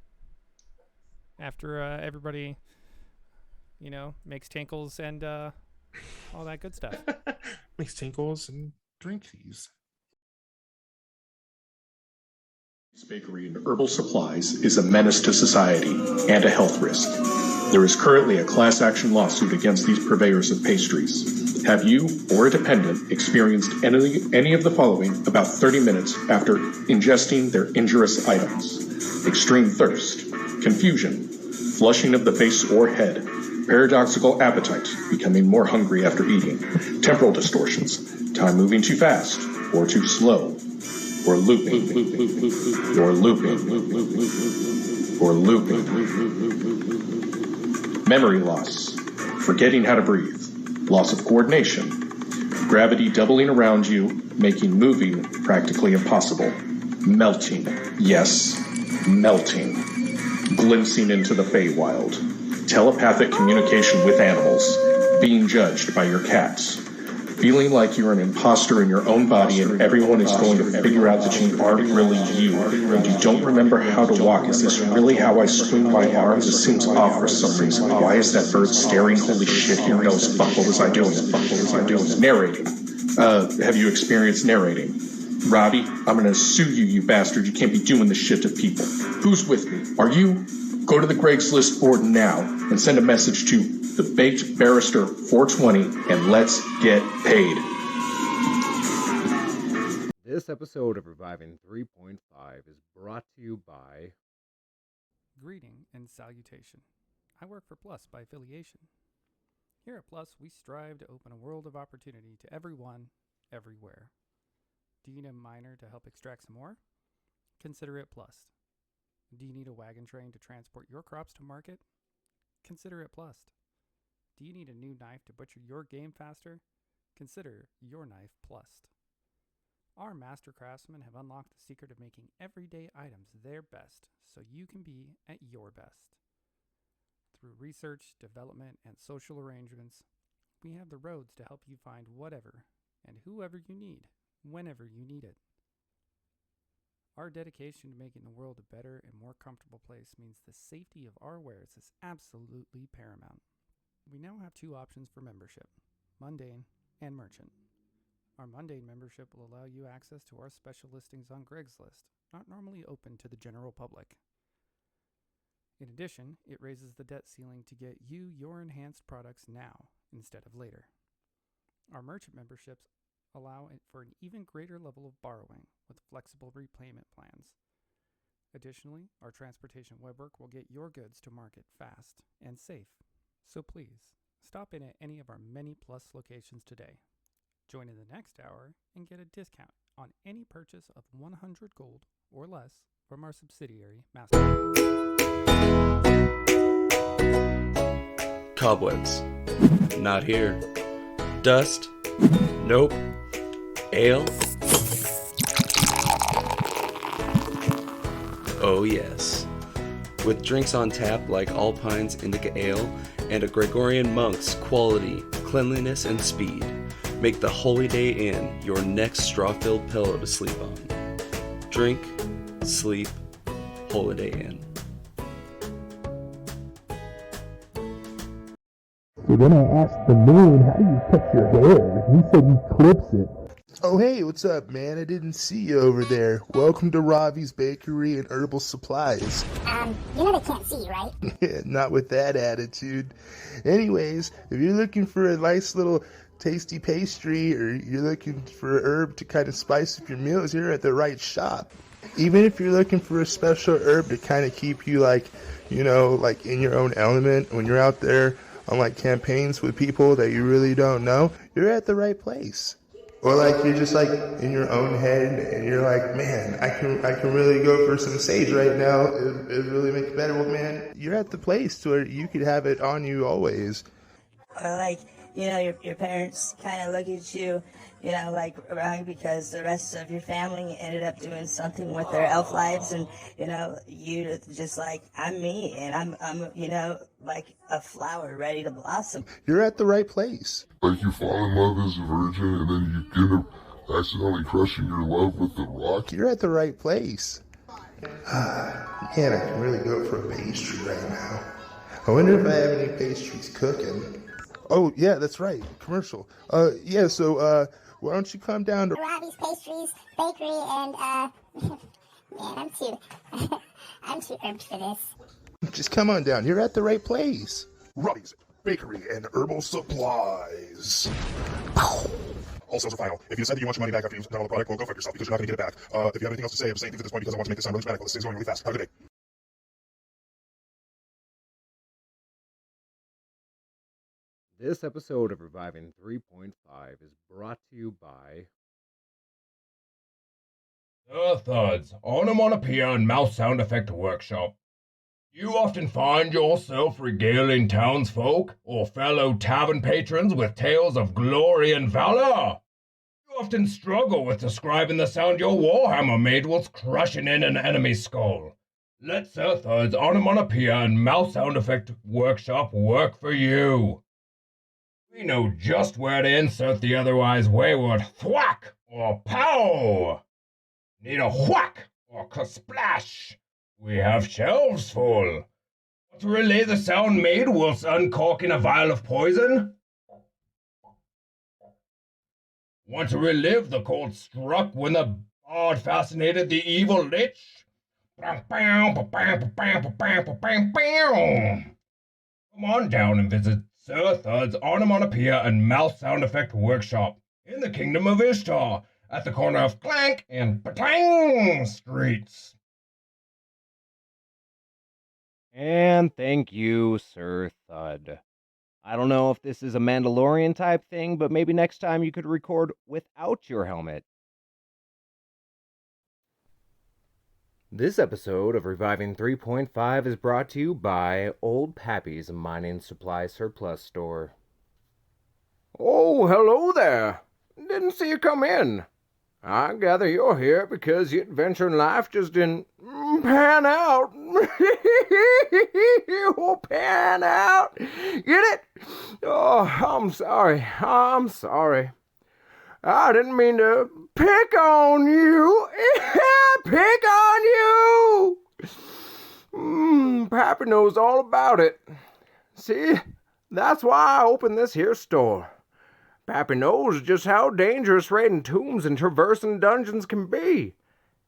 B: after everybody, makes tinkles and all that good stuff.
E: Makes tinkles and drink these.
D: Bakery and herbal supplies is a menace to society and a health risk. There is currently a class action lawsuit against these purveyors of pastries. Have you or a dependent experienced any of the following about 30 minutes after ingesting their injurious items? Extreme thirst, confusion, flushing of the face or head, paradoxical appetite, becoming more hungry after eating, temporal distortions, time moving too fast or too slow, or looping, or looping, or looping. Memory loss, forgetting how to breathe, loss of coordination, gravity doubling around you, making moving practically impossible, melting, yes, melting, glimpsing into the Feywild, telepathic communication with animals, being judged by your cats, feeling like you're an imposter in your own body and everyone is going to figure out that you aren't really you, and you don't remember how to walk. Is this really how I swing my arms? It seems off for some reason. Why is that bird staring? Holy shit, he knows. Fuck, what was I doing? Fuck, what was I doing? Narrating. Have you experienced narrating? Robbie, I'm gonna sue you, you bastard. You can't be doing this shit to people. Who's with me? Are you? Go to the Craigslist board now and send a message to the Baked Barrister 420 and let's get paid.
H: This episode of Reviving 3.5 is brought to you by
B: Greeting and salutation. I work for Plus by affiliation. Here at Plus, we strive to open a world of opportunity to everyone, everywhere. Do you need a miner to help extract some more? Consider it Plus. Do you need a wagon train to transport your crops to market? Consider it Plus. Do you need a new knife to butcher your game faster? Consider your knife Plus. Our master craftsmen have unlocked the secret of making everyday items their best so you can be at your best. Through research, development, and social arrangements, we have the roads to help you find whatever and whoever you need, whenever you need it. Our dedication to making the world a better and more comfortable place means the safety of our wares is absolutely paramount. We now have 2 options for membership, Mundane and Merchant. Our Mundane membership will allow you access to our special listings on Craigslist, not normally open to the general public. In addition, it raises the debt ceiling to get you your enhanced products now instead of later. Our Merchant memberships allow for an even greater level of borrowing with flexible repayment plans. Additionally, our transportation webwork will get your goods to market fast and safe. So please, stop in at any of our many Plus locations today. Join in the next hour and get a discount on any purchase of 100 gold or less from our subsidiary, Master.
I: Cobwebs. Not here. Dust. Nope. Ale? Oh yes. With drinks on tap like Alpine's Indica Ale and a Gregorian Monk's quality, cleanliness, and speed, make the Holiday Inn your next straw-filled pillow to sleep on. Drink, sleep, Holiday Inn.
E: So then I asked the moon, how do you cut your hair? He said he clips it. Oh, hey, what's up, man? I didn't see you over there. Welcome to Ravi's Bakery and Herbal Supplies.
J: You know they can't see you, right?
E: Yeah, not with that attitude. Anyways, if you're looking for a nice little tasty pastry or you're looking for a herb to kind of spice up your meals, you're at the right shop. Even if you're looking for a special herb to kind of keep you like in your own element when you're out there on like campaigns with people that you really don't know, you're at the right place. Or like you're just like in your own head and you're like, man, I can really go for some sage right now. It really makes it better. Well, man, you're at the place where you could have it on you always.
K: Or like, your parents kind of look at you, like wrong because the rest of your family ended up doing something with their elf lives, and you just like, I'm me, and I'm like a flower ready to blossom.
E: You're at the right place.
L: Like you fall in love as a virgin, and then you end up accidentally crushing your love with the rock.
E: You're at the right place. Man, I can really go for a pastry right now. I wonder if I have any pastries cooking. Oh, yeah, that's right. Commercial. So why don't you come down to
J: Robbie's Pastries, Bakery, and, man, I'm too irked for this.
E: Just come on down. You're at the right place. Robbie's Bakery and Herbal Supplies. All sales are final. If you decide that you want your money back after you've done all the product, well, go fuck yourself because you're not going to get it back. If you have anything else to say, I'm saying things at this point because I want to make this sound really dramatic. This thing's going really fast. Have a good day.
H: This episode of Reviving 3.5 is brought to you by
M: Thuds, Onomatopoeia and Mouse Sound Effect Workshop. You often find yourself regaling townsfolk or fellow tavern patrons with tales of glory and valor. You often struggle with describing the sound your warhammer made whilst crushing in an enemy's skull. Let Sir Thud's Onomatopoeia and Mouse Sound Effect Workshop work for you. We know just where to insert the otherwise wayward thwack or pow. Need a whack or splash? We have shelves full. Want to relay the sound made whilst uncorking a vial of poison? Want to relive the cold struck when the bard fascinated the evil lich? Come on down and visit Sir Thud's Onomatopoeia and Mouse Sound Effect Workshop in the Kingdom of Ishtar at the corner of Clank and Patang Streets.
H: And thank you, Sir Thud. I don't know if this is a Mandalorian type thing, but maybe next time you could record without your helmet. This episode of Reviving 3.5 is brought to you by Old Pappy's Mining Supply Surplus Store.
N: Oh, hello there. Didn't see you come in. I gather you're here because your adventure in life just didn't pan out. Oh, pan out. Get it? Oh, I'm sorry. I didn't mean to pick on you. Pick on you. Pappy knows all about it. See, that's why I opened this here store. Pappy knows just how dangerous raiding tombs and traversing dungeons can be.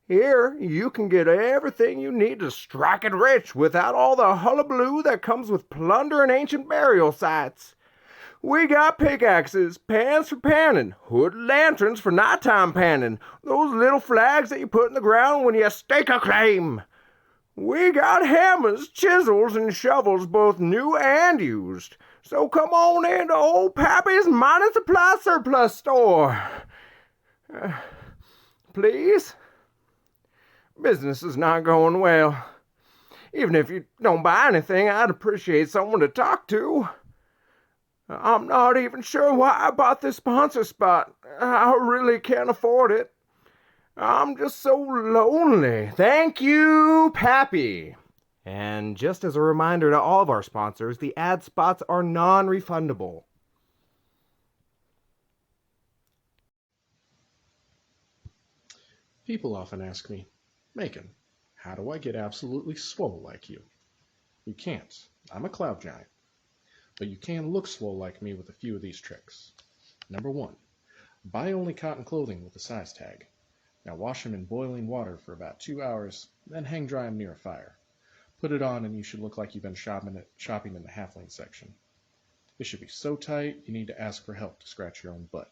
N: Here, you can get everything you need to strike it rich without all the hullabaloo that comes with plundering ancient burial sites. We got pickaxes, pans for panning, hood lanterns for nighttime panning, those little flags that you put in the ground when you stake a claim. We got hammers, chisels, and shovels, both new and used. So come on into Old Pappy's Mining Supply Surplus Store. Please? Business is not going well. Even if you don't buy anything, I'd appreciate someone to talk to. I'm not even sure why I bought this sponsor spot. I really can't afford it. I'm just so lonely.
H: Thank you, Pappy. And just as a reminder to all of our sponsors, the ad spots are non-refundable.
A: People often ask me, Macon, how do I get absolutely swole like you? You can't. I'm a cloud giant. But you can look swole like me with a few of these tricks. Number 1, buy only cotton clothing with a size tag. Now wash them in boiling water for about 2 hours, then hang dry them near a fire. Put it on and you should look like you've been shopping in the halfling section. It should be so tight you need to ask for help to scratch your own butt.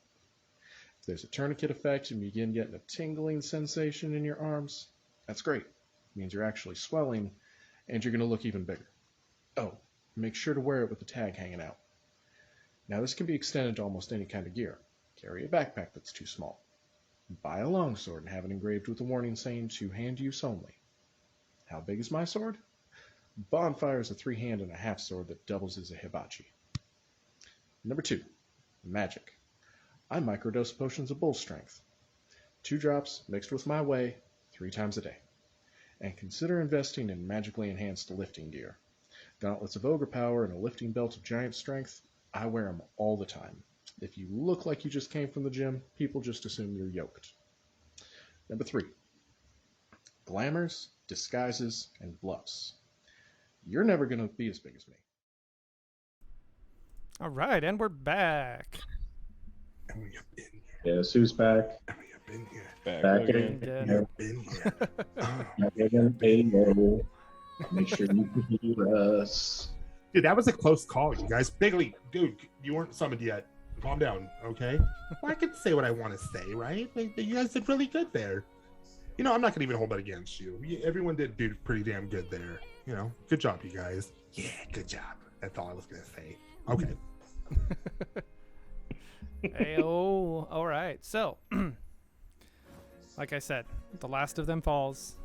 A: If there's a tourniquet effect and you begin getting a tingling sensation in your arms, that's great. It means you're actually swelling and you're going to look even bigger. Oh, make sure to wear it with the tag hanging out. Now this can be extended to almost any kind of gear. Carry a backpack that's too small. Buy a longsword and have it engraved with a warning saying to hand use only. How big is my sword? Bonfire is a 3-hand and a half sword that doubles as a hibachi. Number 2, magic. I microdose potions of bull strength. 2 drops mixed with my whey 3 times a day. And consider investing in magically enhanced lifting gear. Gauntlets of ogre power and a lifting belt of giant strength, I wear them all the time. If you look like you just came from the gym, people just assume you're yoked. Number 3, glamours, disguises, and bluffs. You're never going to be as big as me.
B: All right, and we're back.
D: Yes, who's back?
C: Back
D: Back
C: again.
D: again. Back again. Make sure you can hear us.
E: Dude, that was a close call, you guys. Bigley, dude, you weren't summoned yet. Calm down, okay? Well, I can say what I want to say, right? Like, you guys did really good there. You know, I'm not gonna even hold that against you. Everyone did do pretty damn good there. You know, good job, you guys. Yeah, good job. That's all I was gonna say. Okay.
B: Hey-oh. All right. So, like I said, the last of them falls.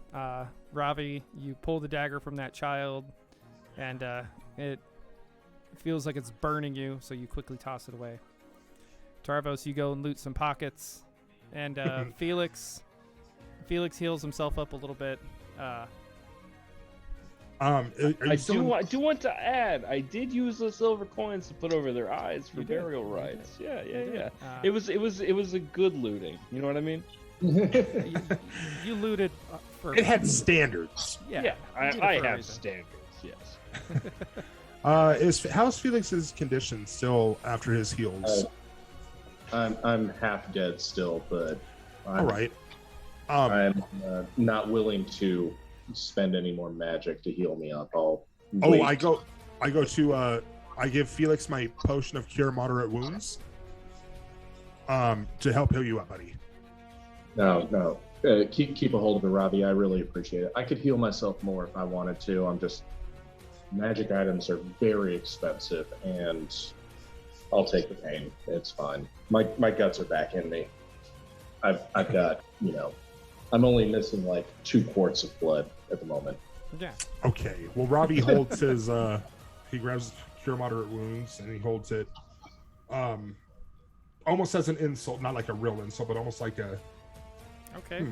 B: Ravi, you pull the dagger from that child, and it feels like it's burning you, so you quickly toss it away. Tarvos, you go and loot some pockets, and Felix heals himself up a little bit.
C: I do want to add, I did use the silver coins to put over their eyes for burial rites. Yeah. It was a good looting. You know what I mean?
B: You looted for.
E: It had standards.
C: Yeah, I have standards. Yes.
E: How's Felix's condition still after his heals?
D: I'm half dead still, but
E: all right.
D: I'm not willing to spend any more magic to heal me up.
E: I give Felix my potion of cure moderate wounds to help heal you up, buddy.
D: No. Keep a hold of it, Ravi. I really appreciate it. I could heal myself more if I wanted to. Magic items are very expensive, and I'll take the pain. It's fine. My guts are back in me. I've got, I'm only missing like 2 quarts of blood at the moment.
B: Yeah.
E: Okay. Well, Robbie holds his, he grabs cure moderate wounds and he holds it, almost as an insult, not like a real insult, but almost like a.
B: Okay,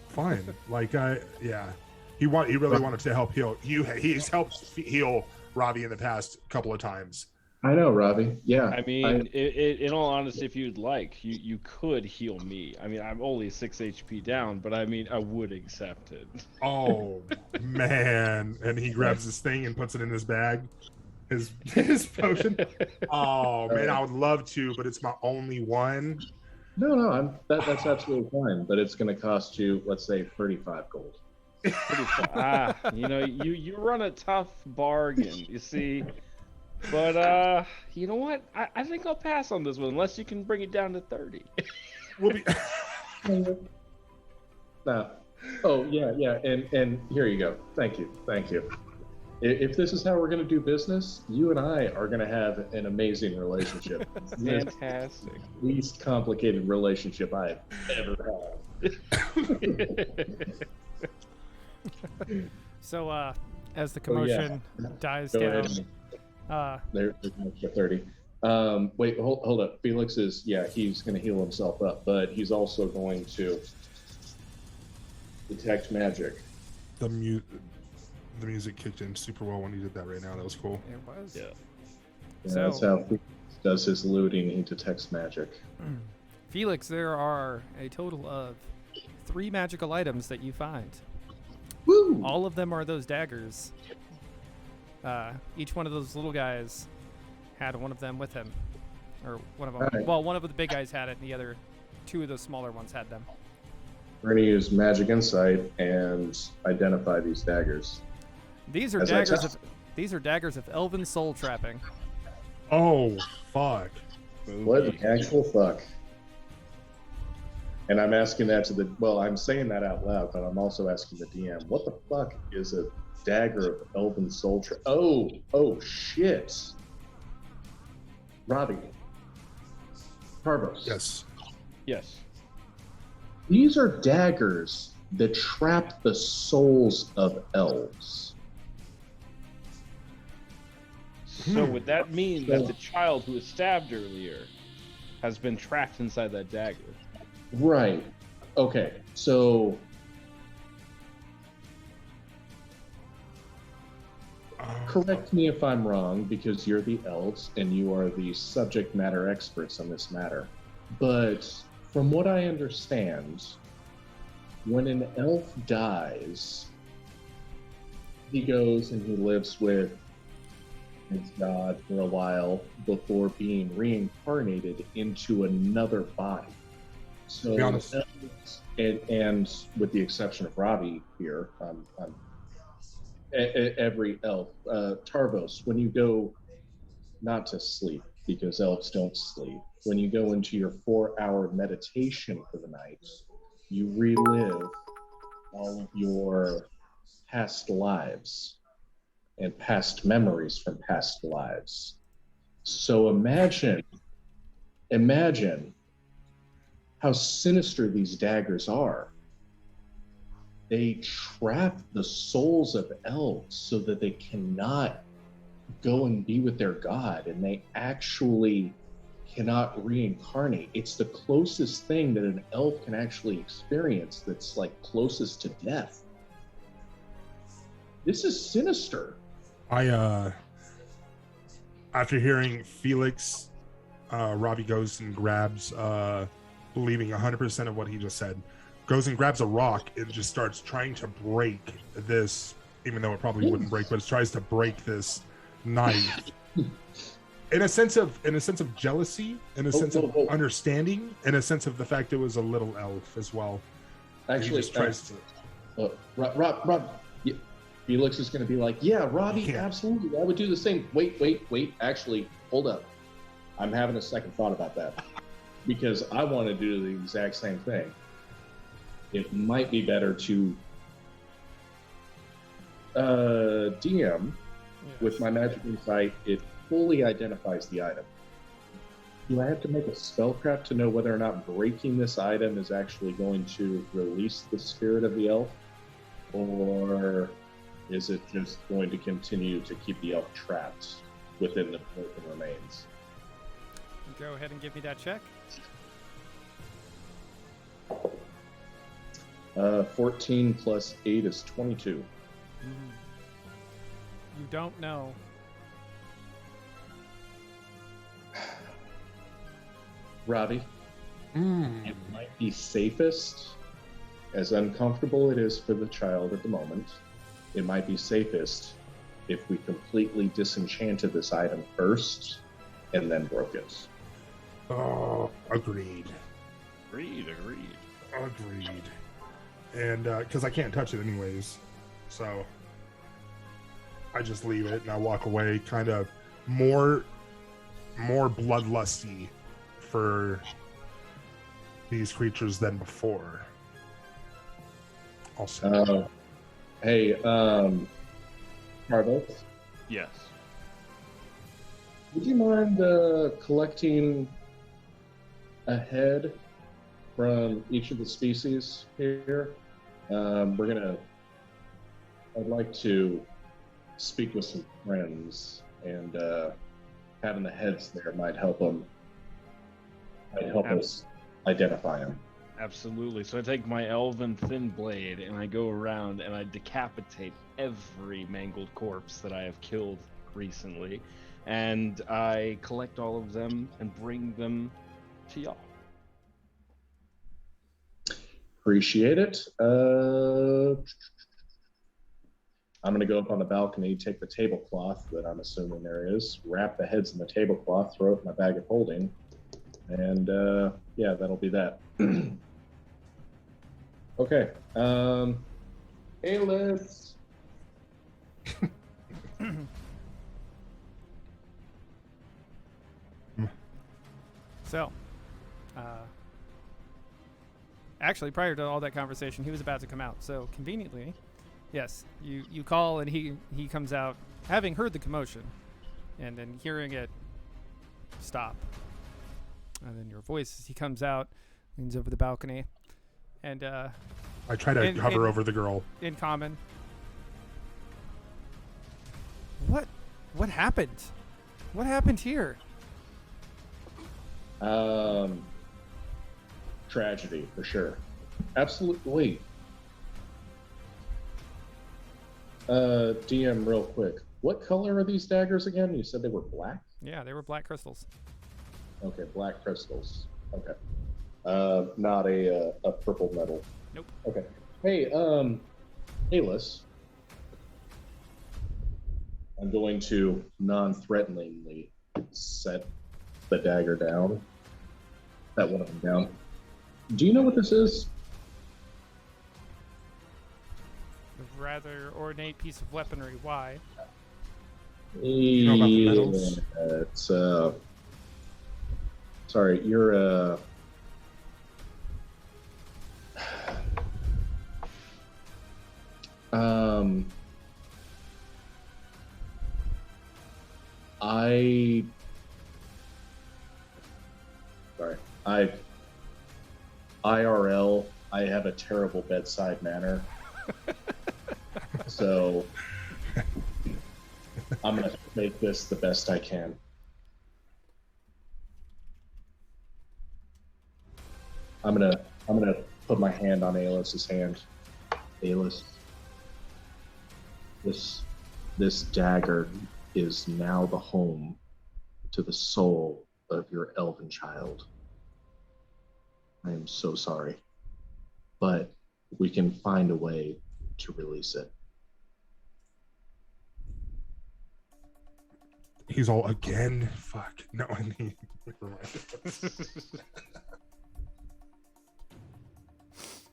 E: fine. Like, yeah. He really wanted to help heal. He's helped heal Robbie in the past couple of times.
D: I know, Robbie. Yeah.
C: I mean, in all honesty, if you'd like, you could heal me. I mean, I'm only 6 HP down, but I mean, I would accept it.
E: Oh, man. And he grabs this thing and puts it in his bag. His potion. Oh, man, I would love to, but it's my only one.
D: No, that's absolutely fine. But it's going to cost you, let's say, 35 gold.
C: You run a tough bargain, you see. But you know what? I think I'll pass on this one unless you can bring it down to 30.
E: We'll be.
D: No. Oh yeah, and here you go. Thank you. If this is how we're going to do business, you and I are going to have an amazing relationship.
C: Fantastic.
D: Least complicated relationship I've ever had.
B: So, as the commotion dies down,
D: there's an extra 30. Wait, hold up. Felix is he's going to heal himself up, but he's also going to detect magic.
E: The music kicked in super well when he did that right now. That was cool.
B: It was.
D: Yeah, that's how Felix does his looting. He detects magic.
B: Felix, there are a total of 3 magical items that you find.
D: Woo!
B: All of them are those daggers. Each one of those little guys had one of them with him, or one of them.
D: Right.
B: Well, one of the big guys had it, and the other 2 of the smaller ones had them.
D: We're going to use magic insight and identify these daggers.
B: These are daggers of elven soul trapping.
E: Oh, fuck.
D: What the actual fuck? And I'm asking that I'm saying that out loud, but I'm also asking the DM, what the fuck is a dagger of elven soul trap? Oh shit. Robbie. Tarvos.
E: Yes.
D: These are daggers that trap the souls of elves.
C: So would that mean that the child who was stabbed earlier has been trapped inside that dagger?
D: Right. Okay. So correct me if I'm wrong, because you're the elves and you are the subject matter experts on this matter. But from what I understand, when an elf dies, he goes and he lives with his god for a while before being reincarnated into another body. So, elves, and with the exception of Robbie here, every elf. Tarvos, when you go not to sleep, because elves don't sleep, when you go into your 4-hour meditation for the night, you relive all of your past lives and past memories from past lives. So imagine how sinister these daggers are. They trap the souls of elves so that they cannot go and be with their god, and they actually cannot reincarnate. It's the closest thing that an elf can actually experience that's like closest to death. This is sinister.
E: After hearing Felix, Robbie goes and grabs, believing 100% of what he just said, goes and grabs a rock and just starts trying to break this, even though it probably wouldn't break, but it tries to break this knife. in a sense of jealousy, in a sense of understanding, in a sense of the fact it was a little elf as well.
D: Actually,
E: he just tries to.
D: Rob, Felix is going to be like, yeah, Robbie, absolutely, I would do the same. Wait. Actually, hold up. I'm having a second thought about that because I want to do the exact same thing. It might be better to DM with my magic insight. It fully identifies the item. Do I have to make a spellcraft to know whether or not breaking this item is actually going to release the spirit of the elf? Or is it just going to continue to keep the elf trapped within the broken remains?
B: Go ahead and give me that check.
D: 14 plus 8 is 22.
B: You don't know.
D: Robbie, it might be safest, as uncomfortable it is for the child at the moment, it might be safest if we completely disenchanted this item first and then broke it.
E: Oh, agreed.
C: Agreed.
E: And because I can't touch it anyways, so I just leave it and I walk away, kind of more bloodlusty for these creatures than before. Also,
D: hey, Carlos.
C: Yes.
D: Would you mind collecting a head from each of the species here? I'd like to speak with some friends, and having the heads there might help us identify them.
C: Absolutely. So I take my elven thin blade and I go around and I decapitate every mangled corpse that I have killed recently, and I collect all of them and bring them to y'all.
D: Appreciate it. I'm going to go up on the balcony, take the tablecloth that I'm assuming there is, wrap the heads in the tablecloth, throw it in my bag of holding, and yeah, that'll be that. Okay. Hey, Liz.
B: So, actually, prior to all that conversation, he was about to come out. So, conveniently, yes, you call and he comes out, having heard the commotion, and then hearing it stop. And then your voice, as he comes out, leans over the balcony, and
E: I try to hover over the girl.
B: In common. What happened? What happened here?
D: Tragedy, for sure. Absolutely. DM, real quick. What color are these daggers again? You said they were black?
B: Yeah, they were black crystals.
D: Okay, black crystals. Okay. Not a purple metal.
B: Nope.
D: Okay. Hey, Liz. I'm going to non-threateningly set the dagger down. Set one of them down. Do you know what this is?
B: The rather ornate piece of weaponry. Why?
E: You know about the medals?
D: It's sorry, you're IRL, I have a terrible bedside manner. So I'm gonna make this the best I can. I'm gonna put my hand on Aelis's hand. Aelis, this dagger is now the home to the soul of your elven child. I am so sorry, but we can find a way to release it.
E: He's all again. Fuck. No, I mean.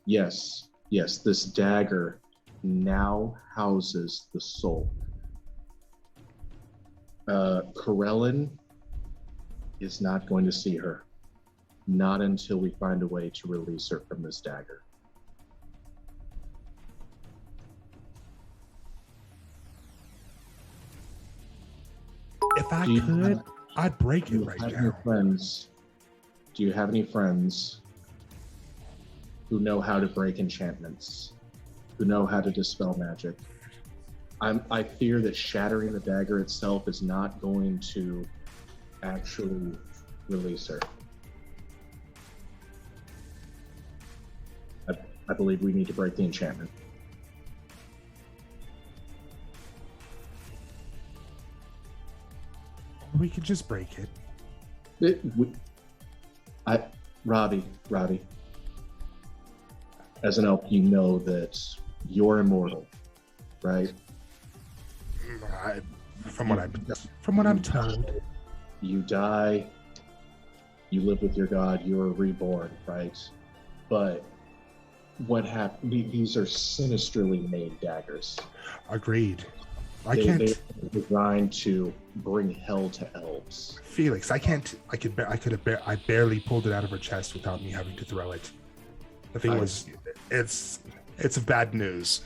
D: Yes, this dagger now houses the soul. Corellin is not going to see her. Not until we find a way to release her from this dagger.
E: If I could, I'd break it right now.
D: Do you have any friends who know how to break enchantments, who know how to dispel magic? I fear that shattering the dagger itself is not going to actually release her. I believe we need to break the enchantment.
E: We could just break it.
D: Robbie, as an elf, you know that you're immortal, right?
E: From what I'm told.
D: You die, you live with your god, you're reborn, right? But what happened? These are sinisterly made daggers.
E: Agreed.
D: They're designed to bring hell to elves.
E: Felix, I barely pulled it out of her chest without me having to throw it. The thing was, it's bad news.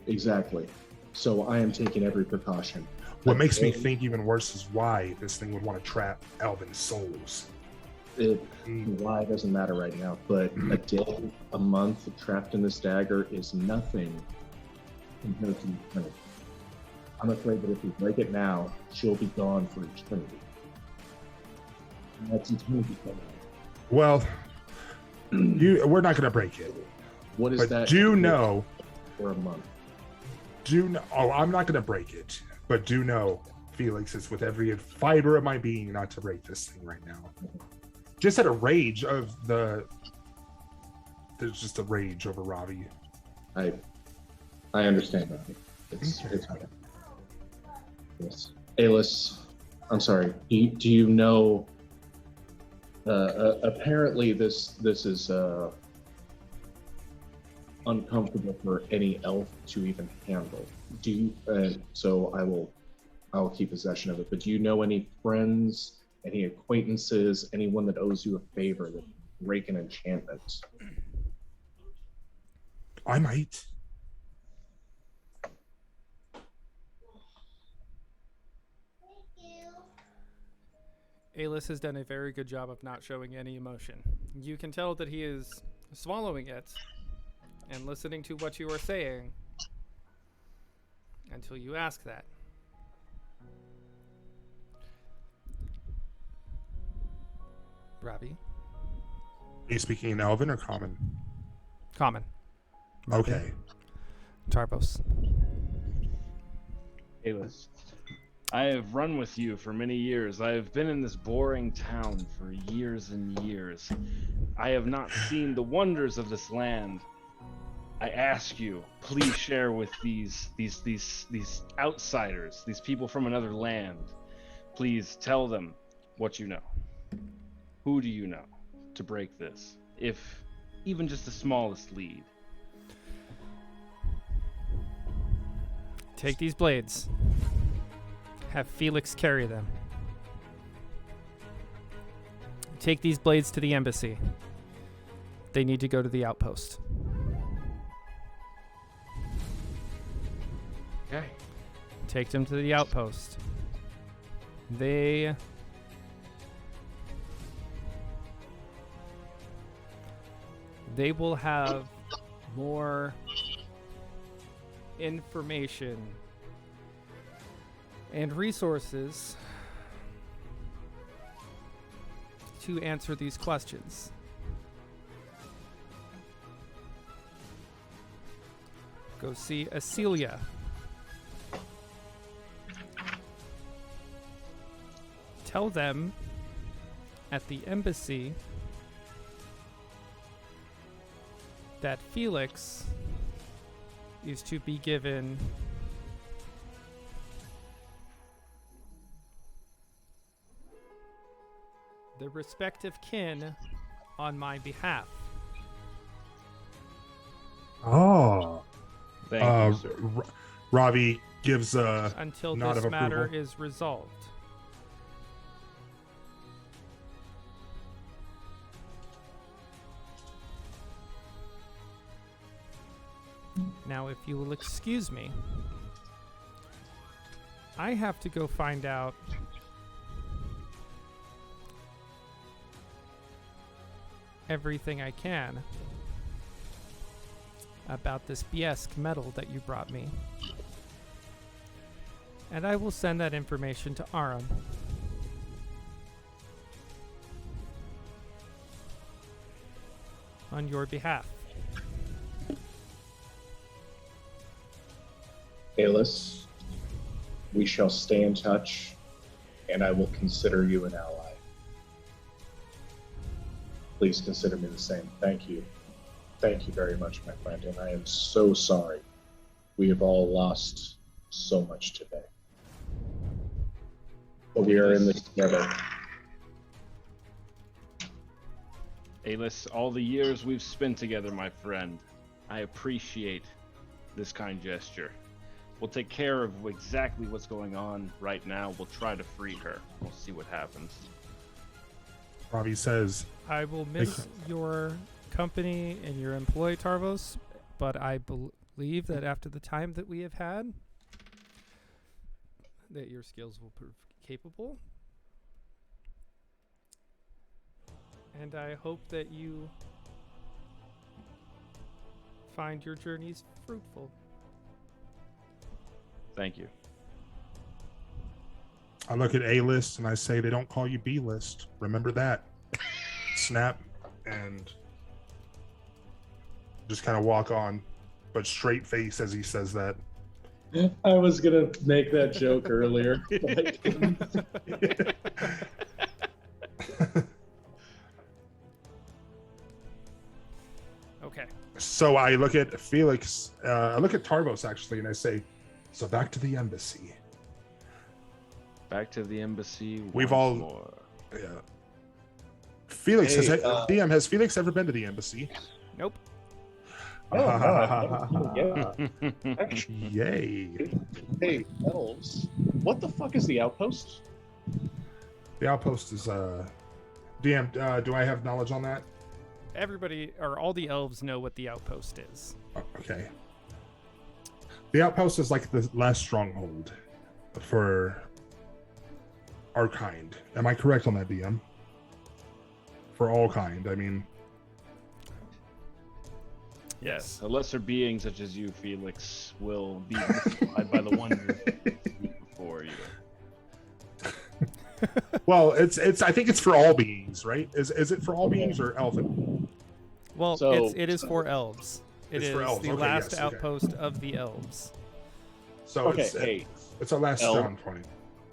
D: Exactly. So I am taking every precaution.
E: What makes me think even worse is why this thing would want to trap elven souls.
D: Why doesn't matter right now, but a day, a month trapped in this dagger is nothing compared to eternity. I'm afraid that if we break it now, she'll be gone for eternity. And that's eternity.
E: Well, we're not going to break it.
D: What is that?
E: Do know
D: for a month?
E: I'm not going to break it, but do know, Felix, it's with every fiber of my being not to break this thing right now. Just at a rage of there's just a rage over Ravi.
D: I understand that. It's yes. Aelis, I'm sorry. Do you know? Apparently, this is uncomfortable for any elf to even handle. Do you? So I'll keep possession of it. But do you know any friends, any acquaintances, anyone that owes you a favor that can break an enchantment?
E: I might.
B: Aelis has done a very good job of not showing any emotion. You can tell that he is swallowing it and listening to what you are saying until you ask that. Robbie?
E: Are you speaking in Elven or Common?
B: Common.
E: Okay.
B: Tarbos.
C: Aelis, I have run with you for many years. I have been in this boring town for years and years. I have not seen the wonders of this land. I ask you, please share with these outsiders, these people from another land. Please tell them what you know. Who do you know to break this, if even just the smallest lead?
B: Take these blades. Have Felix carry them. Take these blades to the embassy. They need to go to the outpost.
C: Okay.
B: Take them to the outpost. They will have more information and resources to answer these questions. Go see Acelia. Tell them at the embassy that Felix is to be given the respective kin on my behalf.
E: Oh.
C: Thank you, sir.
E: Ravi gives a
B: until
E: nod
B: this
E: of
B: matter
E: approval.
B: is resolved. Now, if you will excuse me, I have to go find out everything I can about this Biesk medal that you brought me. And I will send that information to Aram. On your behalf.
D: Alis, we shall stay in touch, and I will consider you an ally. Please consider me the same. Thank you. Thank you very much, my friend, and I am so sorry. We have all lost so much today. But we are in this together.
C: Alis, all the years we've spent together, my friend, I appreciate this kind gesture. We'll take care of exactly what's going on right now. We'll try to free her. We'll see what happens.
E: Ravi says,
B: I will miss your company and your employee, Tarvos, but I believe that after the time that we have had, that your skills will prove capable. And I hope that you find your journeys fruitful.
C: Thank you.
E: I look at A-list and I say, they don't call you B-list. Remember that. Snap and just kind of walk on, but straight face as he says that.
D: I was going to make that joke earlier, but I didn't.
B: Okay.
E: So I look at Felix, I look at Tarvos actually, and I say, so back to the embassy.
C: Back to the embassy.
E: We've
C: once
E: all,
C: more.
E: yeah. Felix,
D: Hey,
E: DM, has Felix ever been to the embassy?
B: Nope.
D: Oh, no, I've never seen it yet. Actually,
E: Yay.
D: hey, elves, what the fuck is the outpost?
E: The outpost is, DM, do I have knowledge on that?
B: Everybody, or all the elves know what the outpost is.
E: Okay. The outpost is like the last stronghold for our kind. Am I correct on that, DM? For all kind, I mean.
B: Yes.
C: A lesser being such as you, Felix, will be mystified by the wonders before you.
E: Well, it's. I think it's for all beings, right? Is it for all beings or elven?
B: Well,
D: So-
B: it is for elves. It
E: It's
B: is
E: for elves,
B: the
E: okay,
B: last
E: yes, okay.
B: outpost of the elves.
E: So
D: Okay,
E: it's
D: hey,
E: it's our last
D: elf-
E: strong point.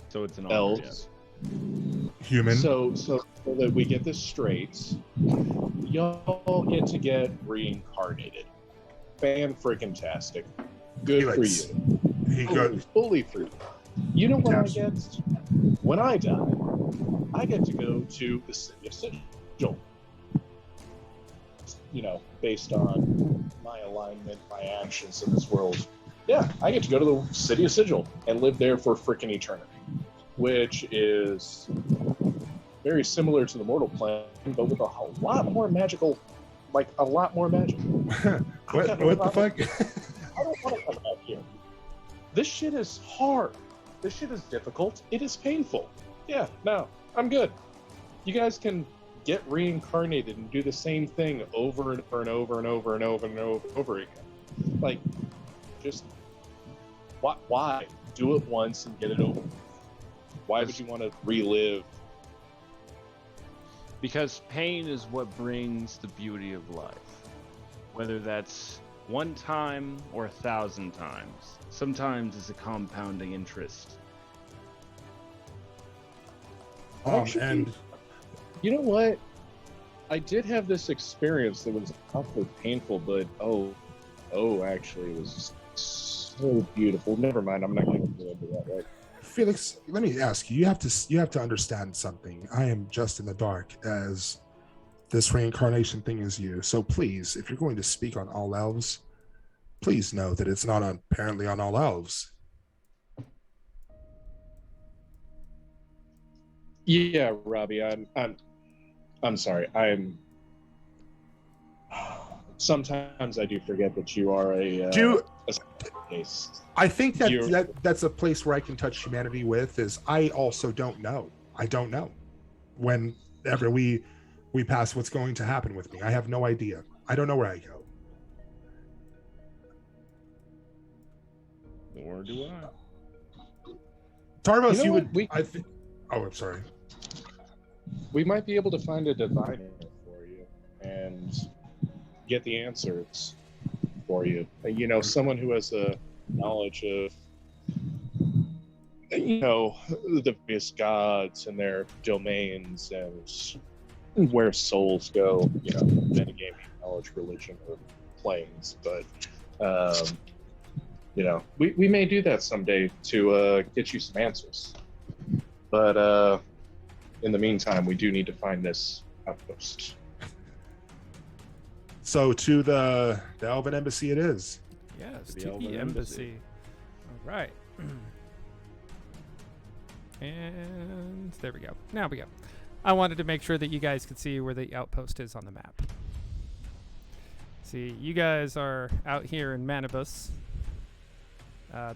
C: So it's an honor,
D: elves.
E: Human.
D: So that we get this straight, y'all get to get reincarnated. Fan-freaking-tastic. Good
E: Felix,
D: for you.
E: He got
D: Fully for you. You know what I
E: Yes.
D: get? When I die, I get to go to the city of Sigil. You know, based on my alignment, my actions in this world. Yeah, I get to go to the city of Sigil and live there for freaking eternity, which is very similar to the mortal plane, but with a lot more magical, like a lot more magic.
E: what the fuck?
D: I don't want to come out here. This shit is hard. This shit is difficult. It is painful. Yeah, no, I'm good. You guys can get reincarnated and do the same thing over and over and over and over and over and over again. Like, just why do it once and get it over? Why would you want to relive?
C: Because pain is what brings the beauty of life. Whether that's one time or 1,000 times. Sometimes it's a compounding interest.
D: And you know what? I did have this experience that was awfully painful, but actually it was so beautiful. Never mind, I'm not going to go into that, right?
E: Felix, let me ask you. You have to understand something. I am just in the dark as this reincarnation thing is you. So please, if you're going to speak on all elves, please know that it's not apparently on all elves.
D: Yeah, Robbie, I'm sorry. Sometimes I do forget that you are a case.
E: I think that's a place where I can touch humanity with is I also don't know. I don't know. Whenever we pass what's going to happen with me, I have no idea. I don't know where I go.
C: Nor do I.
E: Tarvos,
D: You know what?
E: I'm sorry.
D: We might be able to find a diviner for you and get the answers for you. You know, someone who has a knowledge of, you know, the various gods and their domains and where souls go, you know, metagaming, knowledge, religion, or planes. But, you know, we may do that someday to get you some answers. But in the meantime, we do need to find this outpost.
E: So to the Elven Embassy it is.
B: Yes, to the embassy. All right. And there we go. Now we go. I wanted to make sure that you guys could see where the outpost is on the map. See, you guys are out here in Manibus.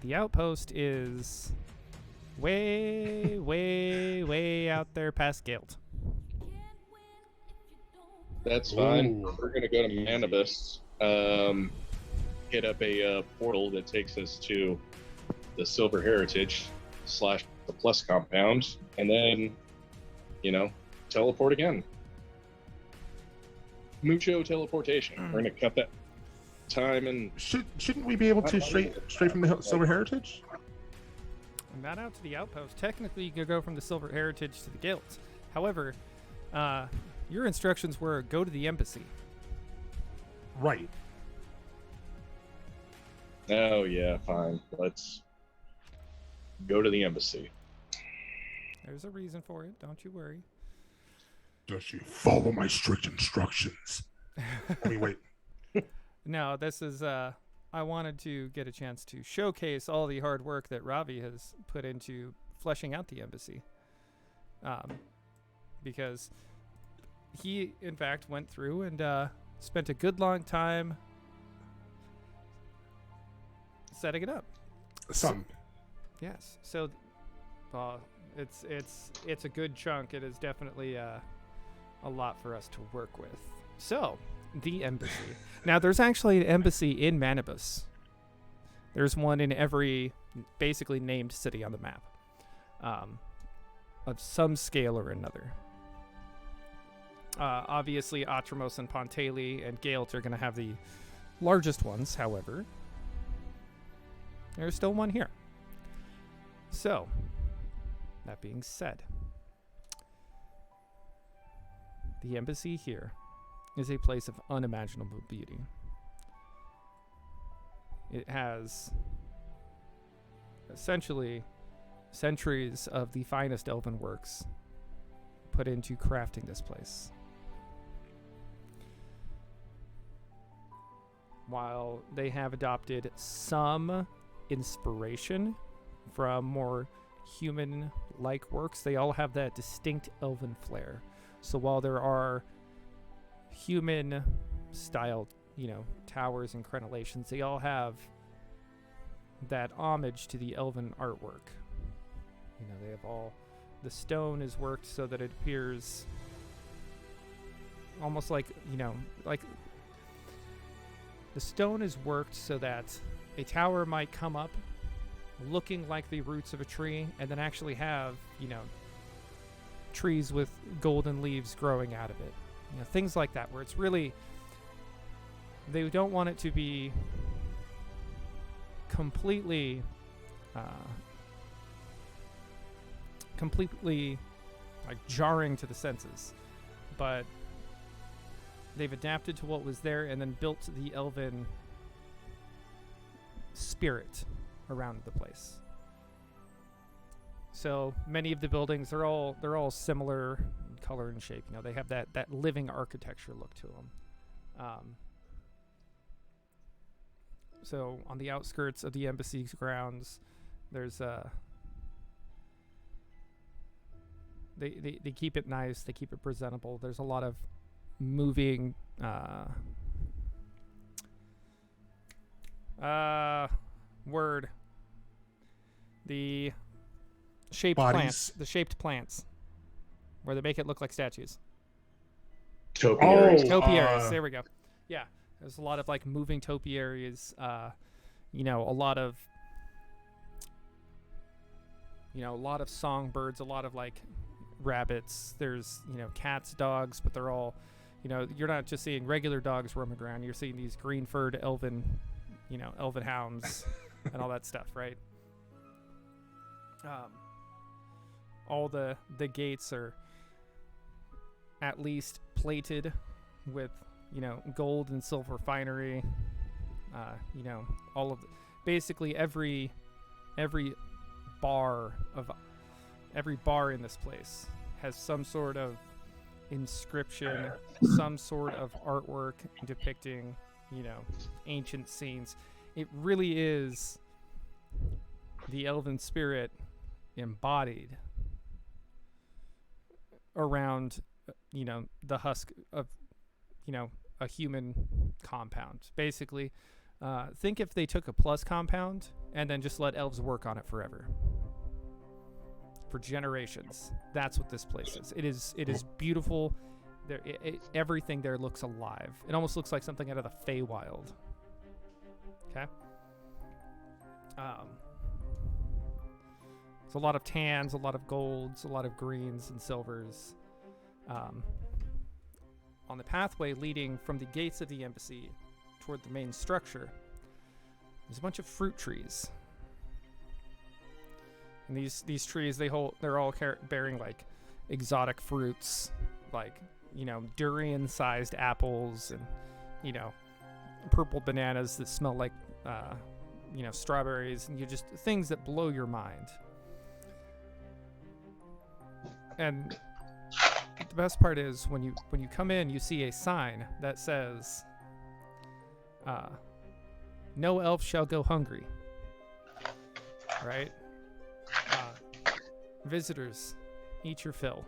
B: The outpost is way, way, way out there past Guild.
D: That's fine. We're going to go to Manibus, hit up a portal that takes us to the Silver Heritage / the Plus compound, and then, you know, teleport again. Mucho teleportation. We're going to cut that time and...
E: Shouldn't we be able to straight from the Silver Heritage?
B: Not out to the outpost. Technically, you could go from the Silver Heritage to the Guilds. However, your instructions were go to the embassy.
E: Right.
D: Oh, yeah, fine. Let's go to the embassy.
B: There's a reason for it. Don't you worry.
E: Does you follow my strict instructions? I mean, wait.
B: No, this is... I wanted to get a chance to showcase all the hard work that Ravi has put into fleshing out the embassy. Because he, in fact, went through and spent a good long time setting it up. Yes. So, it's a good chunk. It is definitely a lot for us to work with. So, the embassy. Now, there's actually an embassy in Manibus. There's one in every basically named city on the map, of some scale or another. Obviously, Atramos and Ponteli and Galt are going to have the largest ones. However, there's still one here. So, that being said, the embassy here is a place of unimaginable beauty. It has essentially centuries of the finest elven works put into crafting this place. While they have adopted some inspiration from more human-like works. They all have that distinct elven flair. So while there are human-styled, towers and crenellations, they all have that homage to the elven artwork. They have all... The stone is worked so that it appears almost like, like... The stone is worked so that a tower might come up looking like the roots of a tree and then actually have, trees with golden leaves growing out of it. Things like that, where it's really... They don't want it to be completely like jarring to the senses, but they've adapted to what was there and then built the elven spirit around the place. So many of the buildings, they're all similar in color and shape. They have that living architecture look to them. So on the outskirts of the embassy's grounds, there's they keep it nice, they keep it presentable. There's a lot of moving the shaped plants, where they make it look like statues.
D: Topiaries.
B: Topiaries, there we go. Yeah. There's a lot of like moving topiaries, a lot of songbirds, a lot of like rabbits. There's, cats, dogs, but they're all, you're not just seeing regular dogs roaming around. You're seeing these green-furred elven hounds and all that stuff, right? All the gates are at least plated with gold and silver finery. All of basically every bar in this place has some sort of inscription, some sort of artwork depicting, ancient scenes. It really is the elven spirit embodied around, the husk of, a human compound. Basically, think if they took a plus compound and then just let elves work on it forever. For generations. That's what this place is. It is beautiful. Everything there looks alive. It almost looks like something out of the Feywild. Okay? It's a lot of tans, a lot of golds, a lot of greens and silvers. On the pathway leading from the gates of the embassy toward the main structure, there's a bunch of fruit trees. And these trees, they're all bearing like exotic fruits, like, durian-sized apples and, purple bananas that smell like, strawberries, and just things that blow your mind. And the best part is when you come in, you see a sign that says, "No elf shall go hungry." Right? Visitors, eat your fill.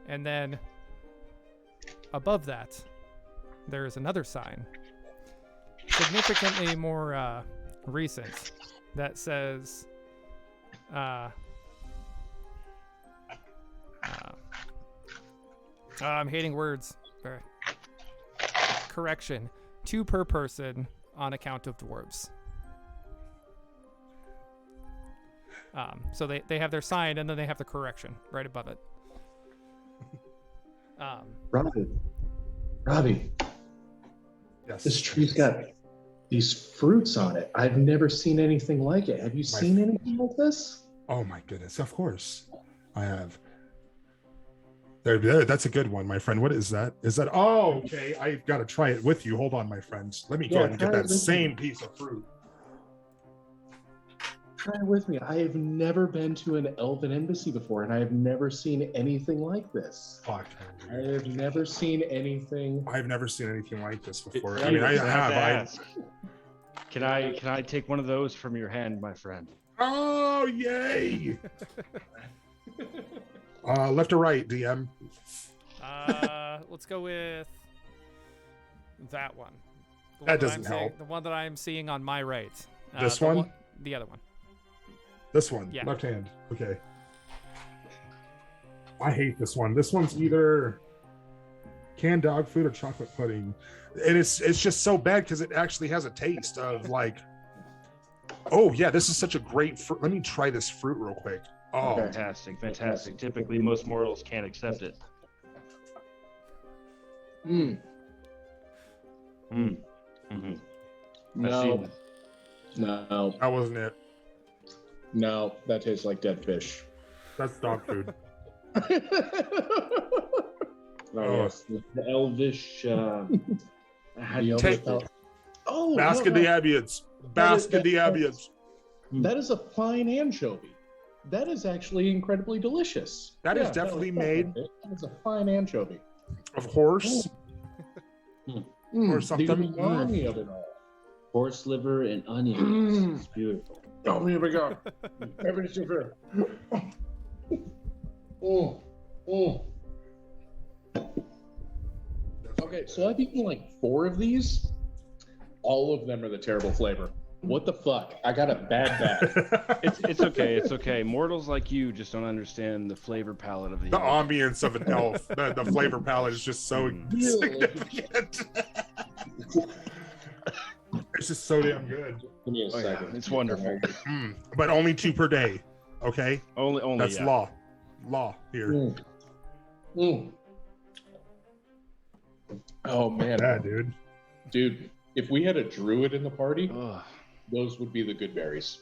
B: And then above that, there is another sign, significantly more recent, that says, I'm hating words. Correction, 2 per person on account of dwarves. So they have their sign, and then they have the correction right above it.
D: Robbie.
E: Yes.
D: This tree's got these fruits on it. I've never seen anything like it. Have you seen anything like this?
E: Oh my goodness, of course. I have. There, that's a good one, my friend. What is that? Oh, okay. I've got to try it with you. Hold on, my friends. Let me go ahead and get that same piece of fruit.
D: Try it with me. I have never been to an elven embassy before, and I have never seen anything like this.
E: Fuck.
D: I have never seen anything.
E: I've never seen anything like this before. I mean, I have.
C: Can I take one of those from your hand, my friend?
E: Oh, yay! Left or right, DM?
B: Let's go with that one.
E: That doesn't help.
B: The one that I'm seeing on my right.
E: This one?
B: The other one.
E: This one?
B: Yeah.
E: Left hand. Okay. I hate this one. This one's either canned dog food or chocolate pudding. And it's just so bad because it actually has a taste of like, oh yeah, this is such a great fruit. Let me try this fruit real quick. Oh,
C: fantastic. Typically, most mortals can't accept it.
D: No,
E: that wasn't it.
D: No, that tastes like dead fish.
E: That's dog food.
O: Yes, the elvish.
D: Oh,
E: Bask in the ambience. Bask in the ambience.
D: That is a fine anchovy. That is actually incredibly delicious.
E: That is definitely made.
D: That is a fine anchovy.
E: Of horse. Or something.
D: The umami of it all.
O: Horse liver and onions. It's beautiful.
D: Oh, here we go. Everything's super. Okay, so I've eaten like 4 of these. All of them are the terrible flavor. What the fuck? I got a bad bag.
C: It's okay. It's okay. Mortals like you just don't understand the flavor palette of the
E: ambience of an elf. The flavor palette is just so significant. It's just so damn good.
D: Give me a second.
C: Yeah, it's wonderful.
E: But only 2 per day. Okay.
C: Only.
E: That's law here.
D: Oh man,
E: yeah, dude.
D: If we had a druid in the party, those would be the good berries.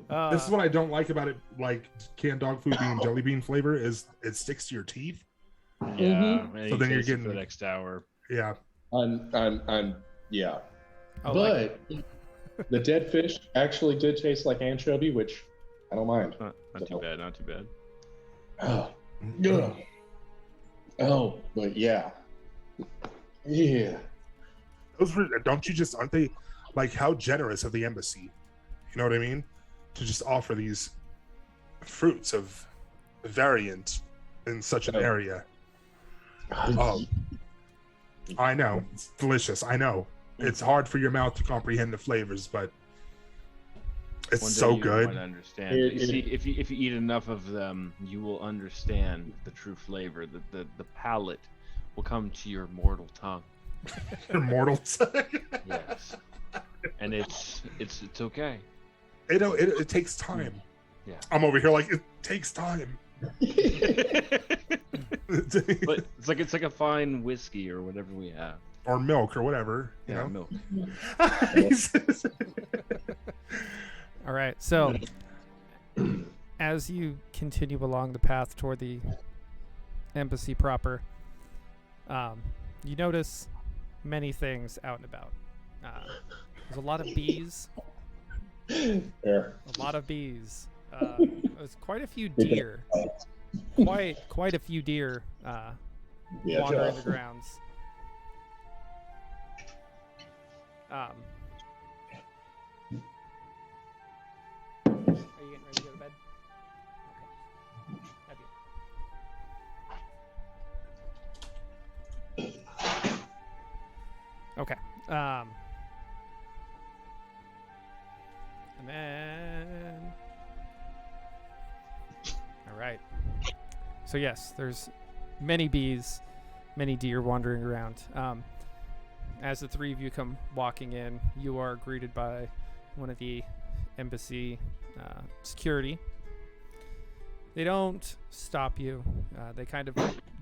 E: This is what I don't like about it. Like canned dog food being jelly bean flavor is it sticks to your teeth.
C: Yeah.
E: So then you're getting
C: the next hour.
E: Yeah.
D: Yeah.
B: Oh,
D: but the dead fish actually did taste like anchovy, which I don't mind.
C: Not too bad. Not too bad.
D: Oh. Yeah. Oh, but yeah. Yeah.
E: Those were, aren't they like how generous of the embassy? You know what I mean? To just offer these fruits of variant in such an area. Oh, I know. It's delicious. I know. It's hard for your mouth to comprehend the flavors, but it's
C: One day
E: so
C: you
E: good.
C: might understand. You see, if you eat enough of them, you will understand the true flavor. The palate will come to your mortal tongue.
E: Your mortal tongue.
C: Yes. And it's okay.
E: It takes time.
C: Yeah.
E: I'm over here like it takes time.
C: But it's like a fine whiskey or whatever we have.
E: Or milk or whatever. You know?
C: Milk.
B: All right. So as you continue along the path toward the embassy proper, you notice many things out and about. There's a lot of bees. A lot of bees. There's quite a few deer. Quite a few deer wandering the grounds. Are you getting ready to go to bed? Okay. And then... All right. So yes, there's many bees, many deer wandering around. As the 3 of you come walking in, you are greeted by one of the embassy security. They don't stop you. They kind of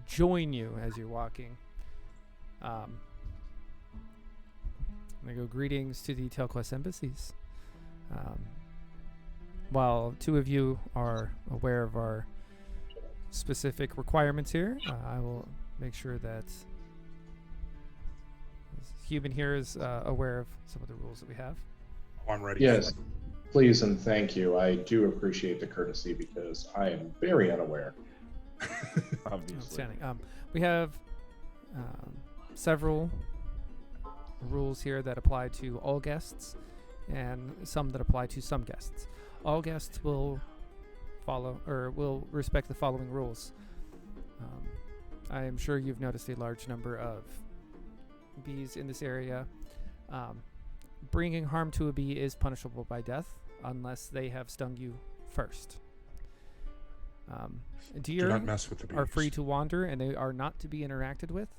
B: join you as you're walking. They go, greetings to the Telquest embassies. While 2 of you are aware of our specific requirements here, I will make sure that this human here is aware of some of the rules that we have.
E: I'm ready.
D: Yes, please and thank you. I do appreciate the courtesy because I am very unaware.
C: Obviously.
B: Outstanding. We have several rules here that apply to all guests and some that apply to some guests. All guests will respect the following rules. I am sure you've noticed a large number of bees in this area. Bringing harm to a bee is punishable by death unless they have stung you first.
E: Do
B: Deer
E: not mess with the bees.
B: are free to wander, and they are not to be interacted with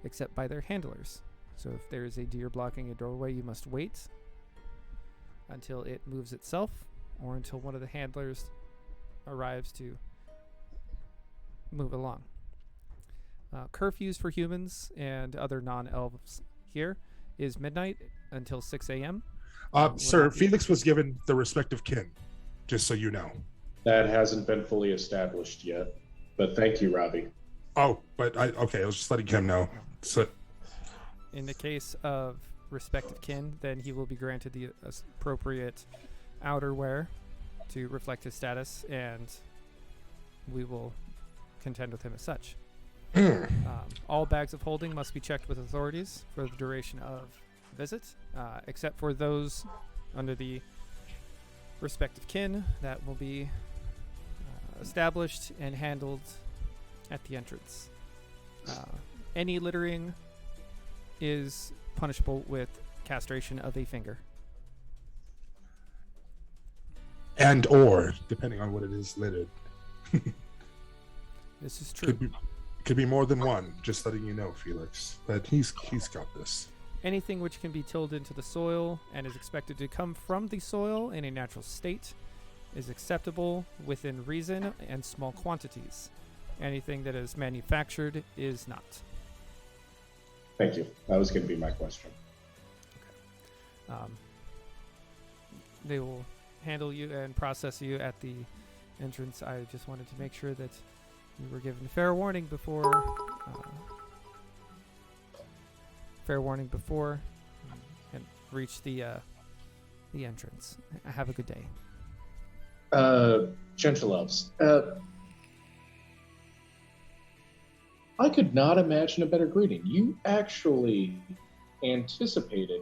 B: except by their handlers. So if there is a deer blocking a doorway, you must wait until it moves itself or until one of the handlers arrives to move along. Curfews for humans and other non-elves here is midnight until 6 a.m.
E: Sir, Felix was given the respective kin, just so you know.
D: That hasn't been fully established yet, but thank you, Robbie.
E: Oh, but I was just letting him know. So,
B: in the case of respective kin, then he will be granted the appropriate outerwear to reflect his status, and we will contend with him as such. All bags of holding must be checked with authorities for the duration of the visit, except for those under the respective kin that will be established and handled at the entrance. Any littering is punishable with castration of a finger.
E: And or, depending on what it is littered.
B: This is true.
E: Could be more than one, just letting you know, Felix. But he's got this.
B: Anything which can be tilled into the soil and is expected to come from the soil in a natural state is acceptable within reason and small quantities. Anything that is manufactured is not.
D: Thank you. That was going to be my question.
B: They will handle you and process you at the entrance. I just wanted to make sure that you were given fair warning before and reach the entrance. Have a good day.
D: Gentle elves. I could not imagine a better greeting. You actually anticipated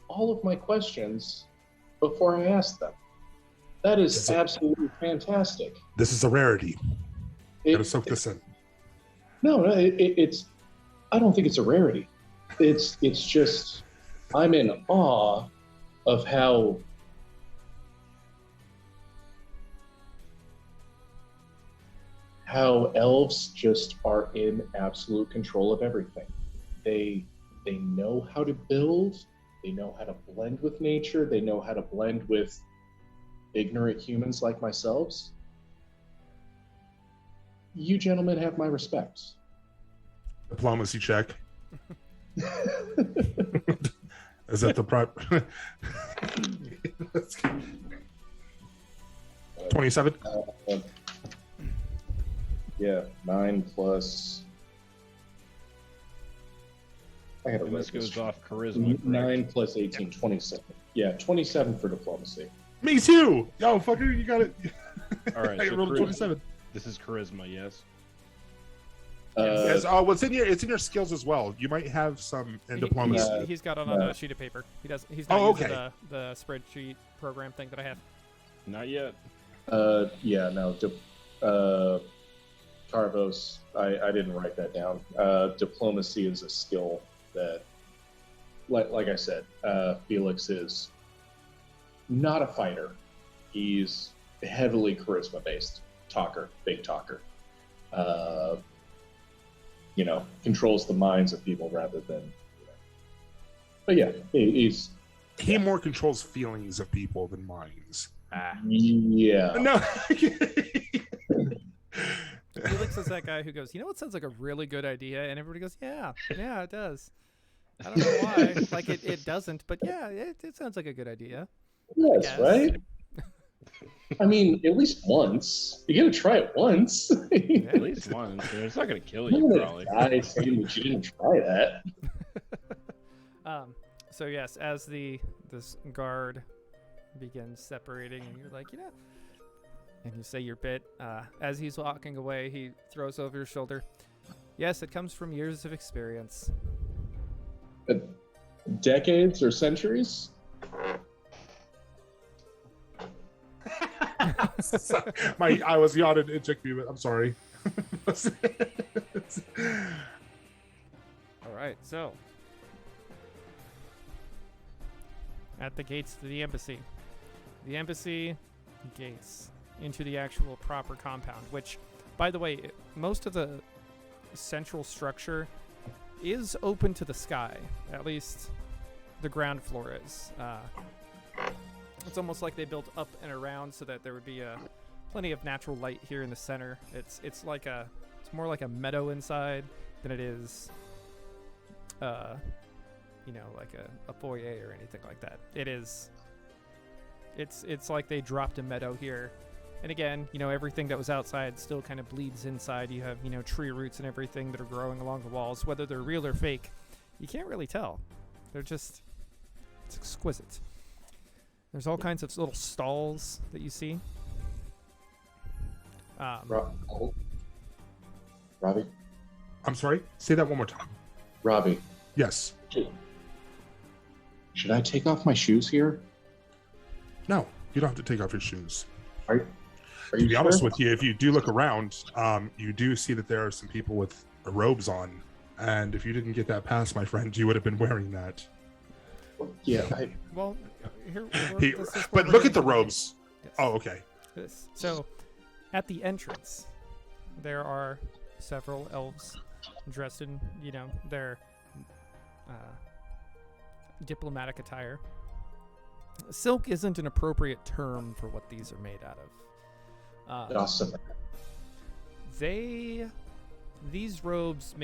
D: all of my questions before I asked them. That is absolutely fantastic.
E: This is a rarity. Gotta soak this in.
D: No, it's. I don't think it's a rarity. It's just I'm in awe of how elves just are in absolute control of everything. They know how to build. They know how to blend with nature. They know how to blend with ignorant humans like myself. You gentlemen have my respects.
E: Diplomacy check. Is that the prop? 27?
D: Yeah, 9 plus. I had a
C: this goes off charisma.
D: 9 plus 18, 27. Yeah, 27 for diplomacy.
E: Me too! Yo, fucker, you got it.
C: All right,
E: I
C: so
E: rolled a 27.
C: This is charisma, yes?
E: Yes. Oh, it's in your skills as well. You might have some in diplomacy.
B: He's got it on a sheet of paper. He's not using the spreadsheet program thing that I have.
C: Not yet.
D: Yeah, no. Carvos, I didn't write that down. Diplomacy is a skill that, like I said, Felix is not a fighter. He's heavily charisma-based talker, big talker. Controls the minds of people rather than. But yeah,
E: he more controls feelings of people than minds.
D: Yeah.
E: No.
B: Felix is that guy who goes, what sounds like a really good idea, and everybody goes, yeah, it does. I don't know why. Like it doesn't, but yeah, it sounds like a good idea.
D: Yes, right? I mean, at least once. You gotta try it once.
C: At least once. It's not gonna kill you, probably.
D: I saying that you didn't try that.
B: So yes, as this guard begins separating, and you're like, and you say your bit. As he's walking away, he throws over your shoulder. Yes, it comes from years of experience.
D: Decades or centuries?
E: I was yawning. It took me. I'm sorry.
B: All right, so at the gates to the embassy gates into the actual proper compound, which, by the way, most of the central structure is open to the sky. At least the ground floor is. It's almost like they built up and around so that there would be plenty of natural light here in the center. It's more like a meadow inside than it is, like a foyer or anything like that. It's like they dropped a meadow here. And again, everything that was outside still kind of bleeds inside. You have, tree roots and everything that are growing along the walls. Whether they're real or fake, you can't really tell. It's exquisite. There's all kinds of little stalls that you see.
D: Robbie?
E: I'm sorry? Say that one more time.
D: Robbie?
E: Yes.
D: Should I take off my shoes here?
E: No, you don't have to take off your shoes.
D: Are
E: to
D: you
E: be
D: sure?
E: honest with you, if you do look around, you do see that there are some people with robes on. And if you didn't get that pass, my friend, you would have been wearing that.
D: Yeah.
B: Well, here.
E: But look at the robes. Yes. Oh, okay.
B: So, at the entrance, there are several elves dressed in, their diplomatic attire. Silk isn't an appropriate term for what these are made out of.
D: Awesome.
B: These robes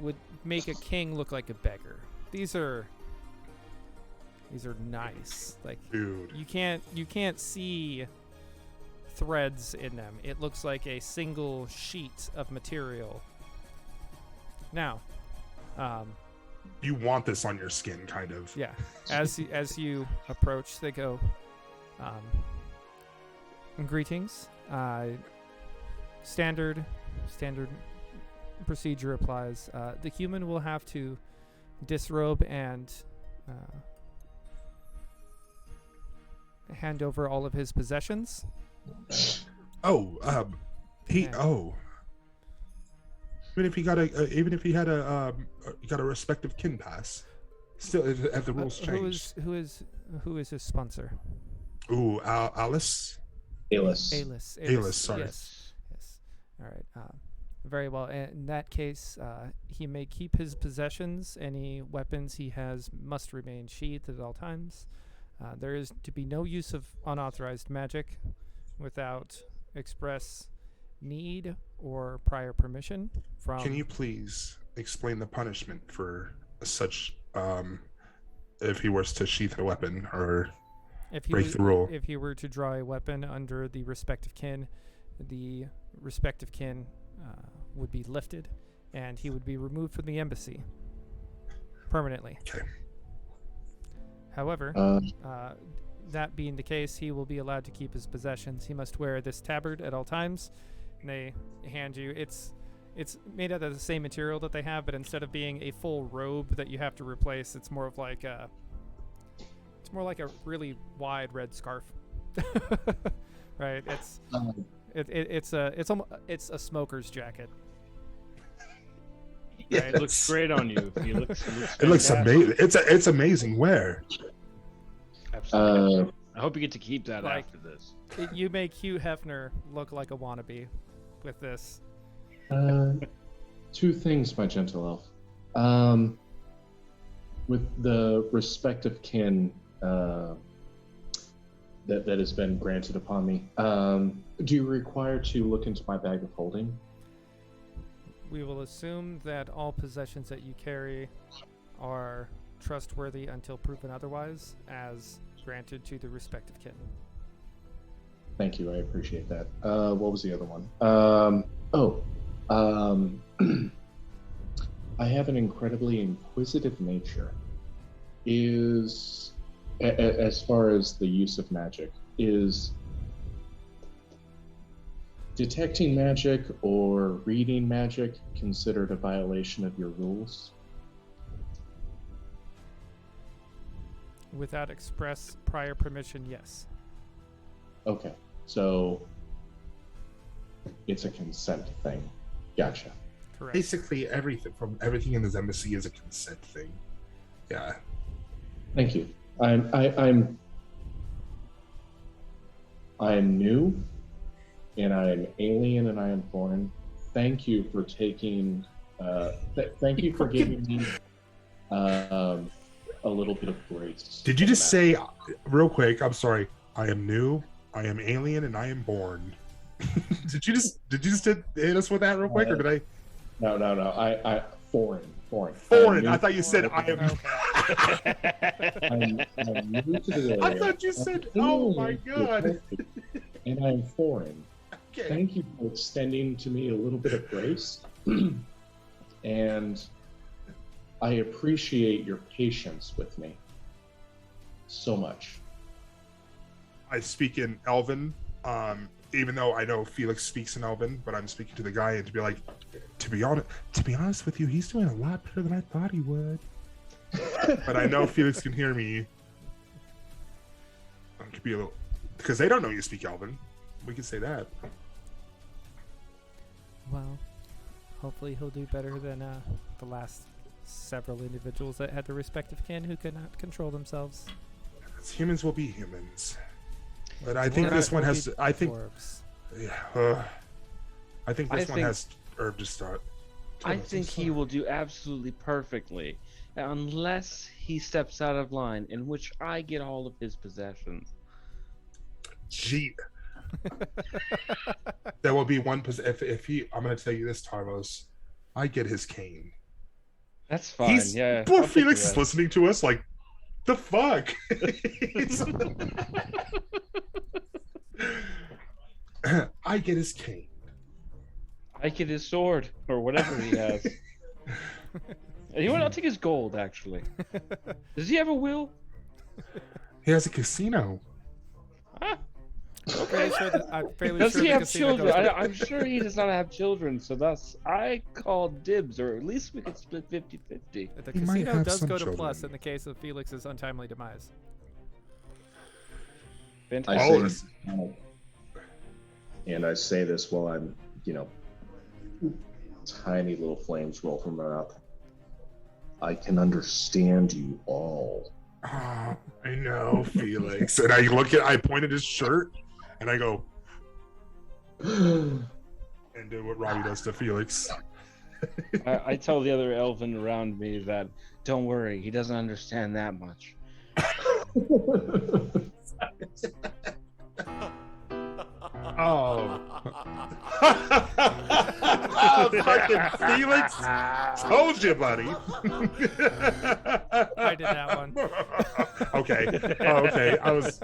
B: would make a king look like a beggar. These are nice. Like,
E: dude,
B: you can't see threads in them. It looks like a single sheet of material. Now,
E: you want this on your skin, kind of.
B: Yeah. As you approach, they go, greetings. Standard procedure applies. The human will have to disrobe and hand over all of his possessions.
E: Even if he had a respective kin pass, still have the rules changed.
B: Who is his sponsor?
E: Ooh, Alice.
D: Alice,
E: sorry.
B: Yes. All right. Very well. In that case, he may keep his possessions. Any weapons he has must remain sheathed at all times. There is to be no use of unauthorized magic without express need or prior permission from...
E: Can you please explain the punishment for such, if he was to sheath a weapon or break the rule?
B: If he were to draw a weapon under the respective kin would be lifted, and he would be removed from the embassy permanently.
E: Okay.
B: However, that being the case, he will be allowed to keep his possessions. He must wear this tabard at all times. And they hand you, it's made out of the same material that they have, but instead of being a full robe that you have to replace, it's more like a really wide red scarf. Right? It's a smoker's jacket.
C: Yes. It looks great on you.
E: It looks amazing. It's amazing wear.
C: Absolutely. I hope you get to keep that after this.
B: You make Hugh Hefner look like a wannabe with this.
D: Two things, my gentle elf. With the respective kin that has been granted upon me, do you require to look into my bag of holding?
B: We will assume that all possessions that you carry are trustworthy until proven otherwise, as granted to the respective kin.
D: Thank you, I appreciate that. What was the other one? I have an incredibly inquisitive nature. As far as the use of magic, is detecting magic or reading magic considered a violation of your rules?
B: Without express prior permission, yes.
D: Okay, so it's a consent thing. Gotcha.
B: Correct.
E: Basically, everything in this embassy is a consent thing. Yeah.
D: Thank you. I'm new, and I'm alien, and I am foreign. Thank you for taking. Thank you for giving me a little bit of grace.
E: Did you just say, real quick? I'm sorry. I am new. I am alien, and I am born. Did you just hit us with that real quick, or did I?
D: No. I foreign.
E: I thought you said I am.
D: I'm new to the area.
E: I thought you said, "Oh my god!"
D: And I'm foreign.
E: Okay.
D: Thank you for extending to me a little bit of grace, and I appreciate your patience with me so much.
E: I speak in Elven, even though I know Felix speaks in Elven, but I'm speaking to the guy and to be like, to be honest with you, he's doing a lot better than I thought he would. But I know Felix can hear me. It could be a little, because they don't know you speak Elven. We can say that.
B: Well, hopefully he'll do better than the last several individuals that had their respective kin who could not control themselves.
E: As humans will be humans. But I think this one has. I think. Yeah. I think this one has herb to start.
C: I think he will do absolutely perfectly, unless he steps out of line, in which I get all of his possessions.
E: Gee. There will be one. If he, I'm going to tell you this, Tarvos. I get his cane.
C: That's fine. Yeah.
E: Poor Felix is listening to us like, the fuck. I get his cane.
C: I get his sword, or whatever he has. You know what? I'll take his gold, actually. Does he have a will?
E: He has a casino.
C: Huh?
B: Okay, I'm fairly
C: does
B: sure
C: he
B: the
C: have
B: casino
C: children?
B: goes
C: I'm sure he does not have children, so thus I call dibs, or at least we could split 50-50.
B: The casino does go to plus in the case of Felix's untimely demise.
C: Fantastic.
D: And I say this while I'm, tiny little flames roll from my mouth. I can understand you all.
E: Oh, I know, Felix. And I point at his shirt, and I go, and do what Robbie does to Felix.
C: I tell the other elven around me that, don't worry, he doesn't understand that much.
E: Oh. Oh, fucking Felix. Told you, buddy.
B: I did that one.
E: Okay. Oh, okay. I was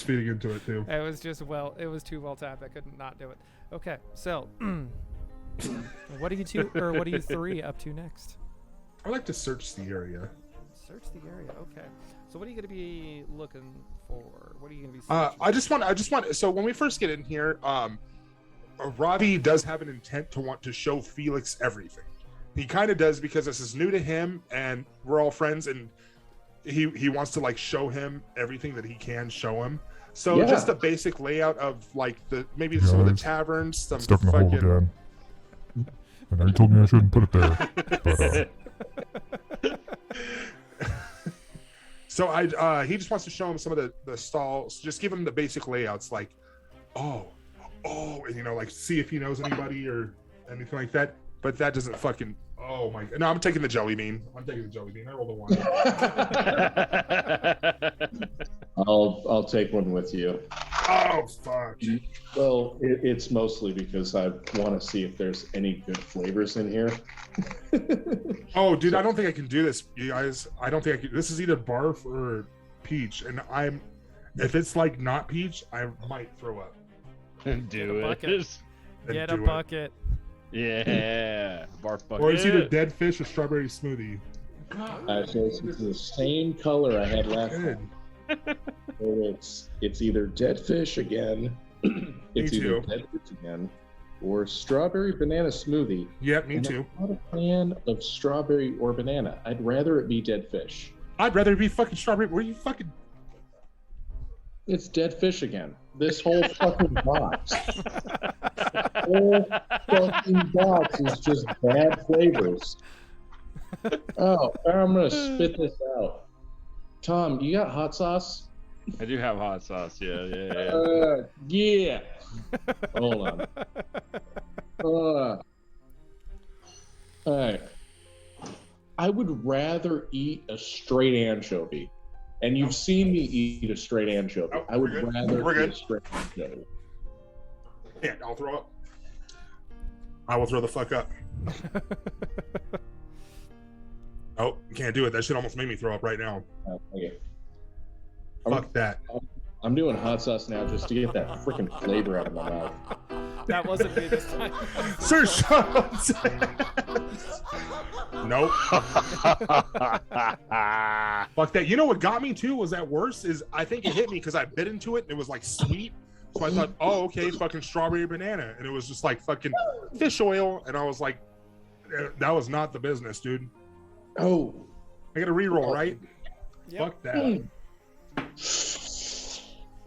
E: feeding into it too.
B: It was too well tapped. I couldn't not do it. Okay, so what are you three up to next?
E: I like to search the area.
B: Search the area. Okay. So what are you going to be looking for? What are you going to be
E: searching? I just want. So when we first get in here, Robbie does have an intent to want to show Felix everything. He kind of does because this is new to him, and we're all friends, and he wants to like show him everything that he can show him. So just a basic layout of like some of the taverns, some
L: stuff in the hole again. I know you told me I shouldn't put it there, but
E: So he just wants to show him some of the stalls, just give him the basic layouts, like, and like see if he knows anybody or anything like that. But that doesn't fucking. Oh my god! No, I'm taking the jelly bean. I rolled a 1.
D: I'll take one with you.
E: Oh fuck!
D: Well, it's mostly because I want to see if there's any good flavors in here.
E: Oh, dude, I don't think I can do this, you guys. I don't think I can. This is either barf or peach, and if it's like not peach, I might throw up.
C: Do it.
B: Get a bucket.
C: Yeah, barf bucket.
E: Or it's either dead fish or strawberry smoothie.
D: So it's the same color I had last time. So it's either dead fish again, either dead fish again, or strawberry banana smoothie.
E: Yeah, me too.
D: I'm not a fan of strawberry or banana. I'd rather it be dead fish.
E: I'd rather be fucking strawberry. Were you fucking?
D: It's dead fish again. This whole fucking box. Whole fucking box is just bad flavors. Oh, I'm gonna spit this out. Tom, you got hot sauce?
C: I do have hot sauce. Yeah.
D: Yeah. Hold on. All right. I would rather eat a straight anchovy. And you've seen me eat a straight anchovy.
E: Oh,
D: I would rather eat a
E: good.
D: straight anchovy.
E: Yeah, I'll throw up. I will throw the fuck up. Oh, can't do it. That shit almost made me throw up right now.
D: Okay.
E: Fuck that.
D: I'm doing hot sauce now just to get that freaking flavor out of my mouth.
B: That wasn't me this time.
E: Sir, shut up. Nope. Fuck that. You know what got me too was that worse is I think it hit me because I bit into it and it was like sweet. So I thought, oh, okay, fucking strawberry banana. And it was just like fucking fish oil. And I was like, that was not the business, dude.
D: Oh.
E: I got a reroll, right?
B: Yep.
E: Fuck that.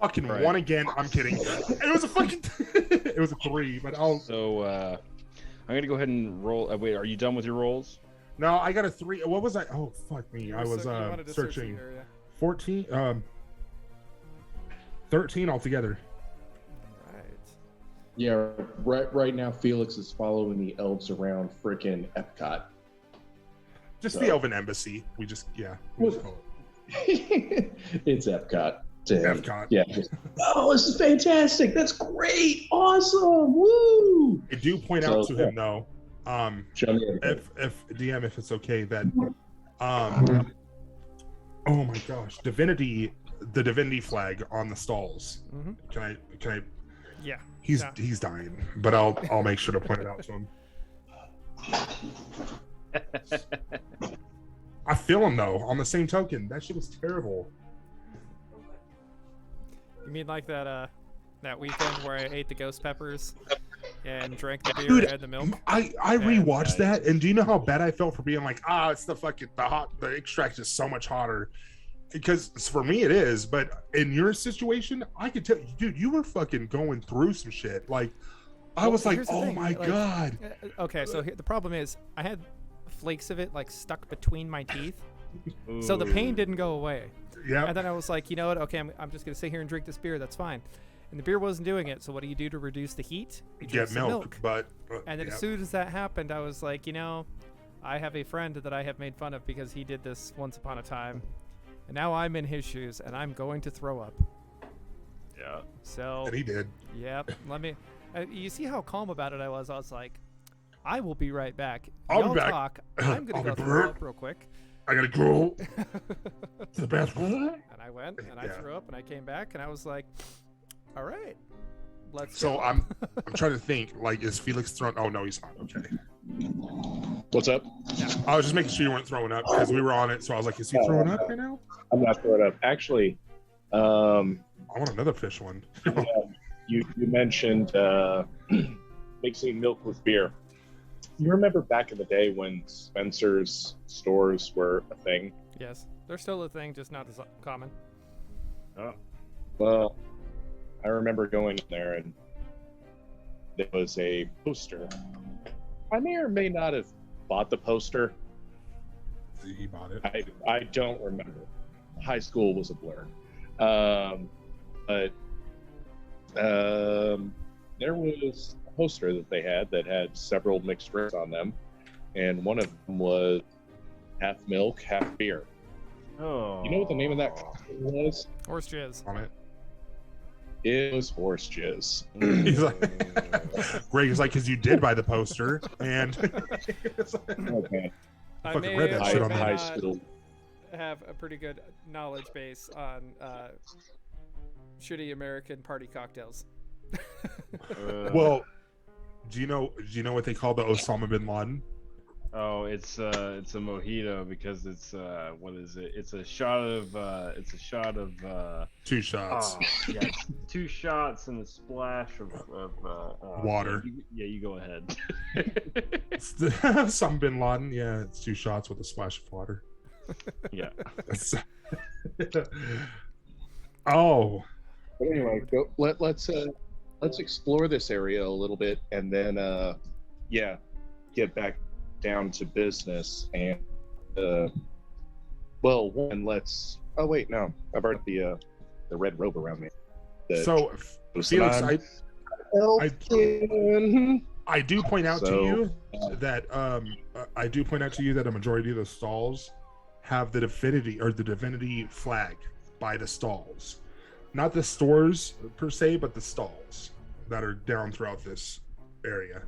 E: Fucking one again. I'm kidding. It was a fucking. It was a 3, but I'll.
C: So I'm gonna go ahead and roll. Wait, are you done with your rolls?
E: No, I got a 3. What was I? Oh fuck me! I was searching. 14. 13 altogether.
B: Right.
D: Yeah, right now Felix is following the elves around frickin' Epcot.
E: Just the Elven Embassy. We just
D: It's Epcot.
E: Epcot.
D: Yeah. Oh, this is fantastic. That's great. Awesome. Woo.
E: I do point out to him though, if DM, if it's okay, that oh my gosh, the divinity flag on the stalls.
B: Mm-hmm.
E: Can I?
B: Yeah.
E: He's dying, but I'll make sure to point it out to him. I feel him though. On the same token, that shit was terrible.
B: You mean like that weekend where I ate the ghost peppers and drank the beer
E: Dude,
B: and the milk?
E: I rewatched that, and do you know how bad I felt for being like, it's the extract is so much hotter. Because for me it is, but in your situation, I could tell, dude, you were fucking going through some shit. Like, I was like, oh my god.
B: Okay, so the problem is, I had flakes of it like stuck between my teeth, so the pain didn't go away.
E: Yeah.
B: And then I was like, you know what? Okay, I'm just gonna sit here and drink this beer. That's fine. And the beer wasn't doing it. So what do you do to reduce the heat? You
E: get milk. But
B: and then as soon as that happened, I was like, I have a friend that I have made fun of because he did this once upon a time, and now I'm in his shoes and I'm going to throw up.
C: Yeah.
B: So.
E: And he did.
B: Yep. Let me. You see how calm about it I was? I was like, I will be right back.
E: I'll be back.
B: Talk. I'm gonna go throw up real quick.
E: I gotta go to the bathroom.
B: And I went and I threw up and I came back and I was like, all right, let's
E: go.
B: So
E: I'm trying to think, like, is Felix throwing? Oh no, he's not. Okay.
D: What's up?
E: Yeah. I was just making sure you weren't throwing up because we were on it. So I was like, is he throwing up right now?
D: I'm not throwing up. Actually,
E: I want another fish one.
D: You mentioned mixing milk with beer. You remember back in the day when Spencer's stores were a thing?
B: Yes, they're still a thing, just not as common.
D: Oh. Well, I remember going in there and there was a poster. I may or may not have bought the poster.
E: He bought it.
D: I don't remember. High school was a blur. But there was a poster that they had that had several mixed drinks on them, and one of them was half milk, half beer.
C: Oh.
D: You know what the name of that cocktail was?
B: Horse jizz.
E: On it.
D: It was horse jizz.
E: He's like, Greg is like, because you did buy the poster, and
D: okay.
B: I
E: fucking read that shit on
D: high school.
B: Have a pretty good knowledge base on shitty American party cocktails.
E: Well, do you know what they call the Osama bin Laden?
C: Oh, it's a mojito because it's what is it? It's a shot of
E: 2 shots.
C: Yeah, 2 shots and a splash of
E: water.
C: You go ahead.
E: Osama bin Laden. Yeah, it's 2 shots with a splash of water.
C: Yeah.
E: Oh.
D: But anyway, let's explore this area a little bit, and then get back down to business. And well, one, let's. Oh wait, no, I've already the red robe around me.
E: So, Felix, I do point out to you that a majority of the stalls have the divinity flag by the stalls, not the stores per se, but the stalls that are down throughout this area.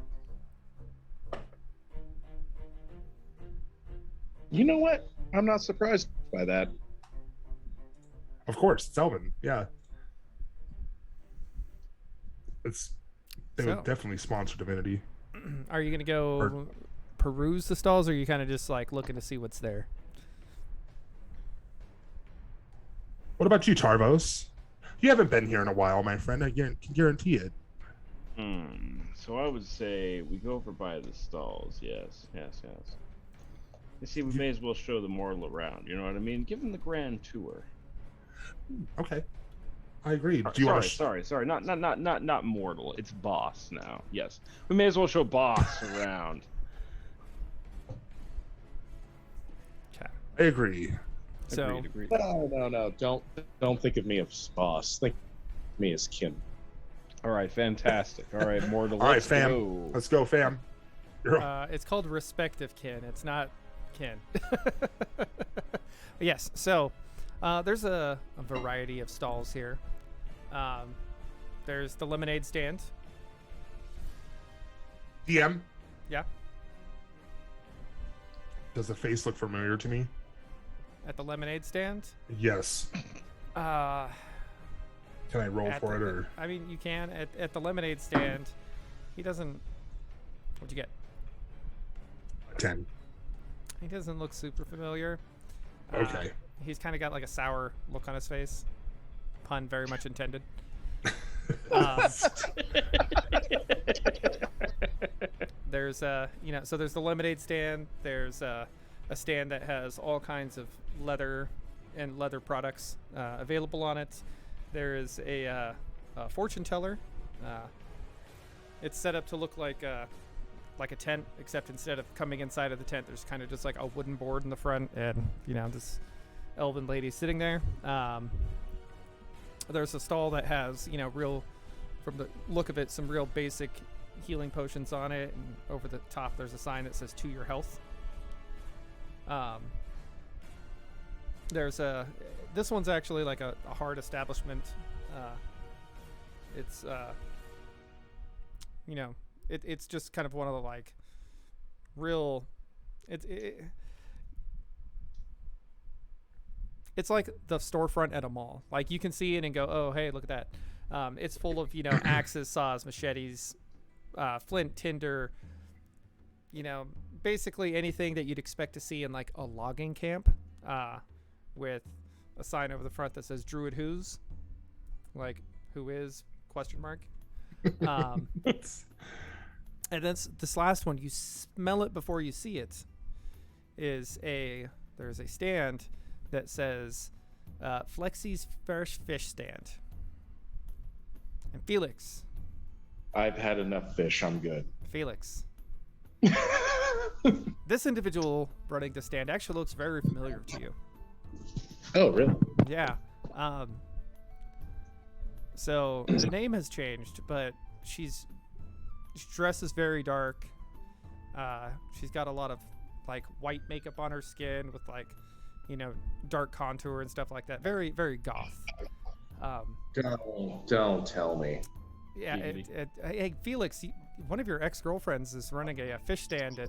D: You know what? I'm not surprised by that.
E: Of course, it's Elvin. Yeah, they would definitely sponsor divinity.
B: Are you gonna go peruse the stalls, or are you kind of just like looking to see what's there?
E: What about you, Tarvos? You haven't been here in a while, my friend. I can guarantee it.
C: So I would say we go over by the stalls. Yes. You see, we may as well show the mortal around. You know what I mean? Give them the grand tour.
E: Okay, I agree. Do you
C: sorry. Not mortal. It's boss now. Yes, we may as well show boss around.
E: I agree.
B: So
C: Agreed.
D: No. Don't think of me as boss. Think of me as kin.
C: All right, fantastic. All right, mortal.
E: All right, fam. Let's go, fam.
B: It's called respective kin. It's not kin. Yes. So there's a variety of stalls here. There's the lemonade stand.
E: DM.
B: Yeah.
E: Does the face look familiar to me?
B: At the lemonade stand?
E: Yes. Can I roll for it, or?
B: I mean, you can. At the lemonade stand, he doesn't. What'd you get?
E: 10.
B: He doesn't look super familiar.
E: Okay.
B: He's kind of got like a sour look on his face. Pun very much intended. There's so there's the lemonade stand. There's a stand that has all kinds of leather and leather products available on it. There is a fortune teller. It's set up to look like a tent, except instead of coming inside of the tent, there's kind of just like a wooden board in the front, and this elven lady sitting there. There's a stall that has real, from the look of it, some real basic healing potions on it, and over the top there's a sign that says "To your health." There's this one's actually like a hard establishment. It's it's just kind of one of the like real. It's like the storefront at a mall. Like you can see it and go, oh hey, look at that. It's full of axes, saws, machetes, flint, tinder. Basically anything that you'd expect to see in like a logging camp, with a sign over the front that says "Druid Who's," like who is ? And then this last one, you smell it before you see it. There's a stand that says Flexi's Fresh Fish Stand. And Felix.
D: I've had enough fish. I'm good.
B: Felix. This individual running the stand actually looks very familiar to you.
D: Oh, really?
B: Yeah. So the name has changed, but she dresses very dark. She's got a lot of like white makeup on her skin with like, dark contour and stuff like that. Very, very goth.
D: Don't tell me.
B: Yeah. Hey, Felix, one of your ex-girlfriends is running a fish stand in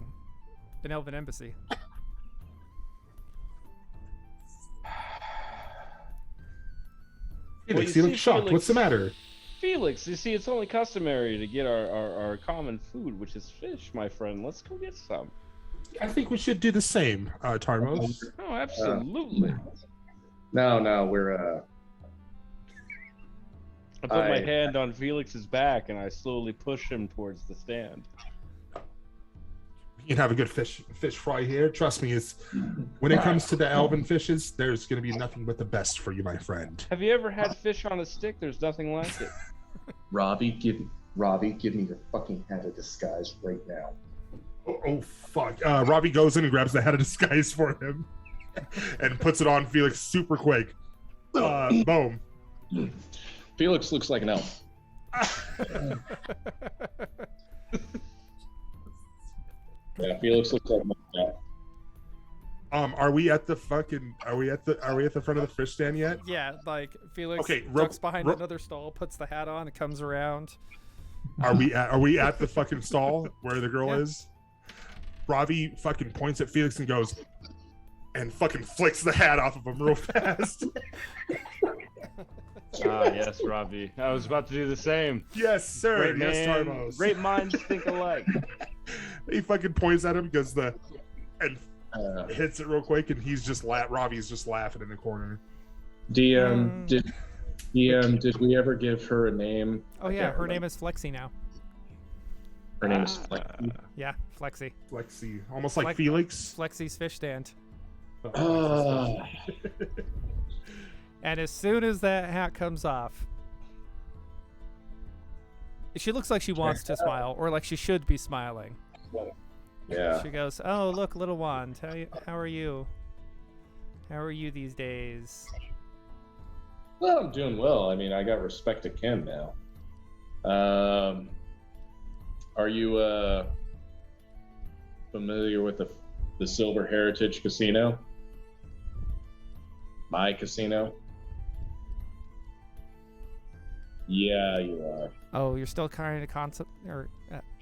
B: an Elven embassy.
E: Felix, you look shocked. What's the matter?
C: Felix, you see, it's only customary to get our common food, which is fish, my friend. Let's go get some.
E: I think we should do the same, Tarmos.
C: Oh, absolutely.
D: No, we're
C: I put my hand on Felix's back and I slowly push him towards the stand.
E: We can have a good fish fry here. Trust me, when it comes to the elven fishes, there's going to be nothing but the best for you, my friend.
C: Have you ever had fish on a stick? There's nothing like it.
D: Robbie, give me your fucking hat of disguise right now.
E: Oh fuck. Robbie goes in and grabs the hat of disguise for him and puts it on Felix super quick. Boom.
D: Felix looks like an elf. Yeah, Felix looks like that.
E: Are we at the front of the fish stand yet?
B: Yeah, like Felix
E: Okay,
B: ducks behind another stall, puts the hat on, and comes around.
E: Are we at the fucking stall where the girl is? Robbie fucking points at Felix and goes and fucking flicks the hat off of him real fast.
C: Yes, Robbie. I was about to do the same.
E: Yes, sir.
C: Great
E: yes,
C: man.
E: Tarmos.
C: Great minds think alike.
E: He fucking points at him because hits it real quick, and he's just Robbie's just laughing in the corner.
D: DM, did we ever give her a name?
B: Oh yeah, her name is Flexi now.
D: Her name is Flexi.
B: Yeah, Flexi.
E: Flexi, almost like Felix.
B: Flexi's fish stand.
D: Oh.
B: And as soon as that hat comes off, she looks like she wants to smile, or like she should be smiling.
D: Yeah.
B: She goes, "Oh, look, little wand. How are you? How are you these days?"
D: Well, I'm doing well. I mean, I got respect to Ken now. Are you familiar with the Silver Heritage Casino? My casino? Yeah, you are.
B: Oh, you're still kind of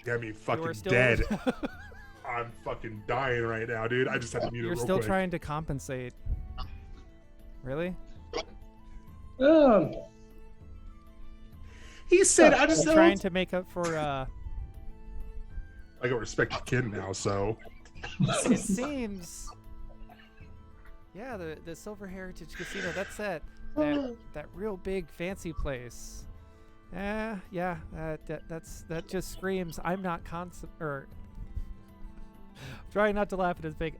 E: Got me fucking
B: still...
E: dead. I'm fucking dying right now, dude. I just had to mute it real quick.
B: You're still trying to compensate. Really?
E: He said, "I just
B: trying to make up for."
E: I got respected kid now, so.
B: It seems. Yeah, the Silver Heritage Casino. That's that real big fancy place. Yeah. That just screams. I'm not trying not to laugh at his big.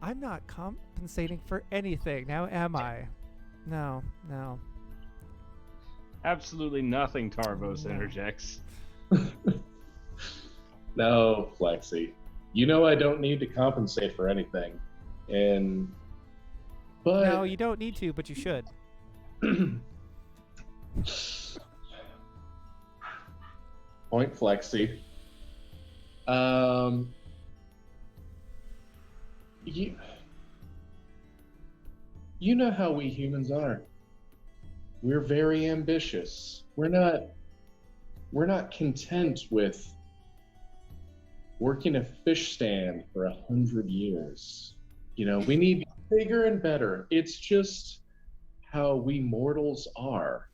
B: I'm not compensating for anything. Now am I? No.
C: Absolutely nothing, Tarvos interjects.
D: No, Flexi. You know I don't need to compensate for anything. But
B: no, you don't need to, but you should.
D: Point Flexi. You know how we humans are. We're very ambitious. We're not content with working a fish stand for 100 years. You know, we need bigger and better. It's just how we mortals are.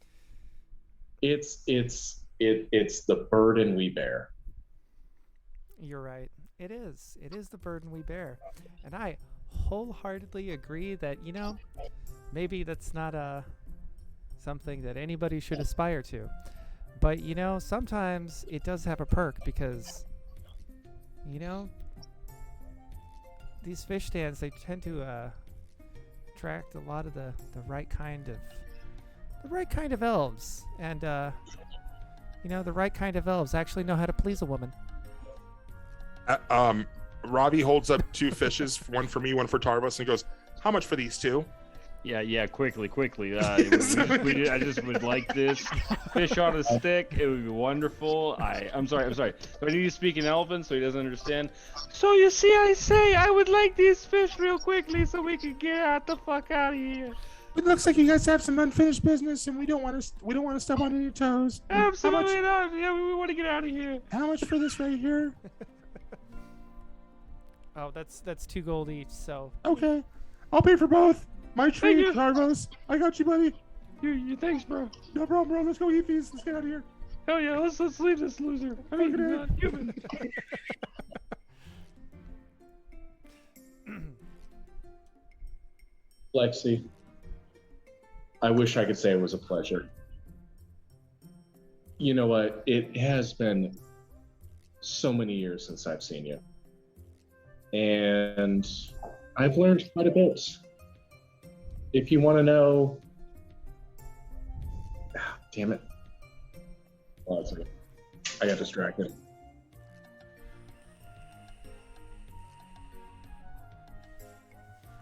D: It's the burden we bear.
B: You're right. It is the burden we bear. And I wholeheartedly agree that, maybe that's not something that anybody should aspire to. But, sometimes it does have a perk because, these fish stands, they tend to attract a lot of the right kind of elves. And, the right kind of elves actually know how to please a woman.
E: Robbie holds up 2 fishes, one for me, one for Tarvos, and goes, "How much for these 2?"
C: Yeah, quickly. I just would like this fish on a stick. It would be wonderful. I'm sorry. Do I need to speak in Elven so he doesn't understand? So you see, I would like these fish real quickly so we can get the fuck out of here.
E: It looks like you guys have some unfinished business, and we don't want to step on your toes.
C: Absolutely not. Yeah, we want to get out of here.
E: How much for this right here?
B: Oh, that's 2 gold each. So
E: okay, I'll pay for both. My treat, Tarvos. I got you, buddy.
C: You thanks, bro.
E: No problem, bro. Let's go eat these. Let's get out of here.
C: Hell yeah, let's leave this loser. I mean, not human.
D: Lexi, I wish I could say it was a pleasure. You know what? It has been so many years since I've seen you. and I've learned quite a bit. If you want to know, damn it! Oh, that's okay. I got distracted.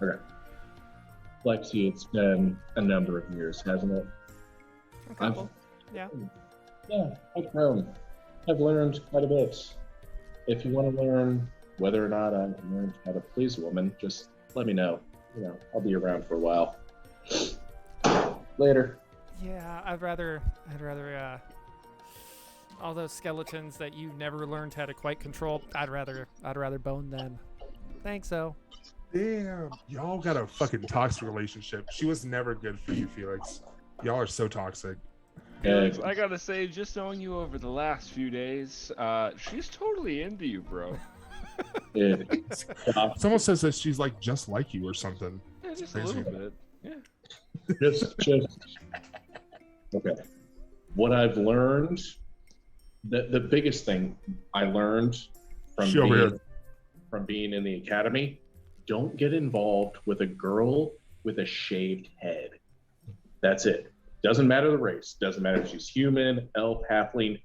D: Okay. Lexi, it's been a number of years, hasn't it?
B: A couple. Yeah.
D: Yeah, I've grown. I've learned quite a bit. If you want to learn whether or not I've learned how to please a woman, just let me know. I'll be around for a while. Later.
B: Yeah, I'd rather all those skeletons that you never learned how to quite control. I'd rather bone them. Thanks, though.
E: Damn, y'all got a fucking toxic relationship. She was never good for you, Felix. Y'all are so toxic.
C: Felix, I gotta say, just knowing you over the last few days, she's totally into you, bro.
E: Someone says that she's like just like you or something.
C: Yeah, just a little bit. Yeah.
D: Just okay. What I've learned, the biggest thing I learned from being in the academy, don't get involved with a girl with a shaved head. That's it. Doesn't matter the race. Doesn't matter if she's human, elf, halfling.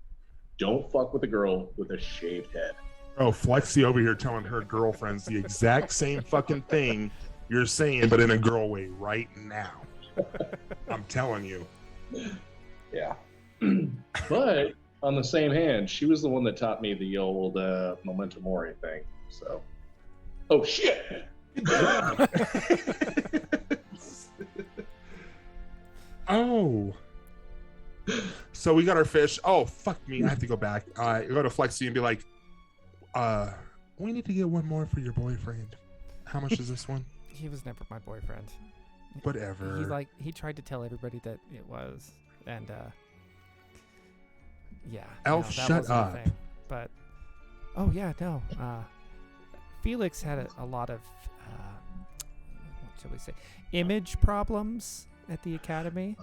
D: Don't fuck with a girl with a shaved head.
E: Oh, Flexi over here telling her girlfriends the exact same fucking thing you're saying, but in a girl way right now. I'm telling you.
D: Yeah. But on the same hand, she was the one that taught me the old memento mori thing. So, oh shit.
E: Oh. So we got our fish. Oh, fuck me. I have to go back. Go to Flexi and be like, we need to get one more for your boyfriend. How much is this one?
B: He was never my boyfriend.
E: Whatever.
B: He tried to tell everybody that it was, and yeah.
E: Elf, shut up.
B: But oh yeah, no. Felix had a lot of what shall we say, image problems at the academy.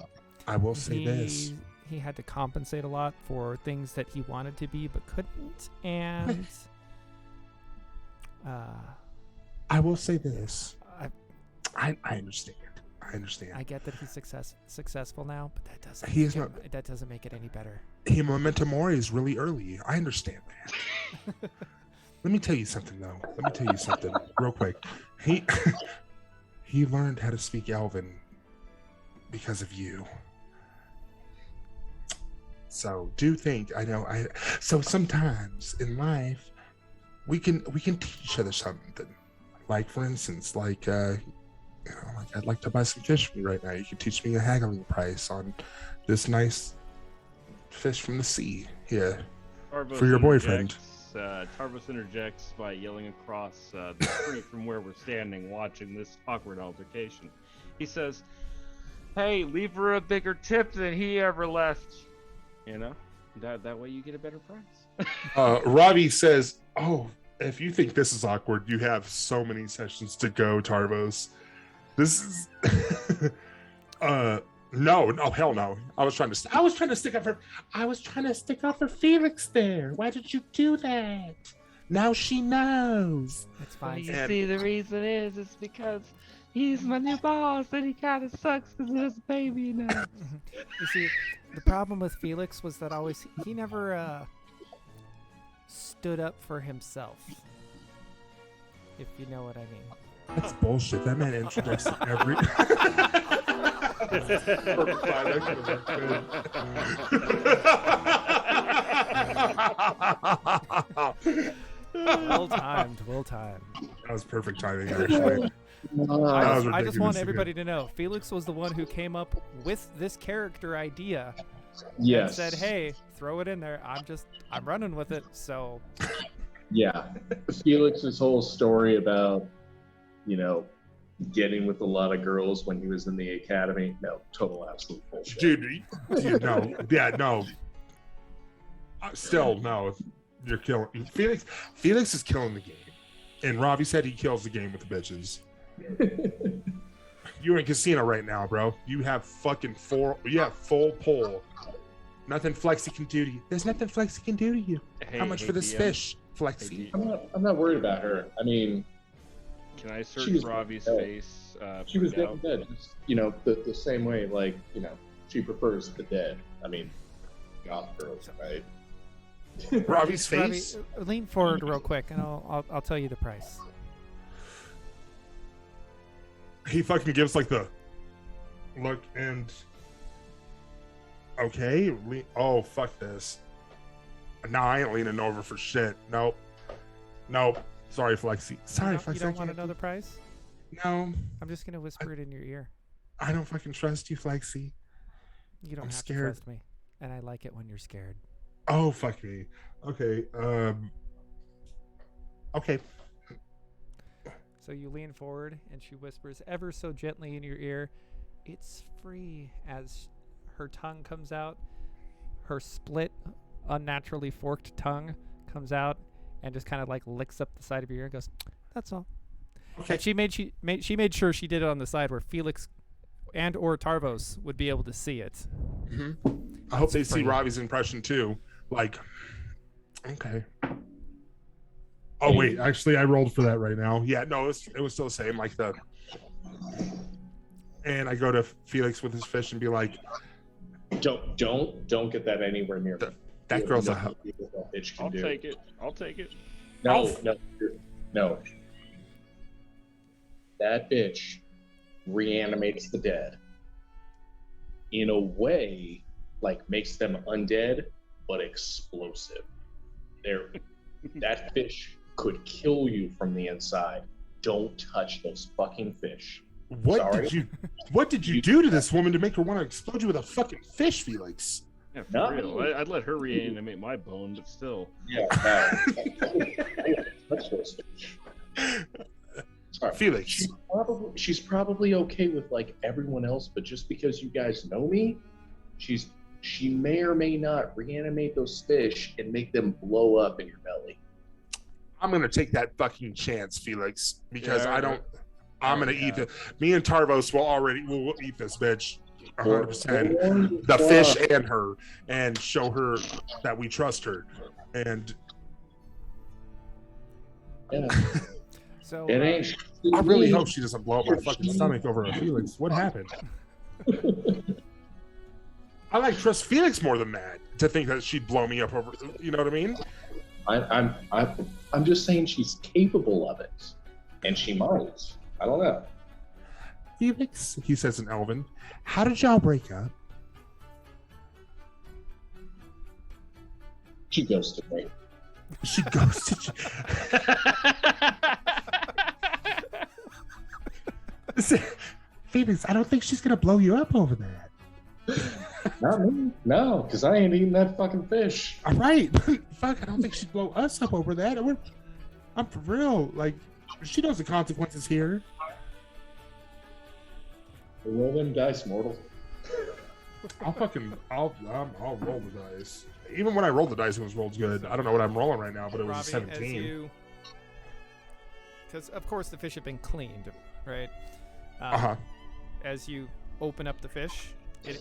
E: I will say this.
B: He had to compensate a lot for things that he wanted to be but couldn't, and
E: I will say this. I understand. I get that
B: he's successful now, but that doesn't that doesn't make it any better.
E: Memento Mori is really early. I understand that. Let me tell you something though. Real quick. He learned how to speak Elven because of you. So so sometimes in life we can teach each other something. Like for instance, like I'd like to buy some fish from you right now. You can teach me a haggling price on this nice fish from the sea here for your boyfriend.
C: Tarvos interjects by yelling across the street from where we're standing watching this awkward altercation. He says, "Hey, leave her a bigger tip than he ever left. That way you get a better price."
E: Ravi says, "Oh, if you think this is awkward, you have so many sessions to go, Tarvos. This is no, hell no. I was trying to stick up for Felix there. Why did you do that? Now she knows."
B: That's fine.
G: You see, the reason is because he's my new boss, and he kind of sucks because he has a baby now.
B: You see, the problem with Felix was that he never stood up for himself. If you know what I mean.
E: That's bullshit. That man introduced every.
B: Well timed.
E: That was perfect timing, actually.
B: I just want everybody to know, Felix was the one who came up with this character idea.
D: Yes.
B: And said, "Hey, throw it in there. I'm running with it." So.
D: Yeah, Felix's whole story about, getting with a lot of girls when he was in the academy. No, total absolute bullshit.
E: Dude, no. Yeah, no. Still, no. You're killing Felix is killing the game. And Ravi said he kills the game with the bitches. You're in casino right now, bro. You have full pull Nothing Flexi can do to you. There's nothing Flexi can do to you. How much for this
C: DM?
E: fish, Flexi?
D: I'm not worried about her. I mean,
C: Can I search
D: She was
C: Ravi's
D: dead.
C: face?
D: she
C: for
D: was
C: doubt?
D: dead. Just, the same way, like, she prefers the dead. I mean, goth girls, right?
E: Ravi's face.
F: Ravi, lean forward real quick, and I'll tell you the price.
E: He fucking gives like the look and okay. Oh fuck this. Nah, I ain't leaning over for shit. Nope. Sorry, Flexi. Sorry, Flexi.
F: You don't want to know the price?
E: No.
F: I'm just gonna whisper it in your ear.
E: I don't fucking trust you, Flexi.
F: You don't
E: I'm
F: have
E: scared.
F: to trust me, and I like it when you're scared.
E: Oh fuck me. Okay. Okay.
F: So you lean forward, and she whispers ever so gently in your ear, "It's free." As her tongue comes out, her split, unnaturally forked tongue comes out, and just kind of like licks up the side of your ear and goes, "That's all."
E: Okay.
F: And she made sure she did it on the side where Felix and or Tarvos would be able to see it.
E: Mm-hmm. I hope they see Robbie's impression too. Like, okay. Oh wait, actually, I rolled for that right now. Yeah, no, it was still the same. Like the, and I go to Felix with his fish and be like,
D: Don't get that anywhere near me.
E: That girl's a
D: I'll
C: take it. I'll take it.
D: No. That bitch reanimates the dead. In a way, like makes them undead, but explosive. That fish could kill you from the inside. Don't touch those fucking fish.
E: What did you do to this woman to make her want to explode you with a fucking fish, Felix?
C: Yeah, for real. I'd let her reanimate my bone, but still.
D: Yeah. Touch those fish. Sorry.
E: Felix.
D: She's probably okay with like everyone else, but just because you guys know me, she may or may not reanimate those fish and make them blow up in your belly.
E: I'm gonna take that fucking chance, Felix, because
D: Yeah.
E: I'm gonna eat it. Me and Tarvos will eat this bitch 100%. The fish and her, and show her that we trust her. And
D: yeah.
F: So
D: it ain't.
E: I really hope she doesn't blow up my fucking stomach over a Felix. What happened? I like trust Felix more than that to think that she'd blow me up over. You know what I mean?
D: I'm just saying she's capable of it, and she might. I don't know.
E: Felix, he says in Elven, how did y'all break up?
D: She ghosted me.
E: She ghosted you. Felix, I don't think she's gonna blow you up over that.
D: Not me. No, because I ain't eating that fucking fish.
E: All right. Fuck, I don't think she'd blow us up over that. I'm for real. Like, she knows the consequences here.
D: Roll them dice, mortal.
E: I'll roll the dice. Even when I rolled the dice, it was rolled good. I don't know what I'm rolling right now, but it was a 17.
F: Because of course the fish have been cleaned, right? As you open up the fish,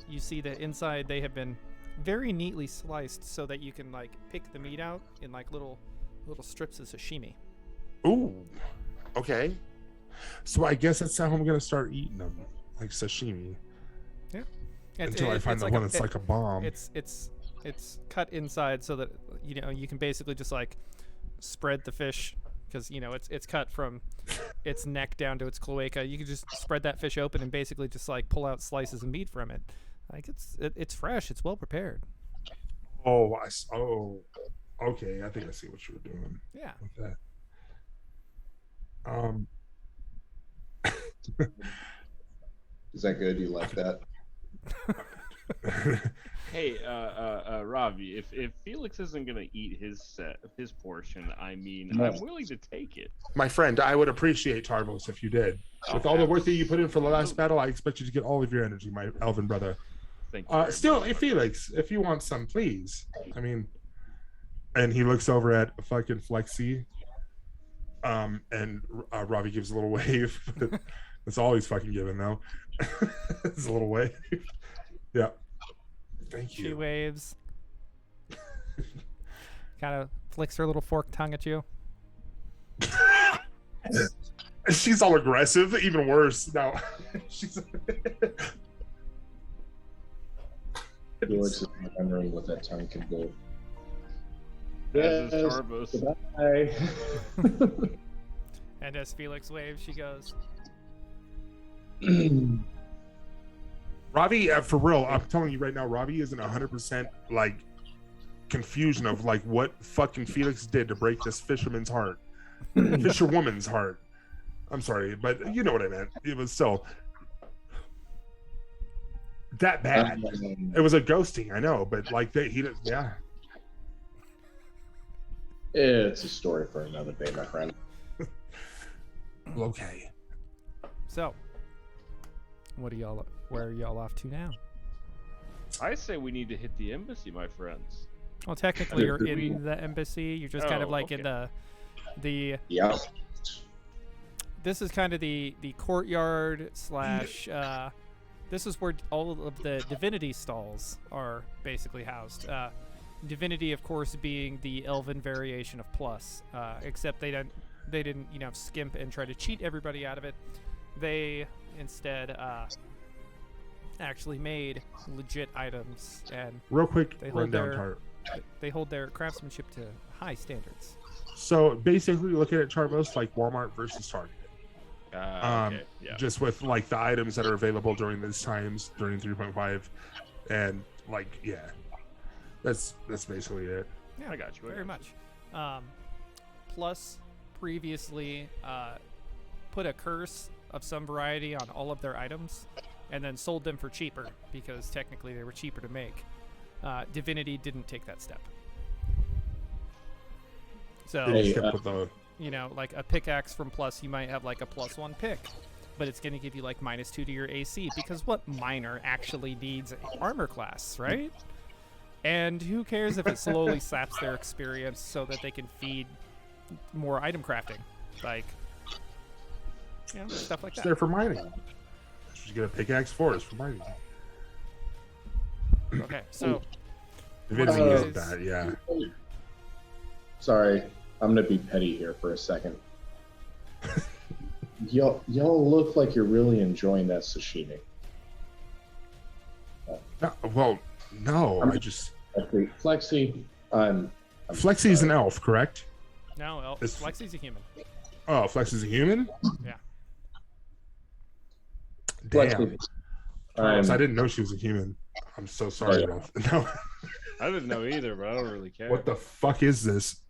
F: you see that inside they have been very neatly sliced so that you can like pick the meat out in like little strips of sashimi.
E: Ooh, okay. So I guess that's how I'm gonna start eating them, like sashimi.
F: Yeah.
E: Until I find the one that's like a bomb.
F: It's cut inside so that you can basically just like spread the fish because it's cut from its neck down to its cloaca. You can just spread that fish open and basically just like pull out slices of meat from it. Like it's fresh. It's well prepared.
E: Oh, okay. I think I see what you were doing.
F: Yeah.
E: With that.
D: Is that good? You like that?
C: Hey, Ravi, if Felix isn't gonna eat his portion, I mean,
E: No.
C: I'm willing to take it.
E: My friend, I would appreciate Tarvos if you did. With all the work that you put in for the last battle, I expect you to get all of your energy, my elven brother.
C: Thank you.
E: Still, hey, Felix, if you want some, please. I mean, and he looks over at fucking Flexi, and Ravi gives a little wave. That's all he's fucking giving, though. It's a little wave. Yeah. Thank
B: She
E: you.
B: waves. Kind of flicks her little forked tongue at you.
E: She's all aggressive, even worse. No. She's
D: Felix is remembering what that tongue can do.
C: As is Tarbos.
D: Goodbye.
B: And as Felix waves, she goes,
E: Ravi, for real, I'm telling you right now, Ravi isn't 100% like confusion of like what fucking Felix did to break this fisherman's heart, fisherwoman's heart. I'm sorry, but you know what I meant. It was so that bad. It was a ghosting, I know, but like he didn't. Yeah,
D: It's a story for another day, my friend.
E: Okay.
B: so, where are y'all off to now?
C: I say we need to hit the embassy, my friends.
B: Well, technically, you're in the embassy. You're just kind of like in the.
D: Yeah.
B: This is kind of the courtyard / this is where all of the divinity stalls are basically housed. Divinity, of course, being the elven variation of plus, except they didn't skimp and try to cheat everybody out of it. They instead actually made legit items, and
E: real quick
B: they hold
E: rundown,
B: they hold their craftsmanship to high standards.
E: So basically, looking at Charmos like Walmart versus Target.
C: Okay, yeah.
E: Just with like the items that are available during these times during 3.5, and like that's basically it.
B: Yeah,
C: I got you.
B: Very much. Plus, previously put a curse of some variety on all of their items, and then sold them for cheaper because technically they were cheaper to make. Divinity didn't take that step. So, like a pickaxe from Plus, you might have like a +1 pick, but it's going to give you like -2 to your AC because what miner actually needs armor class, right? And who cares if it slowly saps their experience so that they can feed more item crafting, like stuff like
E: It's
B: that.
E: there for mining. She's get a pickaxe for us for mining.
B: Okay, so
E: Divinity isn't that, yeah.
D: Sorry, I'm gonna be petty here for a second. Y'all look like you're really enjoying that sashimi.
E: Well, no, I just
D: Flexi.
E: Flexi's an elf, correct?
B: No, Flexi's a human.
E: Oh, Flexi's a human?
B: Yeah.
E: Damn. I didn't know she was a human. I'm so sorry. No.
C: I didn't know either, but I don't really care.
E: What the fuck is this?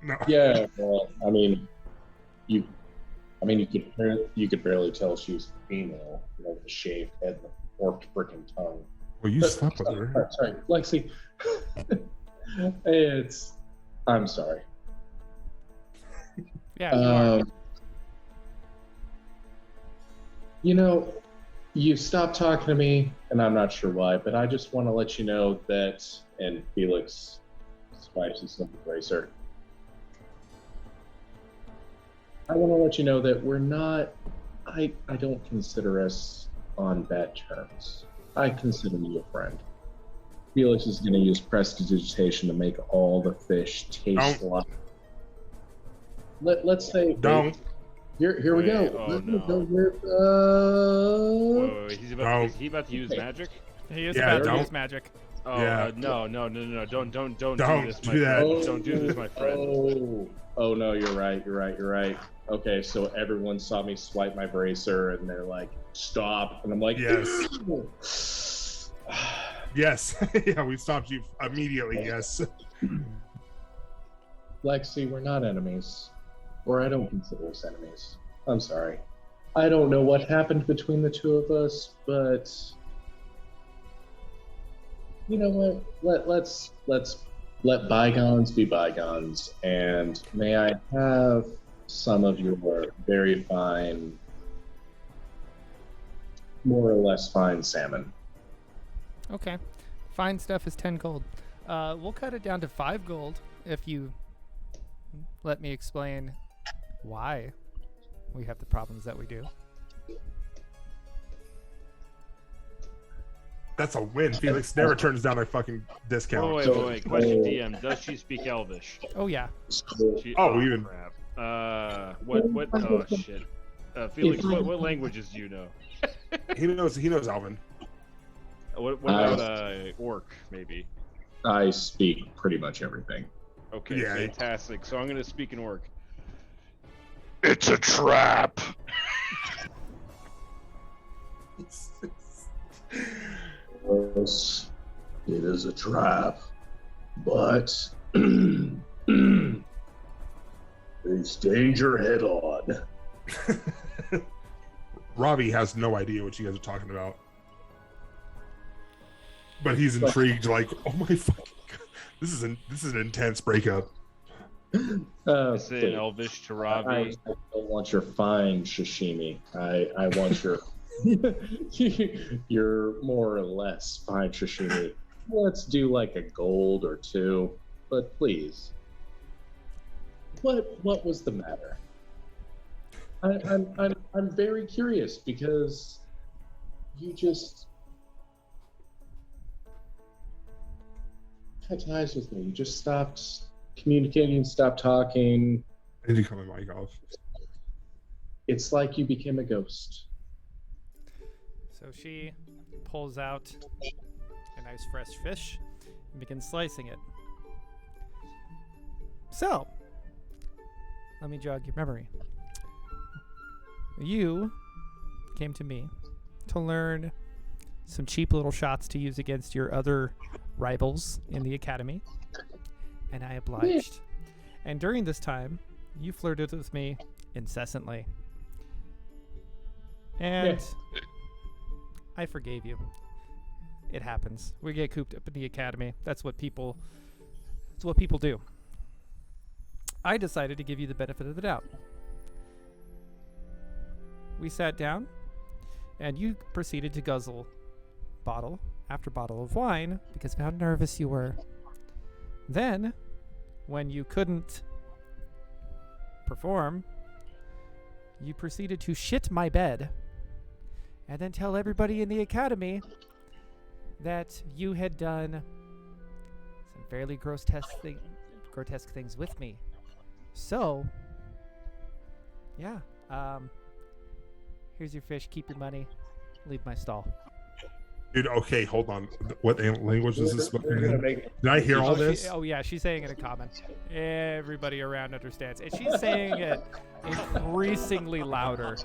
E: No.
D: Yeah, well, I mean, you could barely tell she was female, the shaved head and the forked freaking tongue.
E: Well, you slept with her.
D: Sorry, Lexi. I'm sorry.
B: Yeah.
D: You stopped talking to me, and I'm not sure why, but I just want to let you know that, and Felix swipes his little bracer. I want to let you know that we're not, I don't consider us on bad terms. I consider you a friend. Felix is going to use prestidigitation to make all the fish taste like. Let's say.
E: Don't.
D: Here we go.
C: Oh, no. Wait, he's about to use magic?
B: He is about to use magic.
C: Oh,
E: Yeah.
C: No. Don't
E: Don't
C: do this, my
E: do that.
C: friend. Don't do this, my friend.
D: Oh no, you're right. Okay, so everyone saw me swipe my bracer and they're like, stop. And I'm like,
E: yes. Yes. Yeah, we stopped you immediately, yes.
D: Lexi, we're not enemies. Or I don't consider us enemies. I'm sorry. I don't know what happened between the two of us, but you know what? Let's let bygones be bygones, and may I have some of your very fine, more or less fine salmon.
B: Okay. Fine stuff is 10 gold. We'll cut it down to 5 gold if you let me explain why we have the problems that we do.
E: That's a win. Felix never turns down a fucking discount.
C: Wait. Question DM. Does she speak Elvish?
B: Oh, yeah.
E: Even.
C: Crap. What? Oh, shit. Felix, what languages do you know?
E: He knows Alvin.
C: What about Orc, maybe?
D: I speak pretty much everything.
C: Okay, fantastic. So I'm going to speak in Orc.
L: It's a trap.
D: Yes, it is a trap, but there's danger head on.
E: Robbie has no idea what you guys are talking about, but he's intrigued. Like, oh my fucking god, this is an intense breakup.
C: I say in Elvish to Robbie.
D: I don't want your fine sashimi. I want your your more or less fine sashimi. Let's do like a gold or two, but please. What was the matter? I'm very curious because you just cut ties with me. You just stopped communicating, stopped talking.
E: And you cut my mic off.
D: It's like you became a ghost.
B: So she pulls out a nice fresh fish and begins slicing it. So, let me jog your memory. You came to me to learn some cheap little shots to use against your other rivals in the academy, and I obliged. And during this time, you flirted with me incessantly. And I forgave you. It happens. We get cooped up in the academy. That's what people do. I decided to give you the benefit of the doubt. We sat down, and you proceeded to guzzle bottle after bottle of wine because of how nervous you were. Then, when you couldn't perform, you proceeded to shit my bed and then tell everybody in the academy that you had done some fairly grotesque things with me. So, yeah, here's your fish, keep your money, leave my stall.
E: Dude, okay, hold on. What language is this? Did I hear all this?
B: She's saying it in common. Everybody around understands. And she's saying it increasingly louder.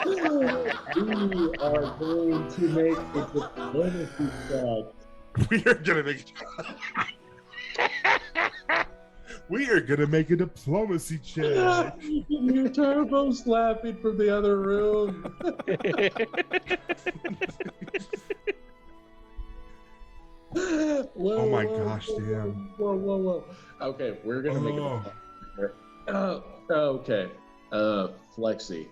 D: We are going to make a diplomacy check.
E: We are gonna make We are gonna make a diplomacy check.
D: You can hear Turbo slapping from the other room.
E: Oh my gosh, damn.
D: Whoa. Okay, we're gonna make it. Okay. Flexi.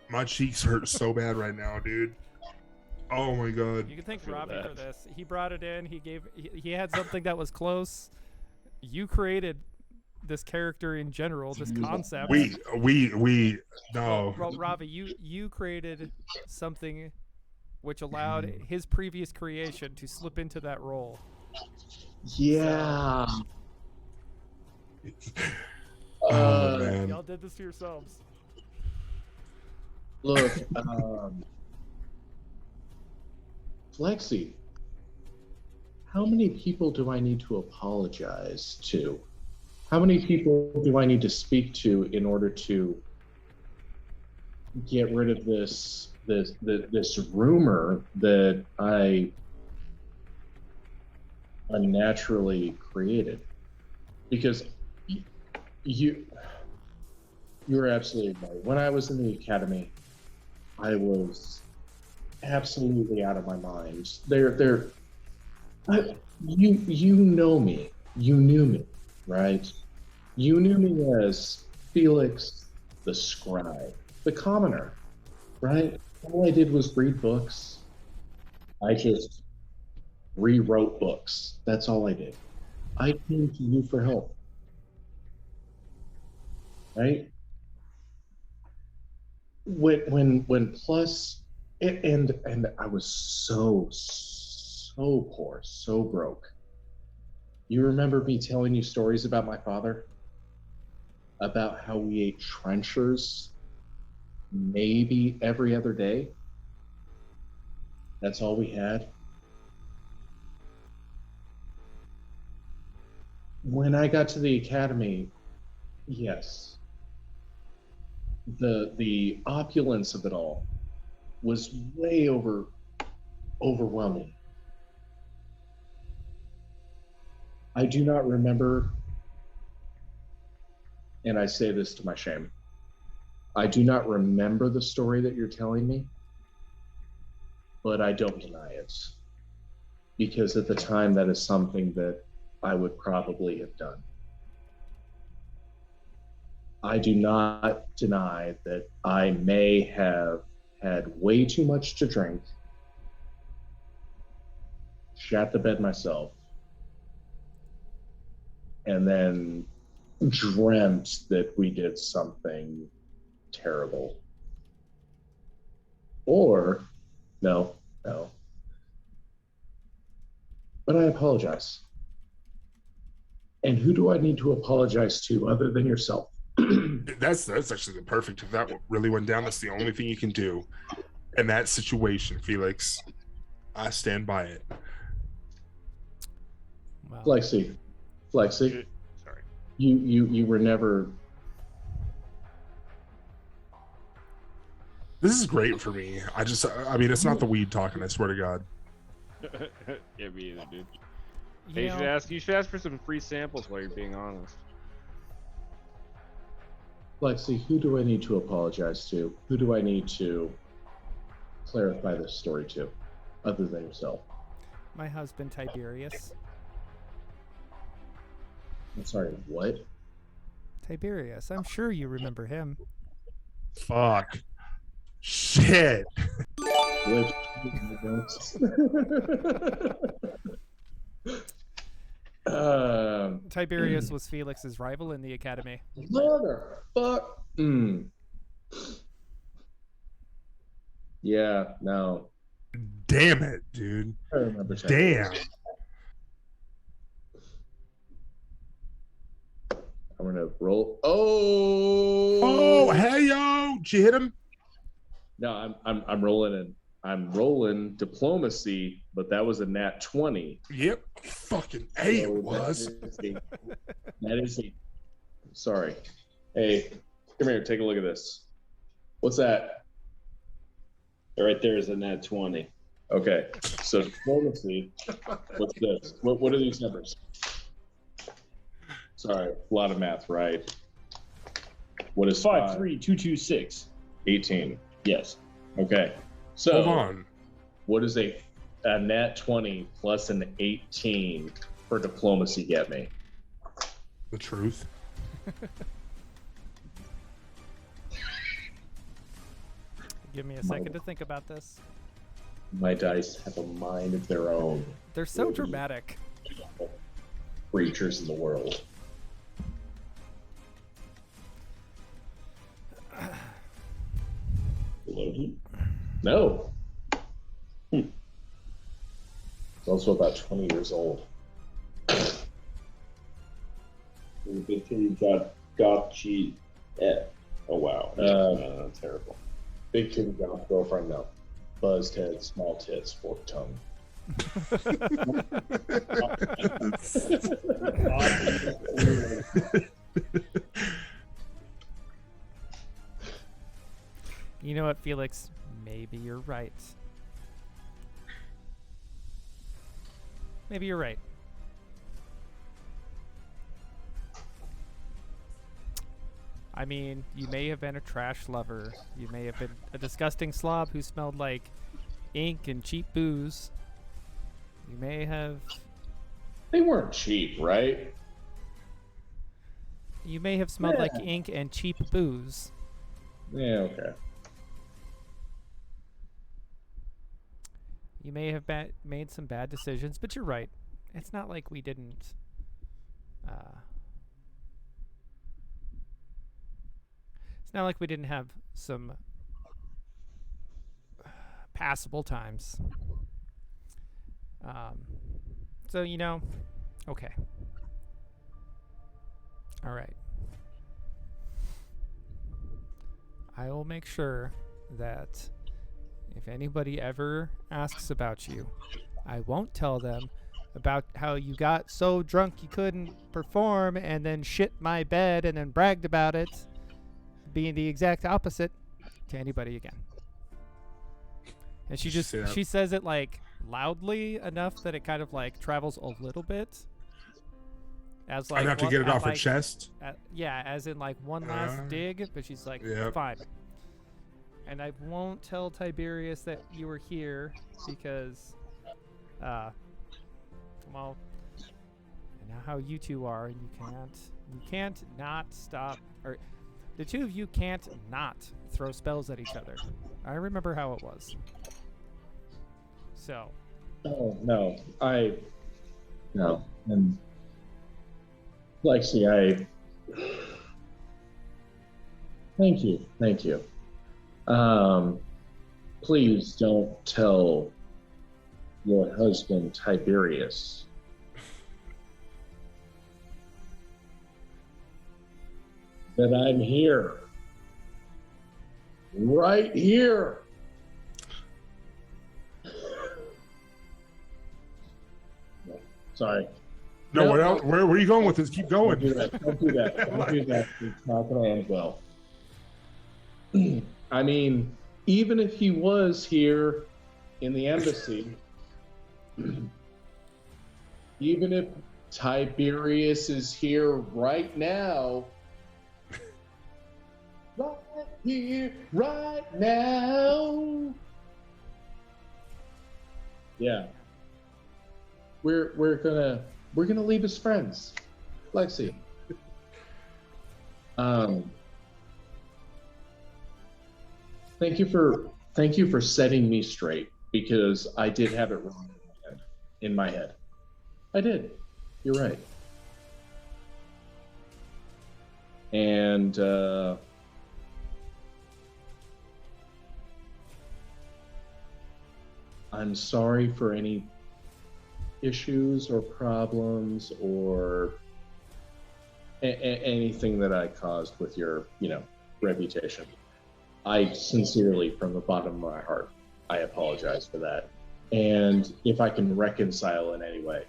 E: My cheeks hurt so bad right now, dude. Oh my god.
B: You can thank Robbie for this. He brought it in. He had something that was close. You created this character in general, this concept.
E: No.
B: Robbie, you created something which allowed his previous creation to slip into that role.
D: Yeah.
E: Oh man.
B: Y'all did this to yourselves.
D: Look, Flexi, how many people do I need to apologize to? How many people do I need to speak to in order to get rid of this rumor that I unnaturally created? Because you're absolutely right. When I was in the academy, I was absolutely out of my mind. You know me. You knew me, right? You knew me as Felix the scribe, the commoner, right? All I did was read books. I just rewrote books. That's all I did. I came to you for help, right? when plus and I was so poor, so broke. You remember me telling you stories about my father? About how we ate trenchers maybe every other day? That's all we had. When I got to the academy, yes, the opulence of it all was way overwhelming. I do not remember, and I say this to my shame, I do not remember the story that you're telling me, but I don't deny it. Because at the time, that is something that I would probably have done. I do not deny that I may have had way too much to drink, shat the bed myself, and then dreamt that we did something terrible. Or, no. But I apologize. And who do I need to apologize to other than yourself?
E: That's actually the perfect. If that really went down, that's the only thing you can do in that situation, Felix. I stand by it.
B: Wow.
D: Flexi. Sorry. You were never.
E: This is great for me. I mean, it's not the weed talking, I swear to God.
C: Yeah, me either, dude.
B: You
C: Hey,
B: know-
C: you should ask for some free samples while you're being honest.
D: Lexi, who do I need to apologize to? Who do I need to clarify this story to, other than yourself?
B: My husband, Tiberius.
D: I'm sorry, what?
B: Tiberius. I'm sure you remember him.
E: Fuck. Shit.
B: Tiberius was Felix's rival in the academy.
D: Motherfuck. Yeah, no.
E: Damn it, dude.
D: I remember.
E: Damn.
D: I'm gonna roll. Oh.
E: Oh, hey yo! Did you hit him?
D: No, I'm rolling in. I'm rolling diplomacy, but that was a nat 20.
E: Yep. Fucking A it was.
D: That is a. Sorry. Hey, come here. Take a look at this. What's that? Right there is a nat 20. Okay. So diplomacy. What's this? What are these numbers? Sorry, a lot of math, right? What is
O: 53226?
D: 18.
O: Yes.
D: Okay. So
E: Hold on.
D: What is a nat 20 plus an 18 for diplomacy get me?
E: The truth.
B: Give me a second to think about this.
D: My dice have a mind of their own.
B: They're so dramatic.
D: Creatures in the world. No. It's also about 20 years old.
O: Good thing you got cheat. Yeah. Oh wow.
D: Terrible. Big titty girlfriend, no. Buzzed head, small tits, forked tongue.
B: You know what, Felix? Maybe you're right. Maybe you're right. I mean, you may have been a trash lover. You may have been a disgusting slob who smelled like ink and cheap booze. You may have...
D: They weren't cheap, right?
B: You may have smelled like ink and cheap booze.
D: Yeah, okay.
B: You may have made some bad decisions, but you're right. It's not like we didn't... it's not like we didn't have some passable times. So, okay. All right. I will make sure that if anybody ever asks about you, I won't tell them about how you got so drunk you couldn't perform and then shit my bed and then bragged about it, being the exact opposite to anybody again. And she says it like loudly enough that it kind of like travels a little bit. As like
E: I'd have to get it off her chest.
B: Yeah, as in like one last dig, but she's like, fine. And I won't tell Tiberius that you were here because, well, I know how you two are, and you can't not stop, or the two of you can't not throw spells at each other. I remember how it was. So.
D: Oh, no. No. And Lexi, thank you. Please don't tell your husband Tiberius that I'm here. Right here. Sorry.
E: No, where are you going with this? Keep going.
D: Don't do that. It's not going to end well. I mean, even if he was here in the embassy, even if Tiberius is here right now, right here, right now, yeah, we're gonna leave as friends, Lexi. Thank you for setting me straight, because I did have it wrong in my head. I did. You're right. And I'm sorry for any issues or problems or anything that I caused with your, reputation. I sincerely, from the bottom of my heart, I apologize for that. And if I can reconcile in any way,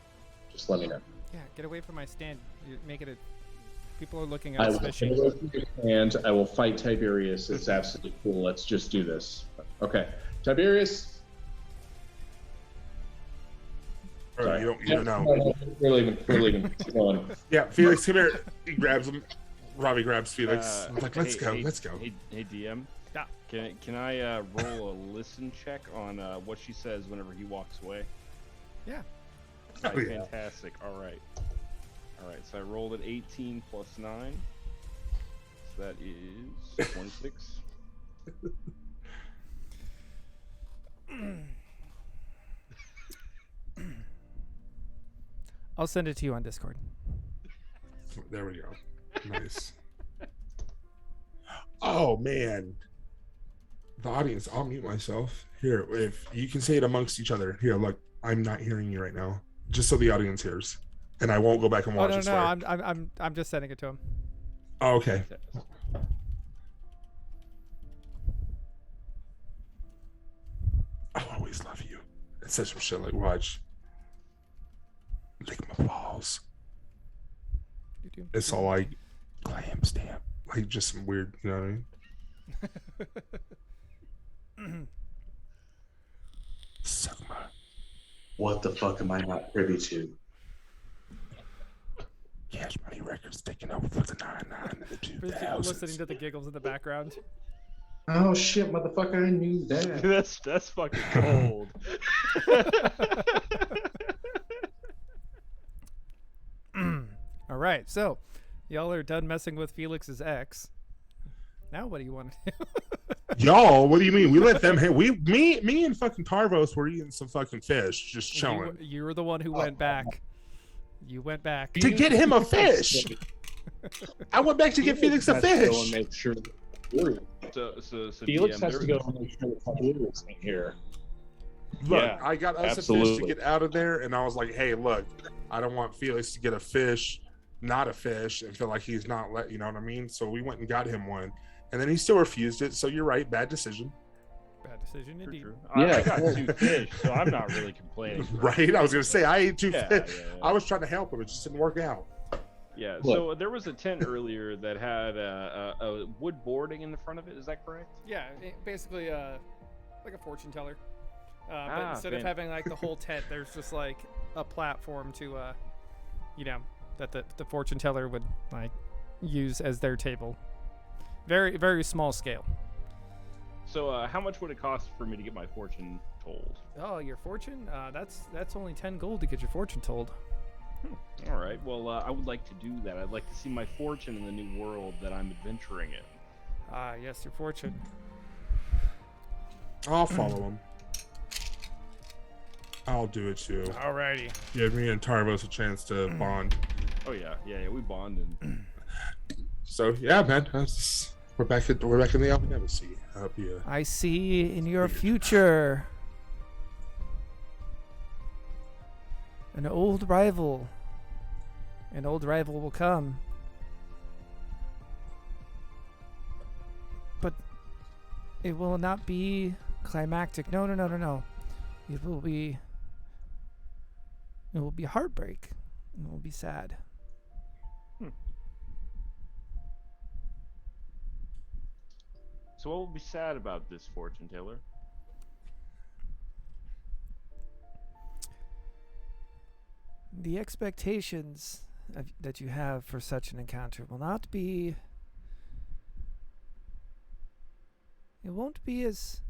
D: just let me know.
B: Yeah, get away from my stand. You're making it. People are looking
D: I
B: at
D: will
B: us
D: get away from your stand. I will fight Tiberius. It's absolutely cool. Let's just do this. Okay, Tiberius.
E: Sorry. You don't know.
D: We're leaving. Keep going.
E: Yeah, Felix, come here. He grabs him. Robbie grabs Felix. I'm like, let's go.
C: Hey, DM. Yeah. Can I roll a listen check on what she says whenever he walks away?
B: Yeah.
C: Right, fantastic. All right. So I rolled at 18 plus 9. So that is 26.
B: I'll send it to you on Discord.
E: There we go. Nice. Oh man. The audience, I'll mute myself. Here, if you can say it amongst each other. Here, look, I'm not hearing you right now. Just so the audience hears. And I won't go back and watch it.
B: No, I'm just sending it to him.
E: Oh, okay. I'll always love you. It says some shit like, watch. Lick my balls. It's all like clam stamp. Like just some weird, you know what I mean? Suck my.
I: What the fuck am I not privy to?
E: Cash Money Records taking over for the 99 and the 2000s.
B: Listening to the giggles in the background.
D: Oh shit, motherfucker! I knew that.
C: That's fucking cold.
B: All right, so y'all are done messing with Felix's ex. Now what do you want to do?
E: Y'all, what do you mean? We let them hit. Me and fucking Tarvos were eating some fucking fish, just chilling.
B: You were the one who went back. You went back
E: to get him a fish. I went back to get Felix a fish.
C: Make sure.
D: So Felix has to go and make sure that Tiberius ain't here.
E: Look,
O: Yeah,
E: I got us a fish to
O: absolutely.
E: get out of there, and I was like, hey, look, I don't want Felix to get a fish, not a fish, and feel like he's not you know what I mean? So we went and got him one, and then he still refused it. So you're right, bad decision.
B: Bad decision indeed.
C: True. I got 2 fish, so I'm not really complaining.
E: Right? I was gonna say I ate 2
C: Yeah,
E: fish.
C: yeah.
E: I was trying to help him, it just didn't work out.
C: Yeah,
O: Look.
C: so there was a tent earlier that had a wood boarding in the front of it. Is that correct?
B: Yeah, basically like a fortune teller. But
C: Ah,
B: instead of having like the whole tent, there's just like a platform to, you know, that the fortune teller would like use as their table. Very, very small scale.
C: So how much would it cost for me to get my fortune told?
B: Oh, your fortune? That's only 10 gold to get your fortune told.
C: All right. Well, I would like to do that. I'd like to see my fortune in the new world that I'm adventuring in.
B: Ah, yes, your fortune.
E: I'll follow him. I'll do it too.
B: Alrighty.
E: Give me and Tarvos a chance to bond.
C: Oh yeah, we bonded.
E: So yeah, man, we're back in the Alphabet Sea.
F: I see in your future an old rival. An old rival will come. But it will not be climactic. No. It will be heartbreak. It will be sad.
C: So what will be sad about this, fortune teller?
F: The expectations that you have for such an encounter will not be... It won't be as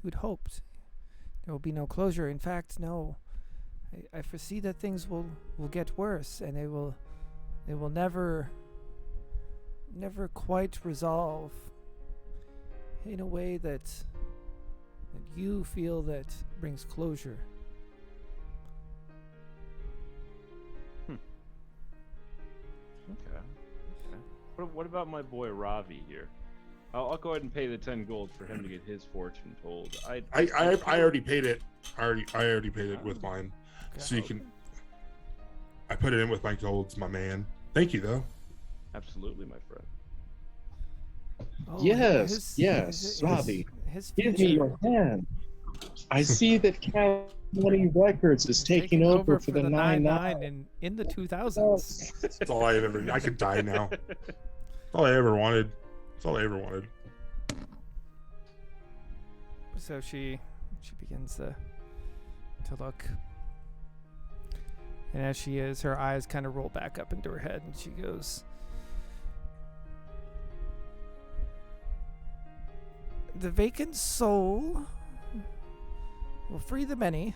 F: you'd hoped. There will be no closure. In fact, no. I foresee that things will get worse, and it will never quite resolve in a way that you feel that brings closure.
C: Okay. What about my boy Ravi here? I'll go ahead and pay the 10 gold for him to get his fortune told.
E: I already paid it. I already paid it with mine. So you can. I put it in with my golds, my man. Thank you, though.
C: Absolutely, my friend.
F: Oh,
D: yes, Robbie. Give me your hand. I see that County Records is taking over for the 9-9
F: in the 2000s.
E: That's all I ever. I could die now. That's all I ever wanted. That's all I ever wanted.
B: So she begins to look. And as she is, her eyes kind of roll back up into her head, and she goes, "The vacant soul will free the many."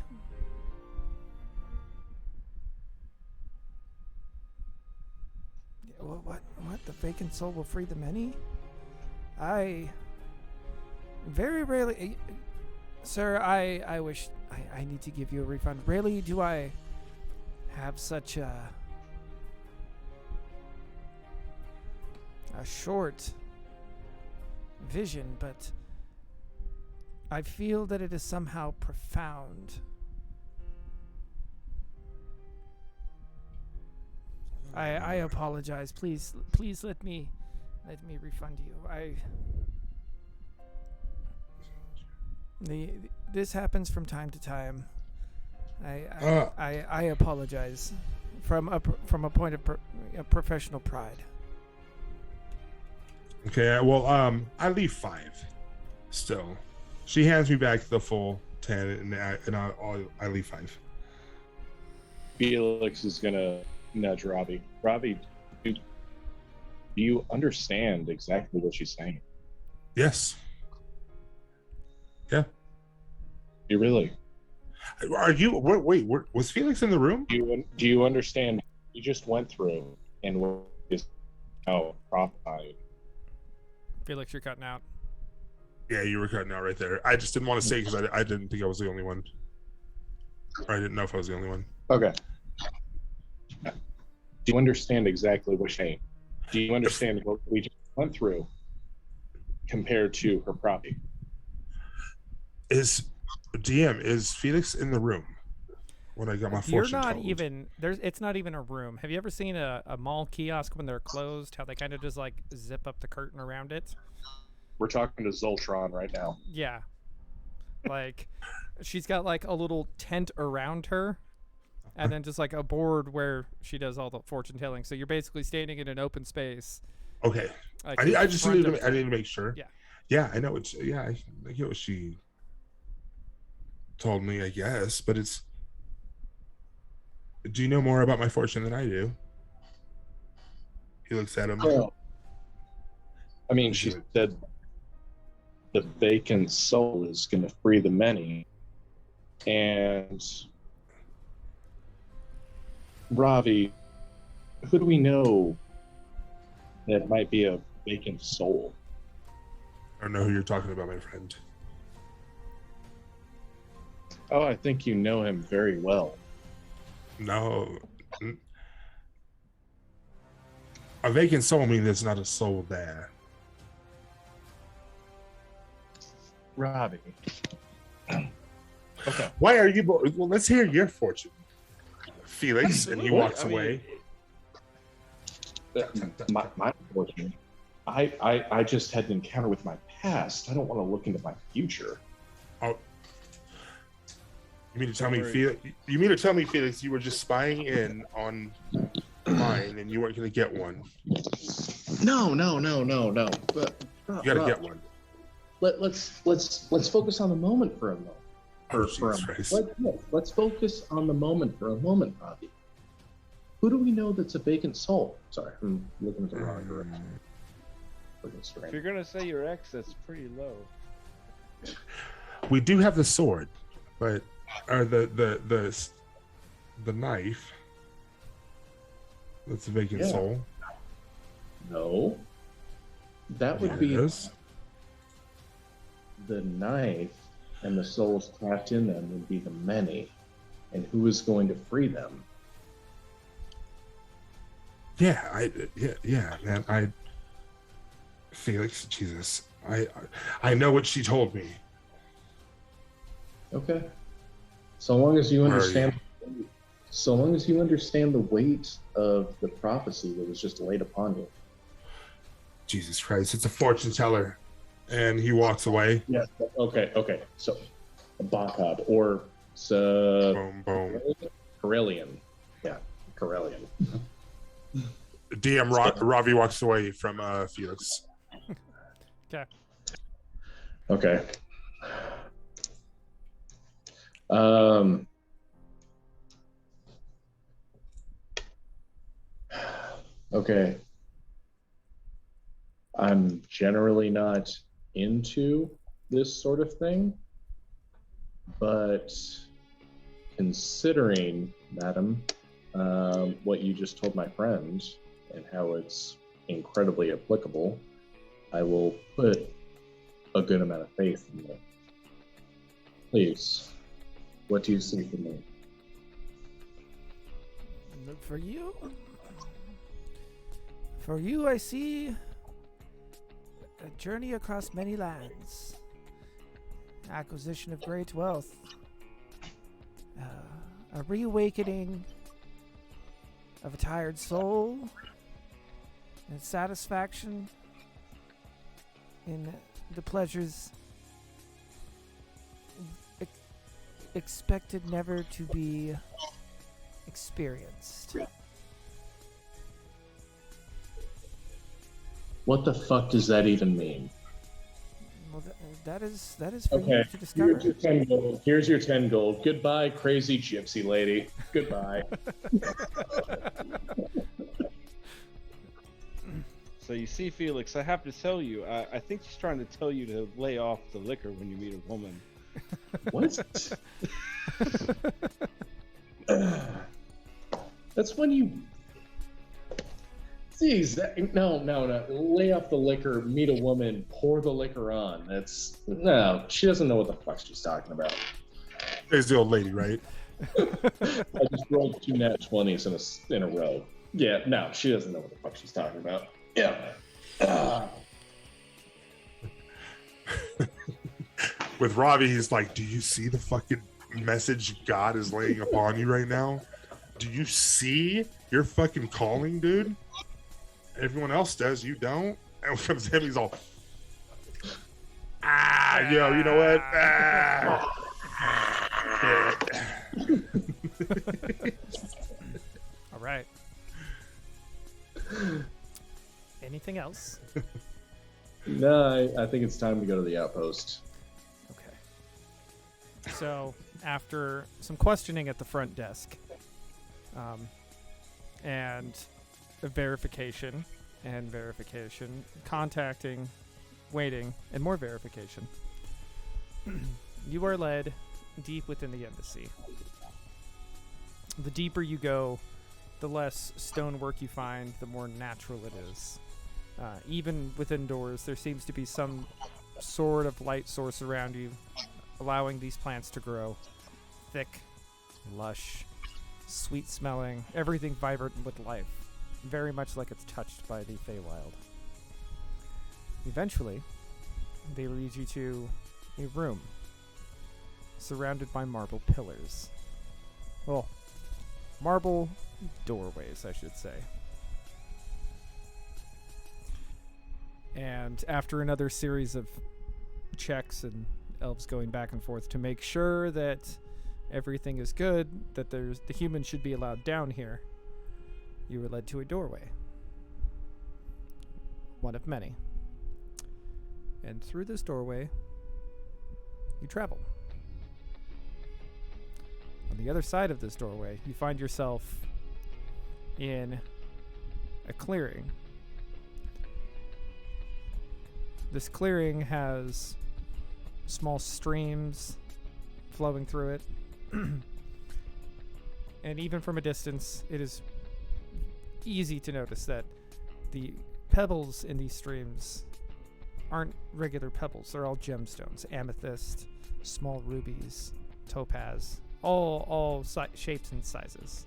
B: What? The vacant soul will free the many? I very rarely... Sir, I wish... I need to give you a refund. Rarely do I have such a short vision, but I feel that it is somehow profound. I apologize. Please let me refund you. This happens from time to time. I apologize from a point of professional pride.
E: Okay, well, I leave 5. Still, she hands me back the full 10, and I leave 5.
D: Felix is gonna nudge Robbie. Robbie, do you understand exactly what she's saying?
E: Yes. Yeah.
D: You really?
E: Are you? Wait, was Felix in the room?
D: Do you understand? What you just went through and what is now prophesied.
B: Felix, you're cutting out.
E: Yeah, you were cutting out right there. I just didn't want to say because I didn't think I was the only one. Or I didn't know if I was the only one.
D: Okay. Do you understand exactly what Shane? Do you understand what we just went through compared to her prophecy?
E: DM, is Felix in the room when I got my
B: You're
E: fortune
B: not
E: told?
B: even there's. It's not even a room. Have you ever seen a mall kiosk when they're closed? How they kind of just like zip up the curtain around it?
A: We're talking to Zoltron right now.
B: Yeah. Like, she's got like a little tent around her, and then just like a board where she does all the fortune telling. So you're basically standing in an open space.
E: Okay.
B: Like
E: I just
B: front
E: need
B: of
E: to, I need to make sure.
B: Yeah.
E: Yeah, I know it's, yeah, I get what she told me, I guess, but it's, do you know more about my fortune than I do? He looks at him.
D: Well, I mean, she said the vacant soul is going to free the many. And Ravi, who do we know that might be a vacant soul?
E: I don't know who you're talking about, my friend.
D: Oh, I think you know him very well.
E: No. A vacant soul means there's not a soul there.
D: Ravi. Okay.
E: Why are you both? Well, let's hear your fortune, Felix. And he
D: What?
E: walks
D: I mean,
E: away.
D: My fortune. I just had an encounter with my past. I don't want to look into my future.
E: Oh. You mean to tell me, Felix? You mean to tell me, Felix, you were just spying in on mine, and you weren't going to get one?
D: No. But
E: You got to get one.
D: Let's focus on the moment for a moment. Let's focus on the moment for a moment, Robbie. Who do we know that's a vacant soul? Sorry, I'm looking at the wrong direction.
C: If you're gonna say your ex, that's pretty low.
E: We do have the sword, but the knife. That's a vacant soul.
D: No, that would be the knife, and the souls trapped in them would be the many, and who is going to free them?
E: Yeah, man. Felix, Jesus, I know what she told me.
D: Okay. So long as you understand, the weight of the prophecy that was just laid upon you.
E: Jesus Christ, it's a fortune teller, and he walks away.
D: Yeah. Okay. So, a Bakab or Corellian. Yeah, Corellian.
E: DM Ravi walks away from Felix.
B: Okay.
D: Okay. I'm generally not into this sort of thing, but considering, madam, what you just told my friend and how it's incredibly applicable, I will put a good amount of faith in you. Please, what do you see for me?
F: Look for you, I see a journey across many lands, acquisition of great wealth, a reawakening of a tired soul, and satisfaction in the pleasures expected never to be experienced.
D: What the fuck does that even mean?
F: Well, that is for you to discover.
D: Here's your 10 gold. Here's your 10 gold. Goodbye, crazy gypsy lady. Goodbye.
C: So you see, Felix, I have to tell you, I think she's trying to tell you to lay off the liquor when you meet a woman.
D: What? That's when you... Jeez, no. Lay off the liquor, meet a woman, pour the liquor on. No, she doesn't know what the fuck she's talking about.
E: There's the old lady, right?
D: I just rolled 2 nat 20s in a row. Yeah, no, she doesn't know what the fuck she's talking about. Yeah.
E: with Ravi, he's like, do you see the fucking message God is laying upon you right now? Do you see your fucking calling, dude? Everyone else does, you don't. And when it comes to him, he's all, yo, you know what?
B: All right. Anything else?
D: No, I think it's time to go to the outpost.
B: Okay. So, after some questioning at the front desk, and a verification, contacting, waiting, and more verification, you are led deep within the embassy. The deeper you go, the less stonework you find, the more natural it is. Even within doors, there seems to be some sort of light source around you, allowing these plants to grow. Thick, lush, sweet-smelling, everything vibrant with life. Very much like it's touched by the Feywild. Eventually, they lead you to a room surrounded by marble pillars. Well, marble doorways, I should say. And after another series of checks and elves going back and forth to make sure that everything is good, that the humans should be allowed down here, you were led to a doorway. One of many. And through this doorway, you travel. On the other side of this doorway, you find yourself in a clearing. This clearing has small streams flowing through it. And even from a distance, it is easy to notice that the pebbles in these streams aren't regular pebbles. They're all gemstones. Amethyst, small rubies, topaz, all shapes and sizes.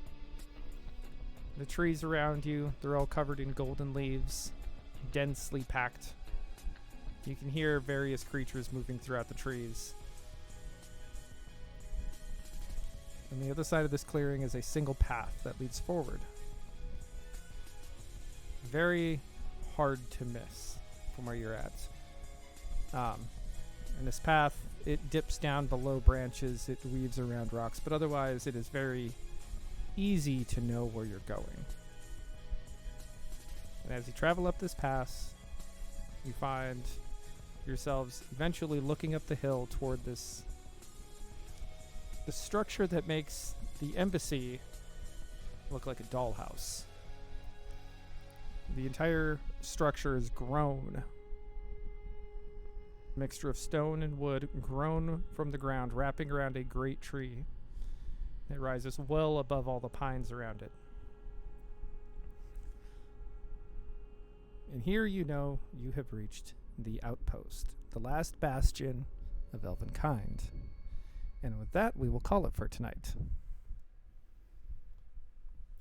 B: The trees around you, they're all covered in golden leaves, densely packed. You can hear various creatures moving throughout the trees. On the other side of this clearing is a single path that leads forward. Very hard to miss from where you're at. And this path, it dips down below branches, it weaves around rocks, but otherwise it is very easy to know where you're going. And as you travel up this path, you find yourselves eventually looking up the hill toward the structure that makes the embassy look like a dollhouse. The entire structure is grown. Mixture of stone and wood grown from the ground, wrapping around a great tree that rises well above all the pines around it. And here you know you have reached the outpost, the last bastion of elvenkind. And with that, we will call it for tonight.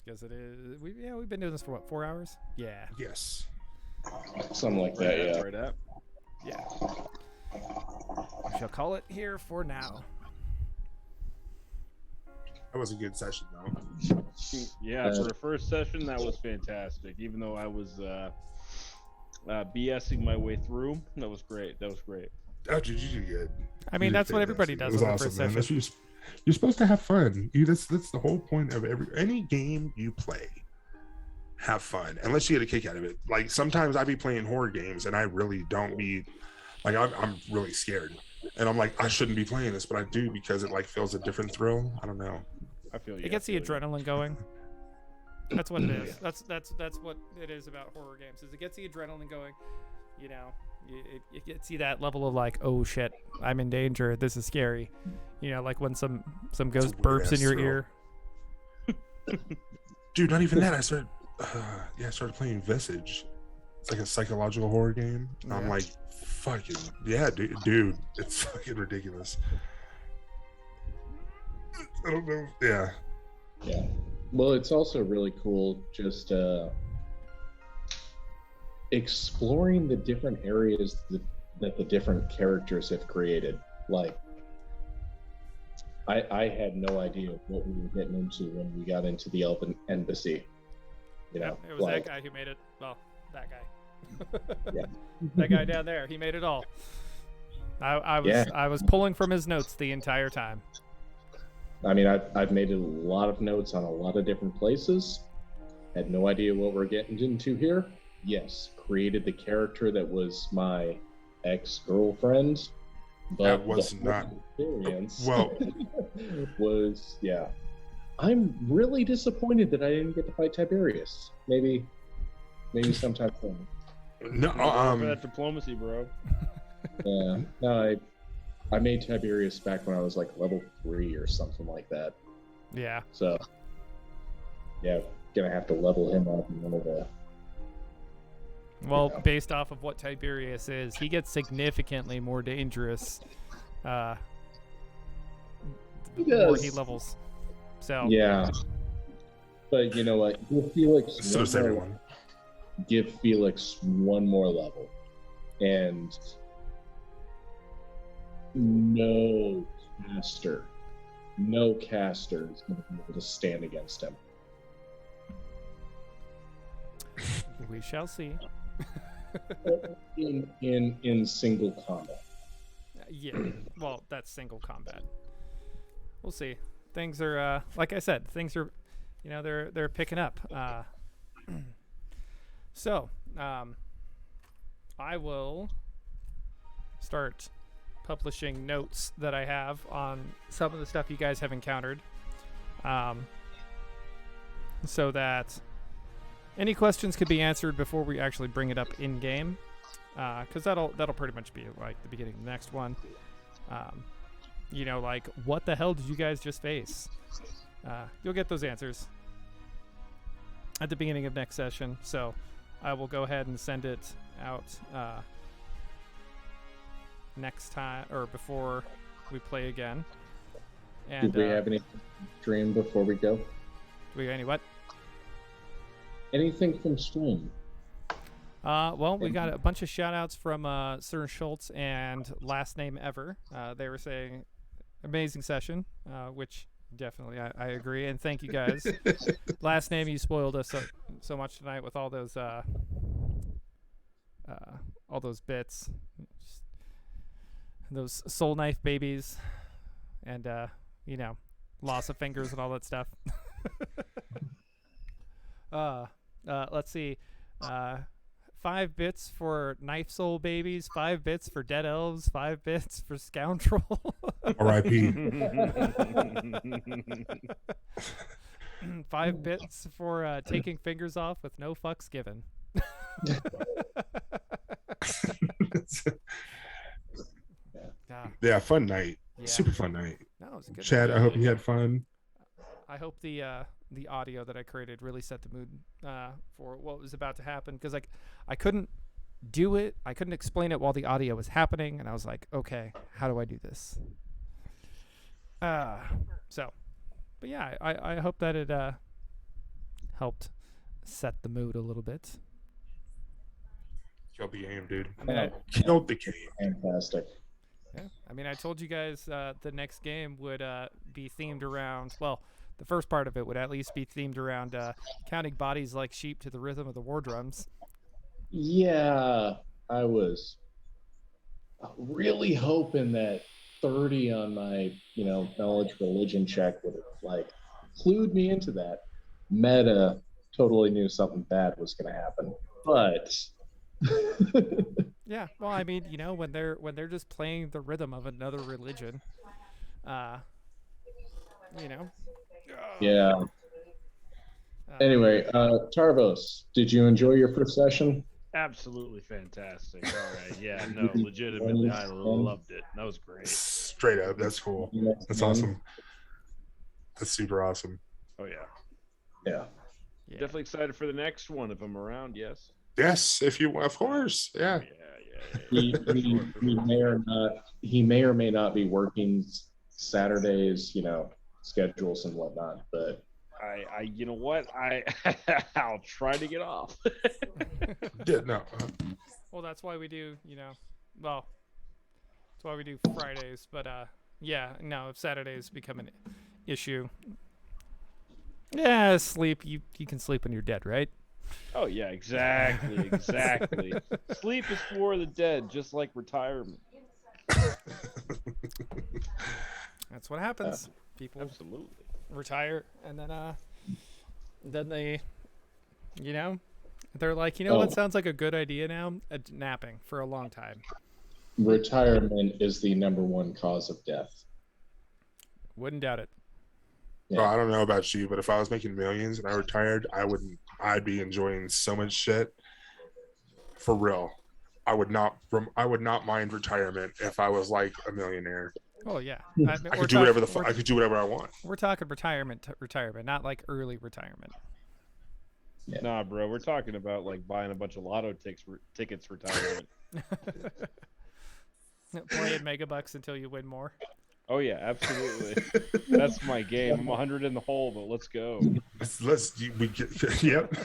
B: Because it is, we've been doing this for what, 4 hours? Yeah.
E: Yes.
D: Something like that, yeah.
C: Right up.
B: Yeah. We shall call it here for now.
E: That was a good session, though.
C: Yeah, for the first session, that was fantastic. Even though I was BSing my way through, that was great.
E: Oh, dude, you did good.
B: I mean, that's what everybody does on the first session.
E: You're supposed to have fun. That's the whole point of any game you play. Have fun, unless you get a kick out of it. Like sometimes I be playing horror games and I really don't be like I'm really scared, and I'm like I shouldn't be playing this, but I do because it like feels a different thrill. I don't know.
C: I feel you.
B: It gets the adrenaline going. That's what it is. That's what it is about horror games. Is it gets the adrenaline going. You know, it gets you that level of like, oh shit, I'm in danger. This is scary. You know, like when some ghost burps in your ear.
E: Dude, not even that. I started playing Visage. It's like a psychological horror game. And I'm like, fucking yeah, dude, it's fucking ridiculous. I don't know. Yeah.
D: Well, it's also really cool just exploring the different areas that the different characters have created. Like, I had no idea what we were getting into when we got into the Elven Embassy. You know,
B: Yep, it was
D: like,
B: that guy who made it. Well, that guy.
D: Yeah.
B: That guy down there. He made it all. I
D: Yeah.
B: was pulling from his notes the entire time.
D: I mean, I've made a lot of notes on a lot of different places. Had no idea what we're getting into here. Yes, created the character that was my ex-girlfriend, but
E: That was
D: the
E: not
D: experience.
E: well.
D: Was I'm really disappointed that I didn't get to fight Tiberius. Maybe sometime soon.
E: No,
C: For that diplomacy, bro.
D: Yeah, no, I made Tiberius back when I was like level 3 or something like that.
B: Yeah.
D: So, yeah, gonna have to level him up in one of the.
B: Well, based off of what Tiberius is, he gets significantly more dangerous the more he levels. So
D: Yeah. But you know what? Give Felix
E: So does everyone.
D: Give Felix one more level. And no caster is going to be able to stand against him.
B: we shall see.
D: in single combat.
B: Yeah, well, that's single combat. We'll see. Things are, like I said, things are, they're picking up. So, I will start publishing notes that I have on some of the stuff you guys have encountered, so that any questions could be answered before we actually bring it up in game, because that'll pretty much be like the beginning of the next one. Like, what the hell did you guys just face? You'll get those answers at the beginning of next session, so I will go ahead and send it out next time, or before we play again. And
D: do we have any stream before we go?
B: Do we have any what?
D: Anything from stream?
B: Well, we got a bunch of shout outs from Sir Schultz and Last Name Ever. They were saying amazing session, which definitely I agree, and thank you guys. Last Name, you spoiled us so much tonight with all those bits, those soul knife babies, and loss of fingers and all that stuff. Let's see. 5 bits for knife soul babies, 5 bits for dead elves, 5 bits for scoundrel.
E: R.I.P.
B: 5 bits for taking fingers off with no fucks given.
E: Yeah, fun night.
B: Yeah.
E: Super fun night.
B: No, it was a good
E: Chad,
B: night.
E: I hope you had fun.
B: I hope the audio that I created really set the mood for what was about to happen, because I couldn't do it. I couldn't explain it while the audio was happening, and I was like, okay, how do I do this? But yeah, I hope that it helped set the mood a little bit.
E: Killed the game, dude.
B: I mean,
E: Killed the game.
D: Fantastic.
B: Yeah, I mean, I told you guys the next game would be themed around, well, the first part of it would at least be themed around counting bodies like sheep to the rhythm of the war drums.
D: Yeah, I was really hoping that 30 on my, knowledge religion check would have clued me into that. Meta totally knew something bad was going to happen, but
B: yeah, well, I mean, when they're just playing the rhythm of another religion,
D: yeah. Anyway, Tarvos, did you enjoy your first session?
C: Absolutely fantastic. All right. Yeah, no, legitimately, I loved it. That was great.
E: Straight up. That's cool. That's awesome. That's super awesome.
C: Oh, yeah.
D: Yeah.
C: Definitely excited for the next one if I'm around, yes.
E: Yes, if you, of course. Yeah.
D: He may or may not be working Saturdays, schedules and whatnot, but
C: you know what? I'll try to get off.
E: Yeah, no.
B: Well, that's why we do, well, That's why we do Fridays. But yeah, no, if Saturdays become an issue, yeah, sleep. You can sleep when you're dead, right?
C: Oh yeah, exactly, exactly. Sleep is for the dead, just like retirement.
B: That's what happens. People
C: absolutely
B: retire, and then they, they're like, what sounds like a good idea now? Napping for a long time.
D: Retirement is the #1 cause of death.
B: Wouldn't doubt it.
E: Yeah. Well, I don't know about you, but if I was making millions and I retired, I'd be enjoying so much shit. For real. I would not mind retirement if I was like a millionaire.
B: Oh yeah.
E: I could do whatever I could do whatever I want.
B: We're talking retirement, not like early retirement.
C: Yeah. Nah, bro, we're talking about like buying a bunch of lotto tickets retirement.
B: Playing megabucks until you win more.
C: Oh yeah, absolutely. That's my game. I'm 100 in the hole, but let's go.
E: Yep.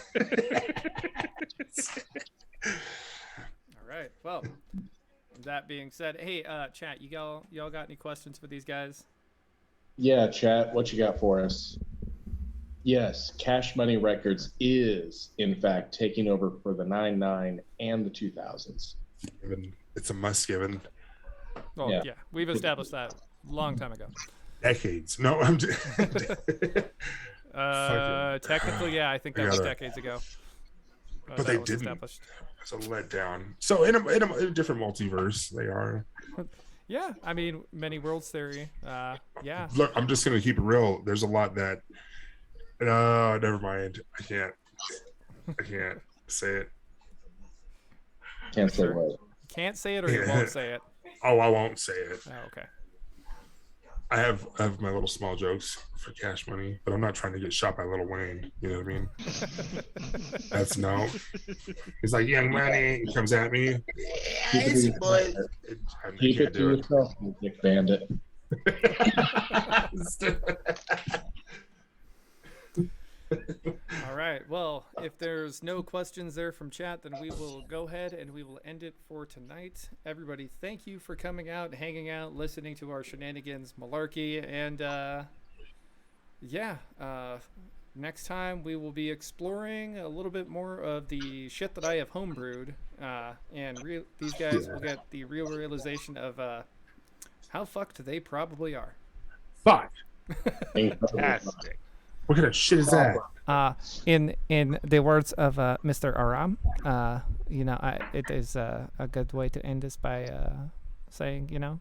B: All right. Well, that being said, hey, chat, y'all got any questions for these guys?
D: Yeah, chat, what you got for us? Yes, Cash Money Records is, in fact, taking over for the 99 and the 2000s.
E: It's a must-given.
B: Oh, yeah. We've established that a long time ago.
E: Decades. No, I'm just...
B: Technically, yeah, I think that was decades ago.
E: But they didn't.
B: Established.
E: It's a letdown. So in a different multiverse, they are.
B: Yeah, I mean, many worlds theory. Yeah.
E: Look, I'm just gonna keep it real. There's a lot that. Never mind. I can't say it.
D: Can't say what?
B: Can't say it, or you won't say it.
E: Oh, I won't say it.
B: Oh, okay.
E: I have my little small jokes for Cash Money, but I'm not trying to get shot by Lil Wayne. You know what I mean? That's no. He's like, Young Money. He comes at me.
D: Boy. Keep it to yourself, you Dick Bandit.
B: All right. Well, if there's no questions there from chat, then we will go ahead and we will end it for tonight. Everybody, thank you for coming out, hanging out, listening to our shenanigans, malarkey, and next time we will be exploring a little bit more of the shit that I have homebrewed, and these guys will get the real realization of how fucked they probably are.
E: Fuck.
C: Fantastic.
E: What kind of shit is that?
F: In the words of Mr. Aram, it is a good way to end this by saying,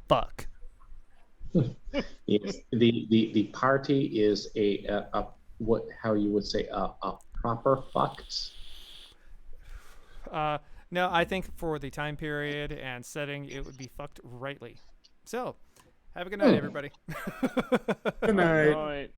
F: fuck.
D: Yes, the party is how you would say a proper fucked.
B: No, I think for the time period and setting, it would be fucked rightly. So, have a good night, everybody.
E: Good night.